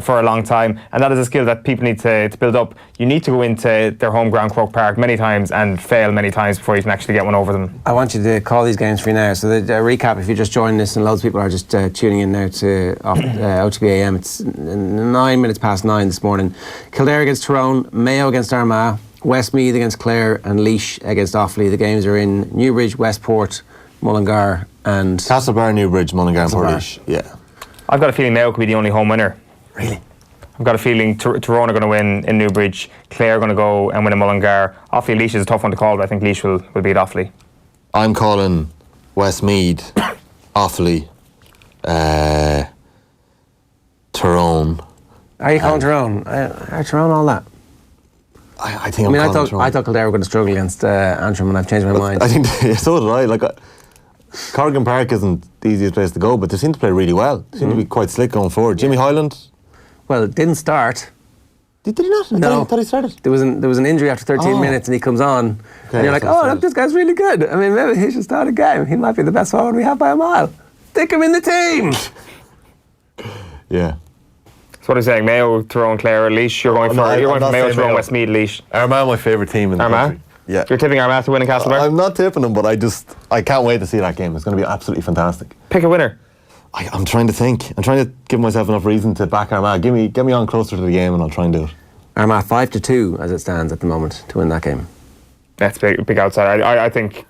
for a long time, and that is a skill that people need to build up. You need to go into their home ground, Croke Park, many times and fail many times before you can actually get one over them. I want you to call these games for you now. So the recap, if you just joined this, and loads of people are just tuning in now to OTB AM, it's 9 minutes past 9 this morning. Kildare against Tyrone, Mayo against Armagh, Westmeath against Clare, and Laois against Offaly. The games are in Newbridge, Westport, Mullingar, and Castlebar, Newbridge, Mullingar, and Portage. Yeah. I've got a feeling Mayo could be the only home winner. Really? I've got a feeling Tyrone are going to win in Newbridge, Clare are going to go and win in Mullingar. Offaly, Laois is a tough one to call, but I think Laois will beat Offaly. I'm calling Westmeath, Offaly, Tyrone. Are you calling Tyrone? Are Tyrone all that? I think I thought Kildare were going to struggle against Antrim, and I've changed my mind. I think so did I. Like, Corrigan Park isn't the easiest place to go, but they seem to play really well. They seem to be quite slick going forward. Jimmy Hyland. Well, it didn't start. Did he not? No. I thought he started. There was an injury after 13 minutes, and he comes on, and you're like, look, this guy's really good. I mean, maybe he should start a game. He might be the best forward we have by a mile. Stick him in the team. Yeah. So what are you saying? Mayo, Tyrone, Clare, Laois? You're going for Mayo, Tyrone, Westmeath, Laois. Armagh, my favourite team in the country. Yeah. You're tipping Armagh to win in Castlebar? I'm not tipping them, but I can't wait to see that game. It's going to be absolutely fantastic. Pick a winner. I'm trying to think. I'm trying to give myself enough reason to back Armagh. Get me on closer to the game and I'll try and do it. Armagh 5-2 as it stands at the moment to win that game. That's big outside. I think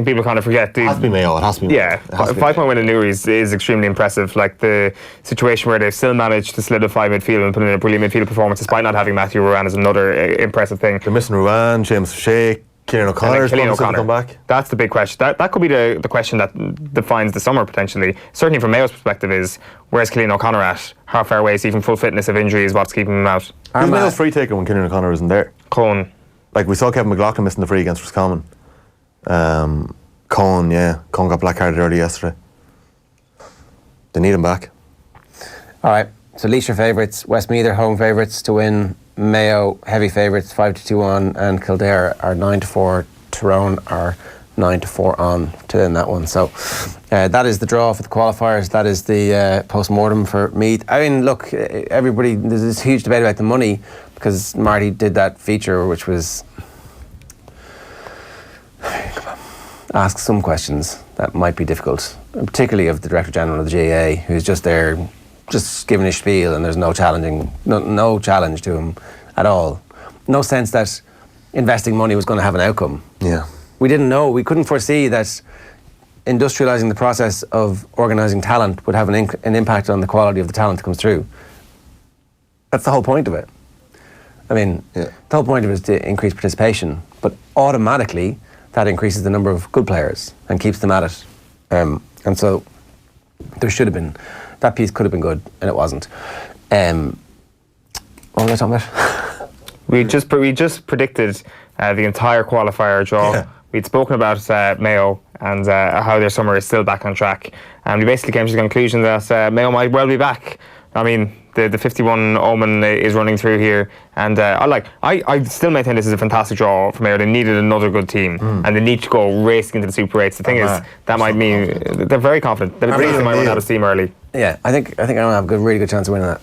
people kind of forget. It has to be Mayo. It has to be. Yeah, 5-point win in Newry's is extremely impressive. Like the situation where they've still managed to solidify midfield and put in a brilliant midfield performance despite not having Matthew Ruan is another impressive thing. They're missing Ruan, James Shea, Kieran O'Connor's probably going to come back. That's the big question. That could be the question that defines the summer potentially. Certainly from Mayo's perspective is where's Cillian O'Connor at? How far away is he from full fitness? If injury is what's keeping him out? Who's Mayo's free taker when Cillian O'Connor isn't there? Cohen. Like we saw Kevin McLaughlin missing the free against Roscommon. Cohen got black carded early yesterday. They need him back. All right, so Leisure favourites, Westmeath are home favourites to win, Mayo heavy favourites 5-2 on, and Kildare are 9-4. Tyrone are 9-4 on to win that one. So that is the draw for the qualifiers. That is the post-mortem for Meath. I mean, look, everybody, there's this huge debate about the money because Marty did that feature which was ask some questions that might be difficult, particularly of the Director General of the GAA, who's just there, just giving his spiel, and there's no challenge to him at all. No sense that investing money was going to have an outcome. Yeah. We didn't know, we couldn't foresee that industrialising the process of organising talent would have an impact on the quality of the talent that comes through. That's the whole point of it. I mean, the whole point of it is to increase participation, but automatically that increases the number of good players and keeps them at it. And so there should have been, that piece could have been good, and it wasn't. What was I talking about? We just predicted the entire qualifier draw. Yeah. We'd spoken about Mayo and how their summer is still back on track. And we basically came to the conclusion that Mayo might well be back. I mean, the 51 omen is running through here, and I still maintain this is a fantastic draw for Mayo. They needed another good team, and they need to go racing into the Super 8s. The thing is, that might mean they're very confident. They might run out of steam early. Yeah, I think I don't have a really good chance of winning that.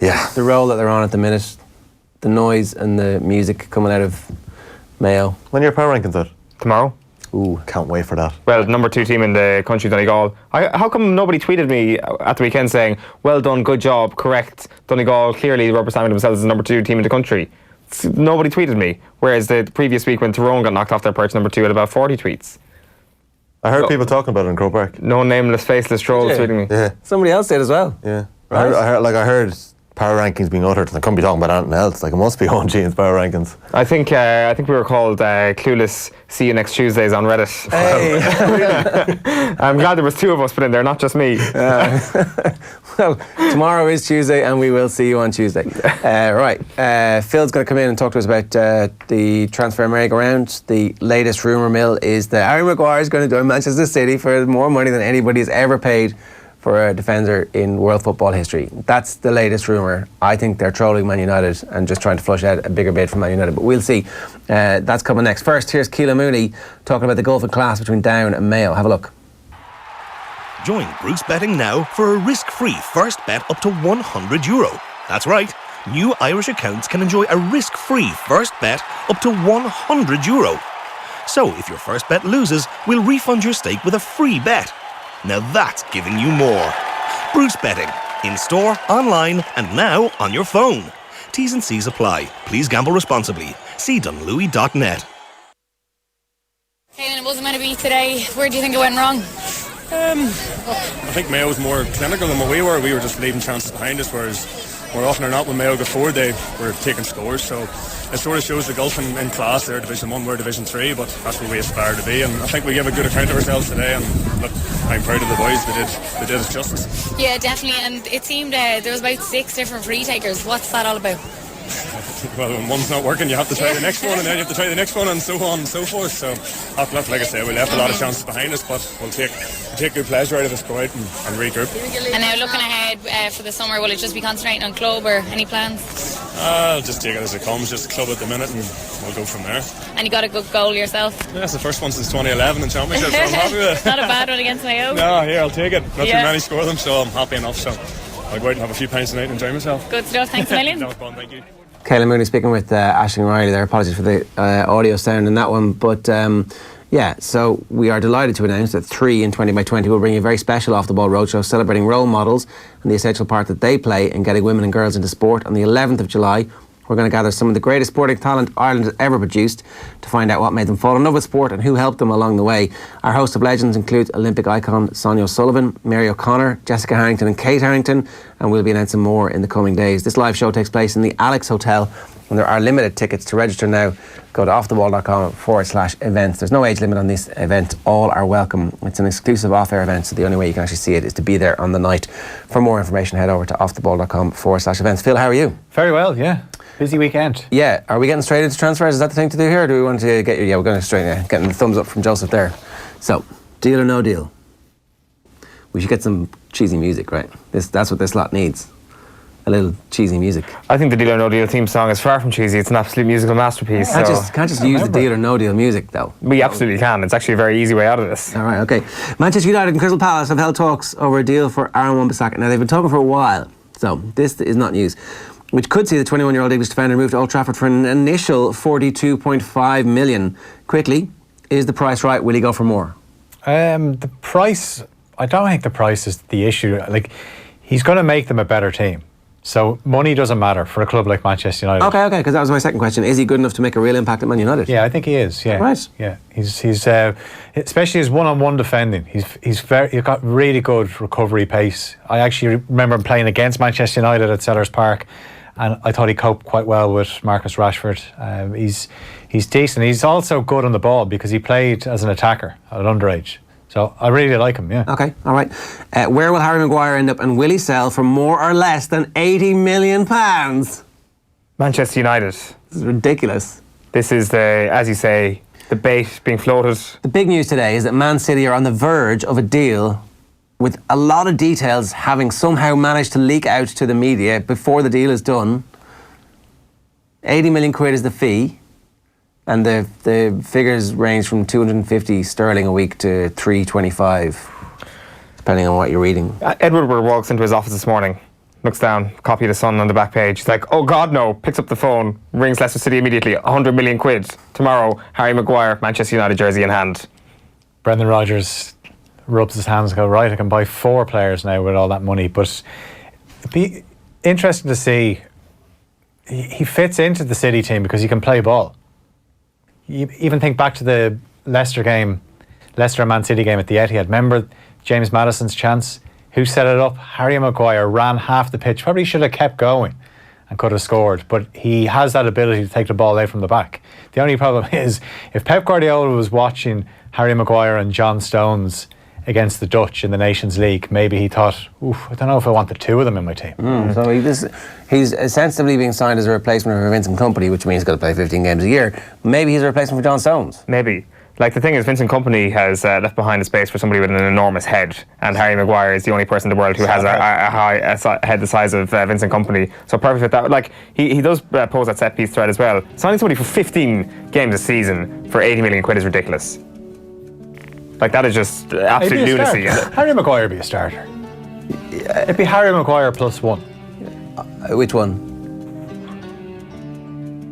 Yeah. The role that they're on at the minute, the noise and the music coming out of Mayo. When your power rankings out? Tomorrow. Ooh, can't wait for that. Well, number 2 team in the country, Donegal. How come nobody tweeted me at the weekend saying, well done, good job, correct, Donegal clearly representing themselves as the number 2 team in the country? Nobody tweeted me. Whereas the previous week when Tyrone got knocked off their perch, number 2 had about 40 tweets. I heard people talking about it in Croke Park. No nameless, faceless trolls tweeting me. Yeah. Somebody else did as well. Yeah. Right. I heard power rankings being uttered, and I couldn't be talking about anything else. Like, it must be OG and power rankings. I think we were called clueless. See you next Tuesdays on Reddit. Hey. I'm glad there was 2 of us put in there, not just me. Well, tomorrow is Tuesday, and we will see you on Tuesday. Right, Phil's going to come in and talk to us about the transfer merry-go-round. The latest rumour mill is that Harry Maguire is going to join Manchester City for more money than anybody has ever paid for a defender in world football history. That's the latest rumour. I think they're trolling Man United and just trying to flush out a bigger bid from Man United, but we'll see. That's coming next. First, here's Keelan Mooney talking about the gulf in class between Down and Mayo. Have a look. Join Bruce Betting now for a risk-free first bet up to €100. That's right. New Irish accounts can enjoy a risk-free first bet up to €100. So if your first bet loses, we'll refund your stake with a free bet. Now that's giving you more. Bruce Betting. In store, online, and now on your phone. T's and C's apply. Please gamble responsibly. See dunlewy.net. It wasn't meant to be today. Where do you think it went wrong? I think Mayo was more clinical than what we were. We were just leaving chances behind us, whereas more often than not when Mayo got forward, they were taking scores. So it sort of shows the gulf in class. They're Division 1, we're Division 3, but that's where we aspire to be. And I think we gave a good account of ourselves today, and look, I'm proud of the boys. They did us justice. Yeah, definitely. And it seemed there was about 6 different free takers. What's that all about? Well, when one's not working, you have to try the next one, and then you have to try the next one, and so on and so forth. So, like I say, we left a lot of chances behind us, but we'll take good pleasure out of us, go out and regroup. And now looking ahead for the summer, will it just be concentrating on club or any plans? I'll just take it as it comes, just club at the minute, and we'll go from there. And you got a good goal yourself? Yeah, it's the first one since 2011 in Championship, so I'm happy with it. Not a bad one against Mayo. No, here, I'll take it. Not too many score them, so I'm happy enough. So I'll go out and have a few pints tonight and enjoy myself. Good stuff, thanks a million. No problem, thank you. Kayla Mooney speaking with Aisling Riley there. Apologies for the audio sound in that one. But yeah, so we are delighted to announce that 3 in 20 by 20 will bring you a very special Off the Ball roadshow celebrating role models and the essential part that they play in getting women and girls into sport. On the 11th of July, we're going to gather some of the greatest sporting talent Ireland has ever produced to find out what made them fall in love with sport and who helped them along the way. Our host of legends includes Olympic icon Sonia O'Sullivan, Mary O'Connor, Jessica Harrington and Kate Harrington, and we'll be announcing more in the coming days. This live show takes place in the Alex Hotel, and there are limited tickets. To register now, go to offtheball.com/events. There's no age limit on this event. All are welcome. It's an exclusive off-air event, so the only way you can actually see it is to be there on the night. For more information, head over to offtheball.com/events. Phil, how are you? Very well, yeah. Busy weekend. Yeah. Are we getting straight into transfers? Is that the thing to do here, or do we want to get you? Yeah, we're going straight. Getting the thumbs up from Joseph there. So, deal or no deal? We should get some cheesy music, right? That's what this lot needs. A little cheesy music. I think the Deal or No Deal theme song is far from cheesy. It's an absolute musical masterpiece. Can't just use the Deal or No Deal music, though. We absolutely can. It's actually a very easy way out of this. All right, okay. Manchester United and Crystal Palace have held talks over a deal for Aaron Wan-Bissaka. Now, they've been talking for a while, so this is not news, which could see the 21-year-old English defender moved to Old Trafford for an initial $42.5 million. Quickly, is the price right? Will he go for more? The price, I don't think the price is the issue. Like, he's going to make them a better team. So money doesn't matter for a club like Manchester United. Okay, because that was my second question. Is he good enough to make a real impact at Man United? Yeah, I think he is. Yeah, right. Yeah, he's especially his one-on-one defending. He's got really good recovery pace. I actually remember him playing against Manchester United at Sellers Park, and I thought he coped quite well with Marcus Rashford. He's decent. He's also good on the ball because he played as an attacker at underage. So I really like him, yeah. Okay, all right. Where will Harry Maguire end up, and will he sell for more or less than £80 million? Manchester United. This is ridiculous. This is as you say, the bait being floated. The big news today is that Man City are on the verge of a deal, with a lot of details having somehow managed to leak out to the media before the deal is done. 80 million quid is the fee. And the figures range from 250 sterling a week to 325, depending on what you're reading. Edward walks into his office this morning, looks down, copy of the Sun on the back page. He's like, oh God, no. Picks up the phone, rings Leicester City immediately. 100 million quid. Tomorrow, Harry Maguire, Manchester United jersey in hand. Brendan Rodgers rubs his hands and goes, right, I can buy 4 players now with all that money. But it'd be interesting to see. He fits into the City team because he can play ball. You even think back to the Leicester game, Leicester and Man City game at the Etihad. Remember James Maddison's chance? Who set it up? Harry Maguire ran half the pitch. Probably should have kept going and could have scored, but he has that ability to take the ball out from the back. The only problem is, if Pep Guardiola was watching Harry Maguire and John Stones against the Dutch in the Nations League, maybe he thought, I don't know if I want the 2 of them in my team. So he's ostensibly being signed as a replacement for Vincent Kompany, which means he's got to play 15 games a year. Maybe he's a replacement for John Stones. Maybe. Like, the thing is, Vincent Kompany has left behind a space for somebody with an enormous head, and Harry Maguire is the only person in the world who has a head the size of Vincent Kompany. So perfect with that. Like, he does pose that set piece threat as well. Signing somebody for 15 games a season for 80 million quid is ridiculous. Like, that is just absolute lunacy. Harry Maguire would be a starter. It'd be Harry Maguire plus 1. Which one?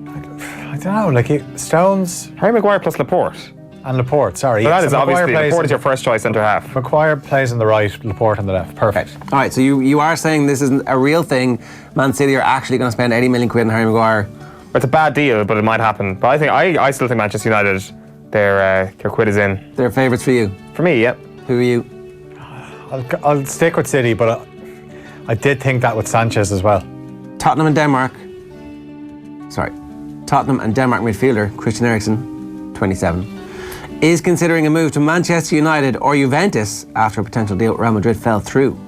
I don't know, like Stones. Harry Maguire plus Laporte. And Laporte, sorry. So that is obviously, Laporte is your first choice centre half. Maguire plays on the right, Laporte on the left. Perfect. All right, so you are saying this isn't a real thing. Man City are actually going to spend 80 million quid on Harry Maguire. It's a bad deal, but it might happen. But I still think Manchester United, their quid is in. They're favourites for you? For me, yep. Who are you? I'll stick with City, but I did think that with Sanchez as well. Tottenham and Denmark midfielder Christian Eriksen, 27, is considering a move to Manchester United or Juventus after a potential deal with Real Madrid fell through.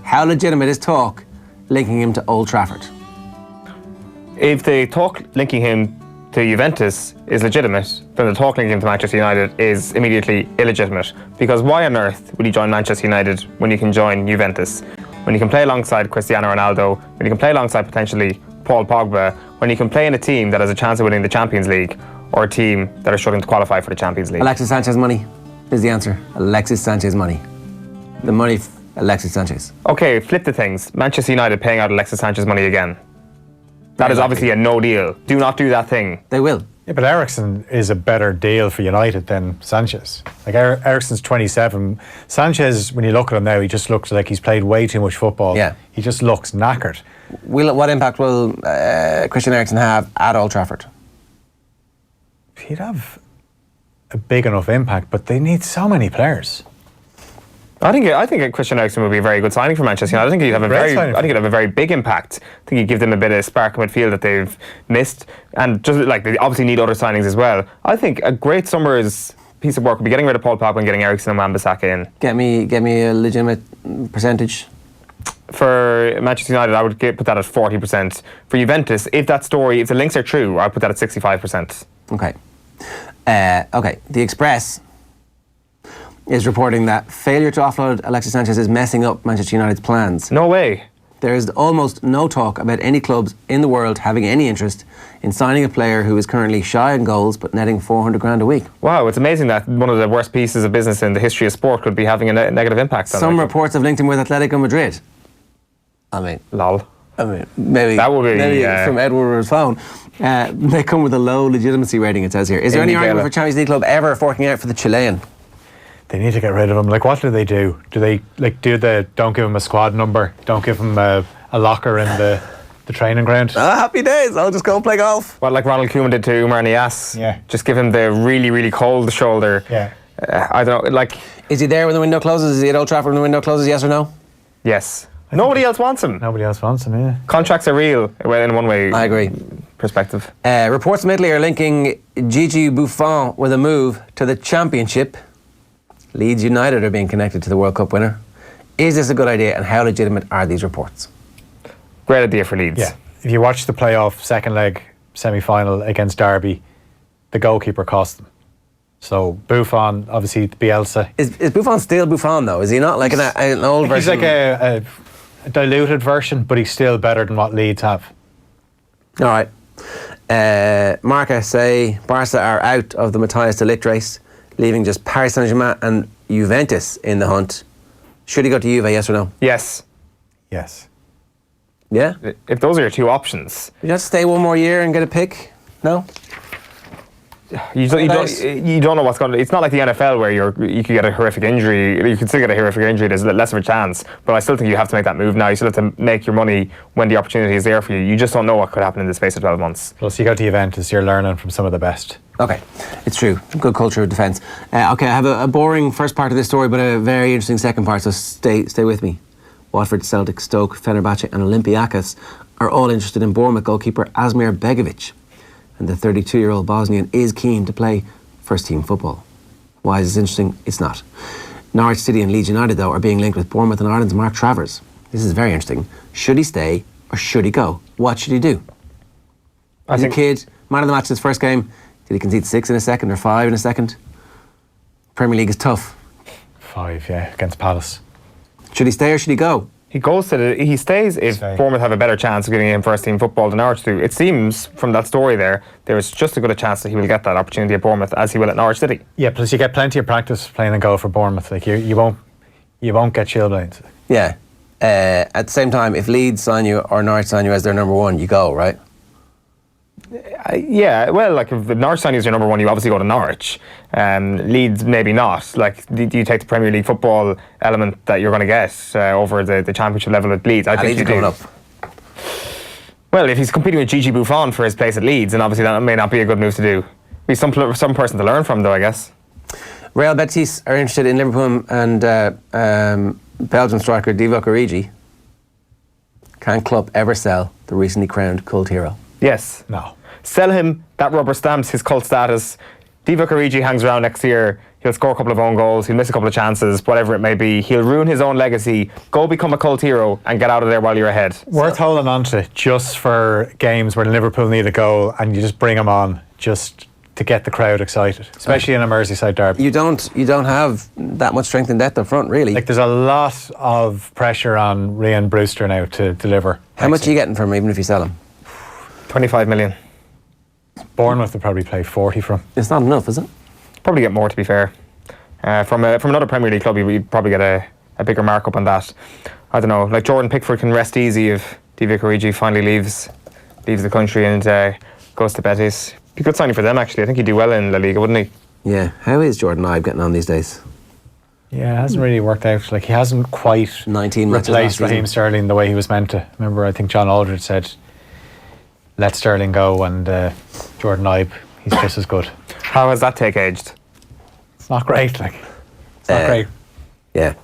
How legitimate is talk linking him to Old Trafford? If the talk linking him to Juventus is legitimate, then the talk linking him to Manchester United is immediately illegitimate. Because why on earth would you join Manchester United when you can join Juventus? When you can play alongside Cristiano Ronaldo, when you can play alongside potentially Paul Pogba, when you can play in a team that has a chance of winning the Champions League, or a team that are struggling to qualify for the Champions League. Alexis Sanchez money is the answer. Alexis Sanchez money. The money, Alexis Sanchez. Okay, flip the things. Manchester United paying out Alexis Sanchez money again. That is obviously a no deal. Do not do that thing. They will. Yeah, but Eriksson is a better deal for United than Sanchez. Like Eriksson's 27. Sanchez, when you look at him now, he just looks like he's played way too much football. Yeah. He just looks knackered. What impact will Christian Eriksen have at Old Trafford? He'd have a big enough impact, but they need so many players. I think Christian Eriksen would be a very good signing for Manchester United. I think he'd have a very big impact. I think he'd give them a bit of spark in midfield that they've missed, and just like they obviously need other signings as well. I think a great summer's piece of work would be getting rid of Paul Pogba and getting Eriksen and Wan-Bissaka in. Get me a legitimate percentage. For Manchester United, I would put that at 40%. For Juventus, if the links are true, I'd put that at 65%. Okay. The Express is reporting that failure to offload Alexis Sanchez is messing up Manchester United's plans. No way. There is almost no talk about any clubs in the world having any interest in signing a player who is currently shy on goals but netting 400 grand a week. Wow, it's amazing that one of the worst pieces of business in the history of sport could be having a negative impact on Some reports have linked him with Atletico Madrid. I mean, lol. I mean, maybe that would be from Edward's phone. They come with a low legitimacy rating, it says here. Is there any argument for a Champions League club ever forking out for the Chilean? They need to get rid of him. Like, what do? Do they don't give him a squad number, don't give him a locker in the training ground? Happy days, I'll just go and play golf. Well, like Ronald Koeman did to Umar Niasse. Yeah. Just give him the really, really cold shoulder. Yeah. I don't know, like... Is he there when the window closes? Is he at Old Trafford when the window closes, yes or no? Yes. Nobody else wants him. Nobody else wants him, yeah. Contracts are real, in one way. I agree. Perspective. Reports from Italy are linking Gigi Buffon with a move to the Championship. Leeds United are being connected to the World Cup winner. Is this a good idea, and how legitimate are these reports? Great idea for Leeds. Yeah. If you watch the playoff second leg semi-final against Derby, the goalkeeper cost them. So Buffon, obviously Bielsa. Is Buffon still Buffon though? Is he not like an old version? He's like a diluted version, but he's still better than what Leeds have. All right. Marca say Barca are out of the Matthias de Ligt race, leaving just Paris Saint-Germain and Juventus in the hunt. Should he go to Juve, yes or no? Yes. Yes. Yeah? If those are your two options. You have to stay one more year and get a pick? No? You don't know what's going to... It's not like the NFL where you could get a horrific injury. You could still get a horrific injury. There's less of a chance. But I still think you have to make that move now. You still have to make your money when the opportunity is there for you. You just don't know what could happen in the space of 12 months. Plus, you go to Juventus, you're learning from some of the best. Okay, it's true. Good culture of defence. Okay, I have a boring first part of this story, but a very interesting second part, so stay with me. Watford, Celtic, Stoke, Fenerbahce and Olympiacos are all interested in Bournemouth goalkeeper Asmir Begovic. And the 32-year-old Bosnian is keen to play first-team football. Why is this interesting? It's not. Norwich City and Leeds United, though, are being linked with Bournemouth and Ireland's Mark Travers. This is very interesting. Should he stay or should he go? What should he do? He's a kid, man of the match in his first game. Did he concede 6 in a second or 5 in a second? Premier League is tough. 5, yeah, against Palace. Should he stay or should he go? He stays if Bournemouth have a better chance of getting him first team football than Norwich do. It seems from that story there is just as good a chance that he will get that opportunity at Bournemouth as he will at Norwich City. Yeah, plus you get plenty of practice playing and goal for Bournemouth. Like you won't get chilblains. Yeah. At the same time, if Leeds sign you or Norwich sign you as their number one, you go, right? Yeah, well, like if Norwich sign you as your number one, you obviously go to Norwich. Leeds, maybe not. Like, do you take the Premier League football element that you're going to get over the Championship level at Leeds? I think Leeds you coming do. Up. Well, if he's competing with Gigi Buffon for his place at Leeds, then obviously that may not be a good move to do. Be some person to learn from, though, I guess. Real Betis are interested in Liverpool and Belgian striker Divock Origi. Can Klopp ever sell the recently crowned cult hero? Yes. No. Sell him, that rubber stamps his cult status. Divock Origi hangs around next year. He'll score a couple of own goals. He'll miss a couple of chances, whatever it may be. He'll ruin his own legacy. Go become a cult hero and get out of there while you're ahead. Worth holding on to just for games where Liverpool need a goal and you just bring him on just to get the crowd excited, especially in a Merseyside derby. You don't have that much strength and depth up front, really. Like, there's a lot of pressure on Ryan Brewster now to deliver. How much are you getting from him, even if you sell him? 25 million. Bournemouth will probably play 40 from him. It's not enough, is it? Probably get more, to be fair. From another Premier League club, you'd probably get a bigger markup on that. I don't know. Like, Jordan Pickford can rest easy if Divock Origi finally leaves leaves the country and goes to Betis. Be a good signing for them, actually. I think he'd do well in La Liga, wouldn't he? Yeah. How is Jordan Ibe getting on these days? Yeah, it hasn't really worked out. Like, he hasn't quite 19 replaced Raheem Sterling the way he was meant to. Remember, I think John Aldridge said, let Sterling go, and Jordan Ibe, he's just as good. How has that take aged? It's not great, like. It's not great. Yeah.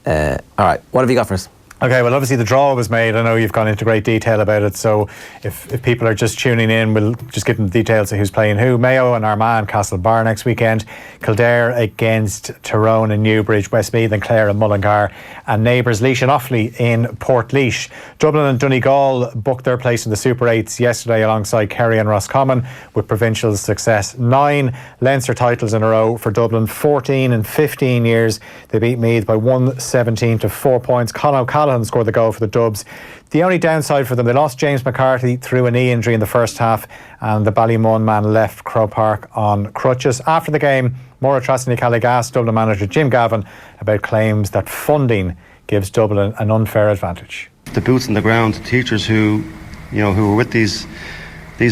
All right, what have you got for us? Okay, well, obviously the draw was made. I know you've gone into great detail about it, so if people are just tuning in, we'll just give them the details of who's playing who. Mayo and Armagh, Castlebar next weekend. Kildare against Tyrone and Newbridge, Westmeath and Clare and Mullingar, and neighbours Laois and Offaly in Portlaoise. Dublin and Donegal booked their place in the Super 8s yesterday alongside Kerry and Roscommon with provincial success. 9 Leinster titles in a row for Dublin, 14 in 15 years. They beat Meath by 117 to 4 points. Colin O'Callaghan scored the goal for the Dubs. The only downside for them, they lost James McCarthy through a knee injury in the first half, and the Ballymun man left Croke Park on crutches. After the game, Maura Trasny-Callig asked Dublin manager Jim Gavin about claims that funding gives Dublin an unfair advantage. The boots on the ground, the teachers who were with these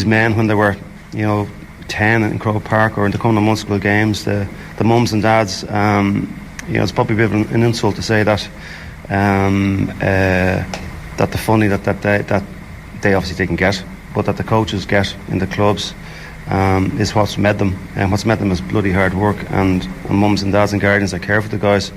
men when they were 10 in Croke Park or in the Cumberland Municipal Games, the mums and dads, it's probably a bit of an insult to say that that the funding that they obviously didn't get, but that the coaches get in the clubs is what's met them, and what's met them is bloody hard work and mums and dads and guardians that care for the guys.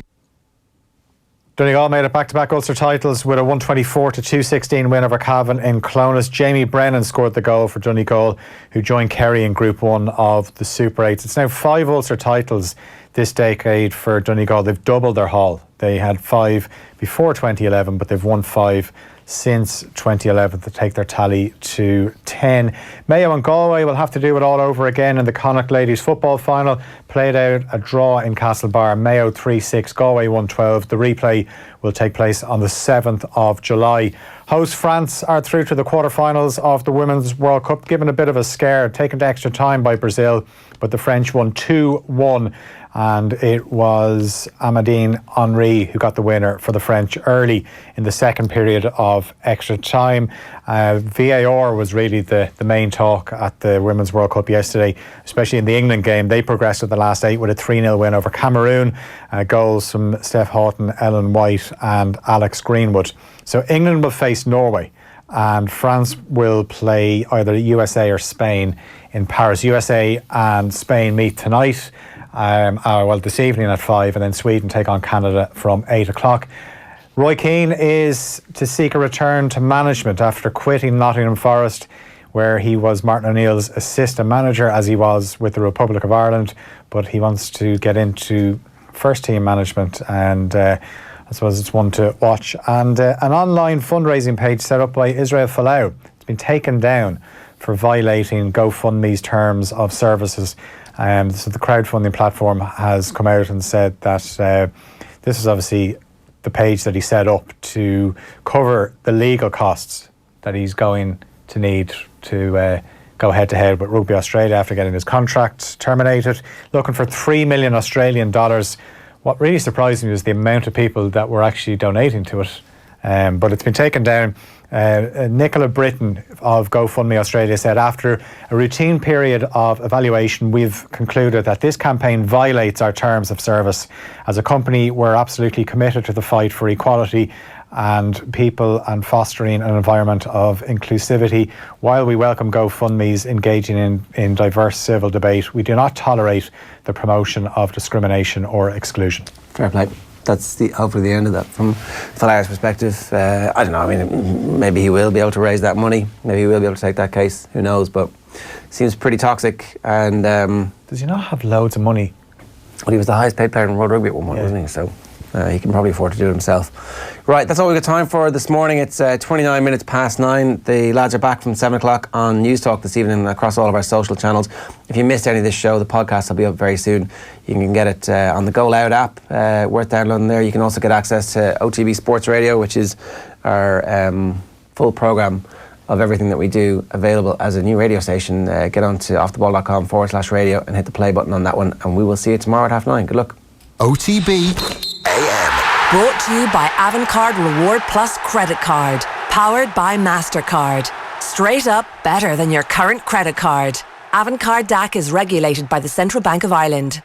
Donegal made it back-to-back Ulster titles with a 124 to 216 win over Cavan in Clonus. Jamie Brennan scored the goal for Donegal, who joined Kerry in Group 1 of the Super 8s. It's now 5 Ulster titles this decade for Donegal. They've doubled their haul. They had 5 before 2011, but they've won 5 since 2011 to take their tally to 10. Mayo and Galway will have to do it all over again in the Connacht Ladies football final. Played out a draw in Castlebar. Mayo 3-6, Galway 1-12. The replay will take place on the 7th of July. Host France are through to the quarterfinals of the Women's World Cup, given a bit of a scare, taken to extra time by Brazil, but the French won 2-1. And it was Amadine Henry who got the winner for the French early in the second period of extra time. VAR was really the main talk at the Women's World Cup yesterday, especially in the England game. They progressed to the last 8 with a 3-0 win over Cameroon. Goals from Steph Houghton, Ellen White and Alex Greenwood. So England will face Norway, and France will play either USA or Spain in Paris. USA and Spain meet tonight. This evening at 5, and then Sweden take on Canada from 8 o'clock. Roy Keane is to seek a return to management after quitting Nottingham Forest, where he was Martin O'Neill's assistant manager, as he was with the Republic of Ireland, but he wants to get into first team management, and I suppose it's one to watch. And an online fundraising page set up by Israel Folau, it's been taken down for violating GoFundMe's terms of services. So the crowdfunding platform has come out and said that this is obviously the page that he set up to cover the legal costs that he's going to need to go head-to-head with Rugby Australia after getting his contract terminated, looking for $3 million Australian dollars. What really surprised me was the amount of people that were actually donating to it. But it's been taken down. Nicola Britton of GoFundMe Australia said, after a routine period of evaluation, we've concluded that this campaign violates our terms of service. As a company, we're absolutely committed to the fight for equality and people and fostering an environment of inclusivity. While we welcome GoFundMe's engaging in diverse civil debate, we do not tolerate the promotion of discrimination or exclusion. Fair play. That's hopefully the end of that. From Falaire's perspective, I don't know, I mean, maybe he will be able to raise that money. Maybe he will be able to take that case. Who knows? But seems pretty toxic. And does he not have loads of money? Well, he was the highest paid player in World Rugby at one point, wasn't he? So he can probably afford to do it himself. Right, that's all we've got time for this morning. It's 29 minutes past 9. The lads are back from 7 o'clock on News Talk this evening across all of our social channels. If you missed any of this show, the podcast will be up very soon. You can get it on the Go Loud app, worth downloading there. You can also get access to OTB Sports Radio, which is our full programme of everything that we do, available as a new radio station. Get on to offtheball.com/radio and hit the play button on that one, and we will see you tomorrow at 9:30. Good luck. OTB AM. Brought to you by Avantcard Reward Plus Credit Card. Powered by MasterCard. Straight up better than your current credit card. Avantcard DAC is regulated by the Central Bank of Ireland.